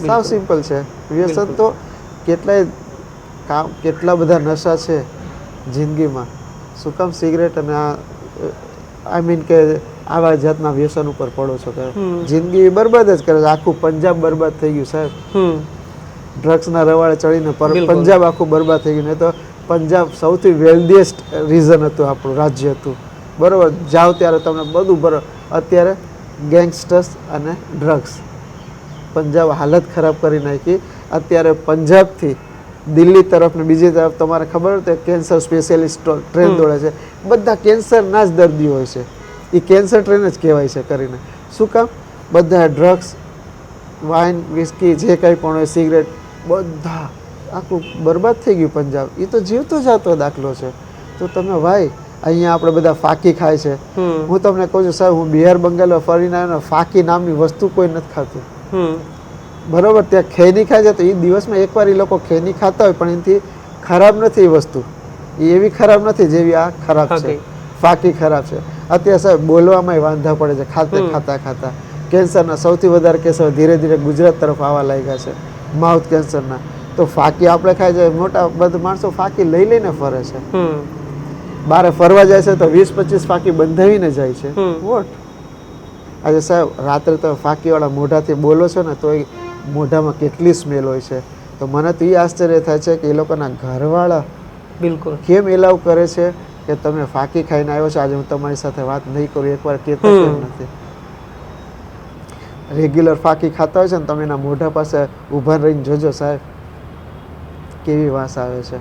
સાવ સિમ્પલ છે. વ્યસન તો કેટલા બધા નશા છે જિંદગીમાં. શું કામ સિગરેટ અને આઈ મીન કે આવા જાતના વ્યસન ઉપર પડો છો કે જિંદગી બરબાદ જ કરે છે. આખું પંજાબ બરબાદ થઈ ગયું સાહેબ, ડ્રગ્સના રવાડે ચડીને પંજાબ આખું બરબાદ થઈ ગયું. નહીં તો પંજાબ સૌથી વેલ્ધીએસ્ટ રીઝન હતું, આપણું રાજ્ય હતું, બરાબર. જાઓ ત્યારે તમને બધું બરાબર. અત્યારે ગેંગસ્ટર્સ અને ડ્રગ્સ પંજાબ હાલત ખરાબ કરી નાખી. અત્યારે પંજાબથી દિલ્હી તરફ ને બીજી તરફ તમારે ખબર હોય કેન્સર સ્પેશિયાલિસ્ટ ટ્રેન દોડે છે, બધા કેન્સરના જ દર્દીઓ હોય છે. એ કેન્સર ટ્રેન જ કહેવાય છે કરીને. શું કામ? બધા ડ્રગ્સ, વાઇન, વિસ્કી, જે કંઈ પણ હોય, સિગરેટ, બધા આખું બરબાદ થઈ ગયું પંજાબ. એ તો જીવતો જાતો દાખલો છે. તો તમે ભાઈ અહીંયા આપણે બધા ફાકી ખાય છે. હું તમને કહું છું સાહેબ, હું બિહાર બંગાળમાં ફરીને આવ્યો, ફાકી નામની વસ્તુ કોઈ નથી ખાતું. બરોબર, ત્યાં ખેની ખાય છે તો એ દિવસમાં એકવાર એ લોકો ખેની ખાતા હોય, પણ એનાથી ખરાબ નથી એ વસ્તુ. એ એવી ખરાબ નથી જેવી આ ખરાબ છે. ફાકી ખરાબ છે. અત્યારે સાહેબ બોલવામાં વાંધા પડે છે ખાતા ખાતા. કેન્સરના સૌથી વધારે કેસો ધીરે ધીરે ગુજરાત તરફ આવવા લાગ્યા છે, માઉથ કેન્સરના. તો ફાકી આપણે ખાય છે, મોટા બધા માણસો ફાકી લઈ લઈને ફરે છે. બહાર ફરવા જાય છે તો 20-25 ફાકી બંધાવીને જાય છે. વોટ? આજે સાહેબ રાત્રે તમે ફાકીવાળા મોઢાથી બોલો છો ને તો એ મોઢામાં કેટલી સ્મેલ હોય છે. તો મને તો એ આશ્ચર્ય થાય છે કે એ લોકોના ઘરવાળા બિલકુલ કેમ એલાવ કરે છે કે તમે ફાકી ખાઈને આવ્યો છો, આજે હું તમારી સાથે વાત નહીં કરું, એકવાર કહેતા કેમ નથી? રેગ્યુલર ફાકી ખાતા હોય છે ને તમે એના મોઢા પાસે ઊભા રહીને જોજો સાહેબ, કેવી વાસ આવે છે.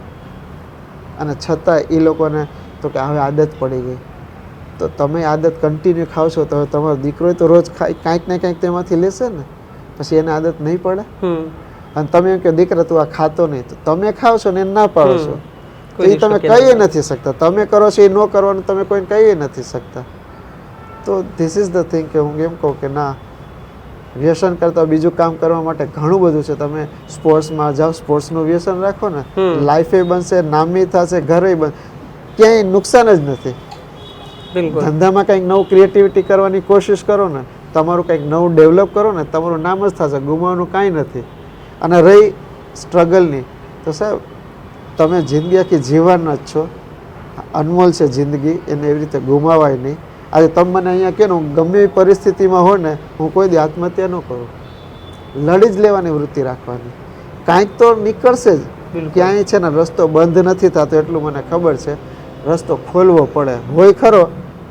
અને છતાં એ લોકોને તો કે હવે આદત પડી ગઈ. તો તમે આદત કન્ટિન્યુ ખાવ છો તો તમારો દીકરો તો રોજ કાંઈક ને કાંઈક તેમાંથી લેશે ને, પછી એને આદત નહીં પડે. અને તમે એમ કે દીકરા તું આ ખાતો નહીં, તો તમે ખાવ છો ને એને ના પાડો છો, તો એ તમે કહી નથી શકતા. તમે કરો છો એ ન કરવાનું તમે કોઈને કહી નથી શકતા. તો ધીસ ઇઝ ધ થિંગ કે હું એમ કહું કે ના, વ્યસન કરતાં બીજું કામ કરવા માટે ઘણું બધું છે. તમે સ્પોર્ટ્સમાં જાઓ, સ્પોર્ટ્સનું વ્યસન રાખો ને, લાઈફે બનશે, નામી થશે, ઘરે બનશે, ક્યાંય નુકસાન જ નથી. ધંધામાં કંઈક નવું ક્રિએટિવિટી કરવાની કોશિશ કરો ને, તમારું કંઈક નવું ડેવલપ કરો ને, તમારું નામ જ થશે, ગુમાવવાનું કાંઈ નથી. અને રહી સ્ટ્રગલની, તો સાહેબ તમે જિંદગી આખી જીવવાના જ છો, અનમોલ છે જિંદગી, એને એવી રીતે ગુમાવાય નહીં. આજે તમે મને અહીંયા કહો ને, હું ગમે એવી પરિસ્થિતિમાં હોય ને, હું કોઈ દી આત્મહત્યા ન કરું. લડી જ લેવાની વૃત્તિ રાખવાની, કાંઈક તો નીકળશે જ. ક્યાંય છે ને રસ્તો બંધ નથી થતો એટલું મને ખબર છે. રસ્તો ખોલવો પડે, હોય ખરો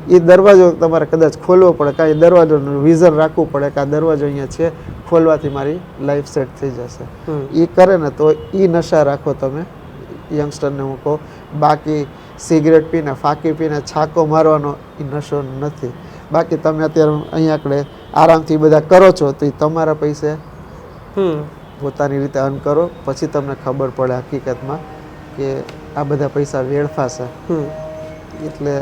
એ દરવાજો તમારે કદાચ ખોલવો પડે, કાંઈ દરવાજોનું વિઝન રાખવું પડે કે આ દરવાજો અહીંયા છે, ખોલવાથી મારી લાઈફ સેટ થઈ જશે. એ કરે ને તો એ નશા રાખો તમે, યંગસ્ટરને હું કહું. બાકી સિગરેટ પીને, ફાકી પીને છાકો મારવાનો એ નશો નથી. બાકી તમે અત્યારે અહીંયા આગળ આરામથી બધા કરો છો તો એ તમારા પૈસે પોતાની રીતે અર્ન કરો, પછી તમને ખબર પડે હકીકતમાં કે આ બધા પૈસા વેડફાશે. એટલે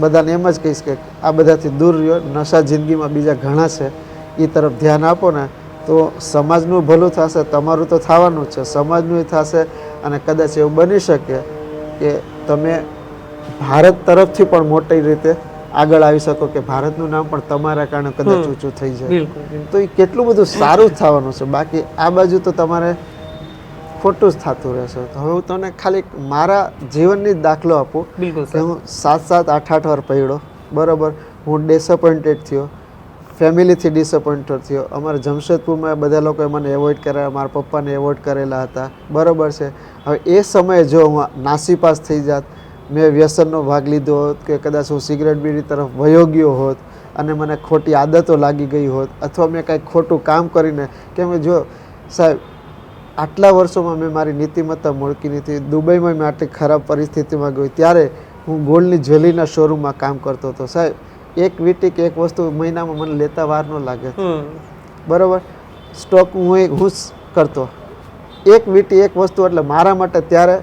બધાને એમ જ કહીશ કે આ બધાથી દૂર રહ્યો. નશા જિંદગીમાં બીજા ઘણા છે, એ તરફ ધ્યાન આપો ને તો સમાજનું ભલું થશે, તમારું તો થવાનું જ છે, સમાજનું થશે. અને કદાચ એવું બની શકે કે તમે ભારત તરફથી પણ મોટી રીતે આગળ આવી શકો, કે ભારતનું નામ પણ તમારા કારણે કદાચ ઊંચું થઈ જાય. તો એ કેટલું બધું સારું જ થવાનું છે. બાકી આ બાજુ તો તમારે ખોટું જ થતું રહેશે. તો હવે હું તમને ખાલી મારા જીવનની જ દાખલો આપું કે હું 7-7, 8-8 વાર પડ્યો. બરાબર, હું ડિસઅપોઇન્ટેડ થયો, ફેમિલીથી ડિસઅપોઇન્ટેડ થયો. અમારા જમશેદપુરમાં બધા લોકોએ મને એવોઇડ કર્યા, મારા પપ્પાને એવોઇડ કરેલા હતા. બરાબર છે. હવે એ સમયે જો હું નાસીપાસ થઈ જાત, મેં વ્યસનનો ભાગ લીધો હોત, કે કદાચ હું સિગરેટ બીડી તરફ વયો ગયો હોત અને મને ખોટી આદતો લાગી ગઈ હોત, અથવા મેં કાંઈક ખોટું કામ કરીને, કે મેં જો સાહેબ આટલા વર્ષોમાં મેં મારી નીતિમત્તા મૂકી નથી. દુબઈમાં મેં આટલી ખરાબ પરિસ્થિતિમાં ગઈ, ત્યારે હું ગોલ્ડની જ્વેલરીના શોરૂમમાં કામ કરતો હતો. સાહેબ એક વીટી કે એક વસ્તુ મહિનામાં મને લેતા વાર ન લાગે. બરાબર, સ્ટોક હું કરતો. એક વીટી એક વસ્તુ એટલે મારા માટે ત્યારે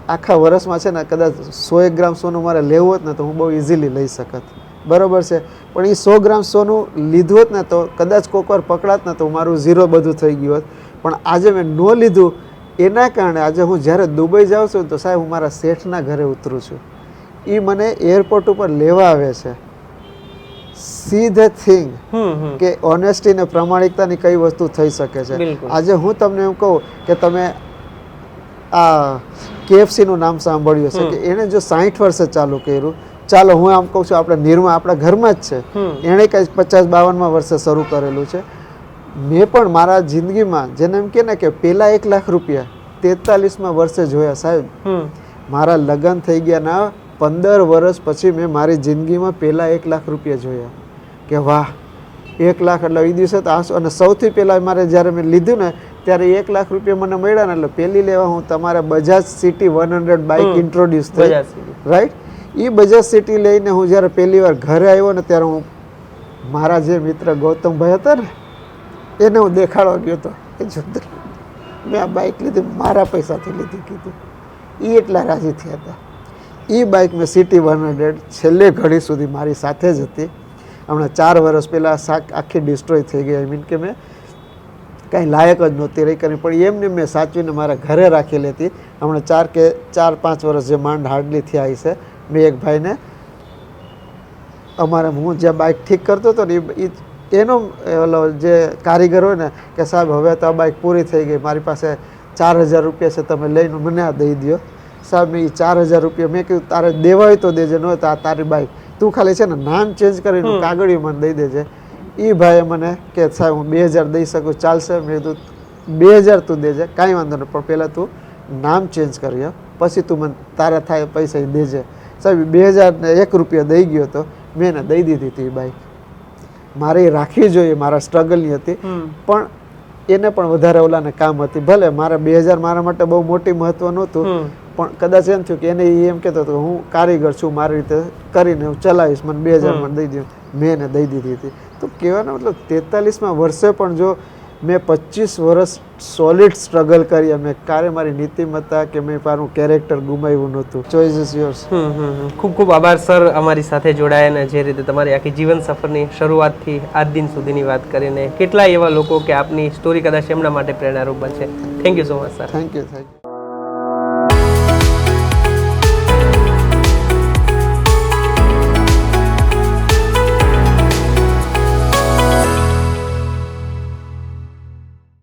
આખા વર્ષમાં છે ને કદાચ 100 ગ્રામ સોનું મારે લેવું હોત ને તો હું બહુ ઇઝીલી લઈ શકત. બરાબર છે. પણ એ 100 ગ્રામ સોનું લીધું હોત ને તો કદાચ કોઈક વાર પકડાત ને તો મારું ઝીરો બધું થઈ ગયું હોત. પણ આજે મેં ન લીધું, એના કારણે આજે હું જ્યારે દુબઈ જાઉં છું તો સાહેબ હું મારા શેઠના ઘરે ઉતરું છું, એ મને એરપોર્ટ ઉપર લેવા આવે છે. સી ધ થિંગ કે ઓનેસ્ટી ને પ્રામાણિકતાની કઈ વસ્તુ થઈ શકે છે. આજે હું તમને એમ કહું કે તમે આ KFC નું નામ સાંભળ્યું હશે કે એને જો 60 વર્ષે ચાલુ કર્યું. ચાલો હું આમ કહું છું, આપણે નિર્મા આપણા ઘરમાં જ છે, એણે કંઈ 50-52 વર્ષે શરૂ કરેલું છે. મેં પણ મારા જિંદગીમાં જેને એમ કે ને કે પહેલા 1 લાખ રૂપિયા 43માં વર્ષે જોયા સાહેબ. મારા લગ્ન થઈ ગયા ના 15 વર્ષ પછી મેં મારી જિંદગીમાં પહેલા 1 લાખ રૂપિયા જોયા. કે વાહ, 1 લાખ એટલે એ દિવસે તો આંસુ. અને સૌથી પહેલાં મારે જ્યારે મેં લીધું ને ત્યારે 1 લાખ રૂપિયા મને મળ્યા ને, એટલે પહેલી લેવા હું તમારે બજાજ સિટી 100 બાઇક ઇન્ટ્રોડ્યુસ થઈ, રાઈટ. એ બજાજ સિટી લઈને હું જ્યારે પહેલી વાર ઘરે આવ્યો ને ત્યારે હું મારા જે મિત્ર ગૌતમભાઈ હતા ને એને હું દેખાડવા ગયો હતો કે જો મેં આ બાઇક લીધી મારા પૈસાથી લીધી કીધું. એ એટલા રાજી થયા હતા. એ બાઇક મેં સિટી 100 છેલ્લે ઘડી સુધી મારી સાથે જ હતી. હમણાં 4 વર્ષ પહેલાં આખી ડિસ્ટ્રોય થઈ ગઈ. આઈ મીન કે મેં કાંઈ લાયક જ નહોતી રહી કરી, પણ એમને મેં સાચવીને મારા ઘરે રાખેલી હતી. હમણાં 4-5 વર્ષ જે માંડ હાર્ડલી થયા હશે, મેં એક ભાઈને અમારે હું જ્યાં બાઇક ઠીક કરતો હતો ને એનો ઓલો જે કારીગર હોય ને કે સાહેબ હવે તો આ બાઇક પૂરી થઈ ગઈ, મારી પાસે 4000 રૂપિયા છે, તમે લઈને મને આ દઈ દો. સાહેબ મેં એ 4000 રૂપિયા મેં કીધું તારે દેવા હોય તો દેજે, ન હોય તો આ તારી બાઇક તું ખાલી છે ને નામ ચેન્જ કરીને કાગળિયું મને દઈ દેજે. એ ભાઈએ મને કે સાહેબ હું 2000 દઈ શકું, ચાલશે? મેં કીધું 2000 તું દેજે, કાંઈ વાંધો નહીં, પણ પહેલાં તું નામ ચેન્જ કર્યો પછી તું મને તારા થાય પૈસા એ દેજે. સાહેબ 2001 રૂપિયા દઈ ગયો હતો, મેં એને દઈ દીધી હતી એ બાઇક. મારે એ રાખવી જોઈએ, મારા સ્ટ્રગલની હતી, પણ એને પણ વધારે ઓલાને કામ હતી. ભલે મારા 2000 મારા માટે બહુ મોટી મહત્વ નહોતું, પણ કદાચ એમ થયું કે એને એમ કહેતો હતો હું કારીગર છું, મારી રીતે કરીને હું ચલાવીશ, મને 2000 મને દઈ દઉં. મેં એને દઈ દીધી હતી. તો કહેવાનો મતલબ 43મા વર્ષે પણ જો મેં 25 વર્ષ સોલિડ સ્ટ્રગલ કરી, મેં ક્યારે મારી નીતિમત્તા કે મેં મારું કેરેક્ટર ગુમાવ્યું નહોતું. Choice is yours. ખૂબ ખૂબ આભાર સર, અમારી સાથે જોડાયા અને જે રીતે તમારી આખી જીવન સફરની શરૂઆતથી આજ દિન સુધીની વાત કરીને કેટલા એવા લોકો કે આપની સ્ટોરી કદાચ એમના માટે પ્રેરણારૂપ બનશે. Thank you so much sir. Thank you.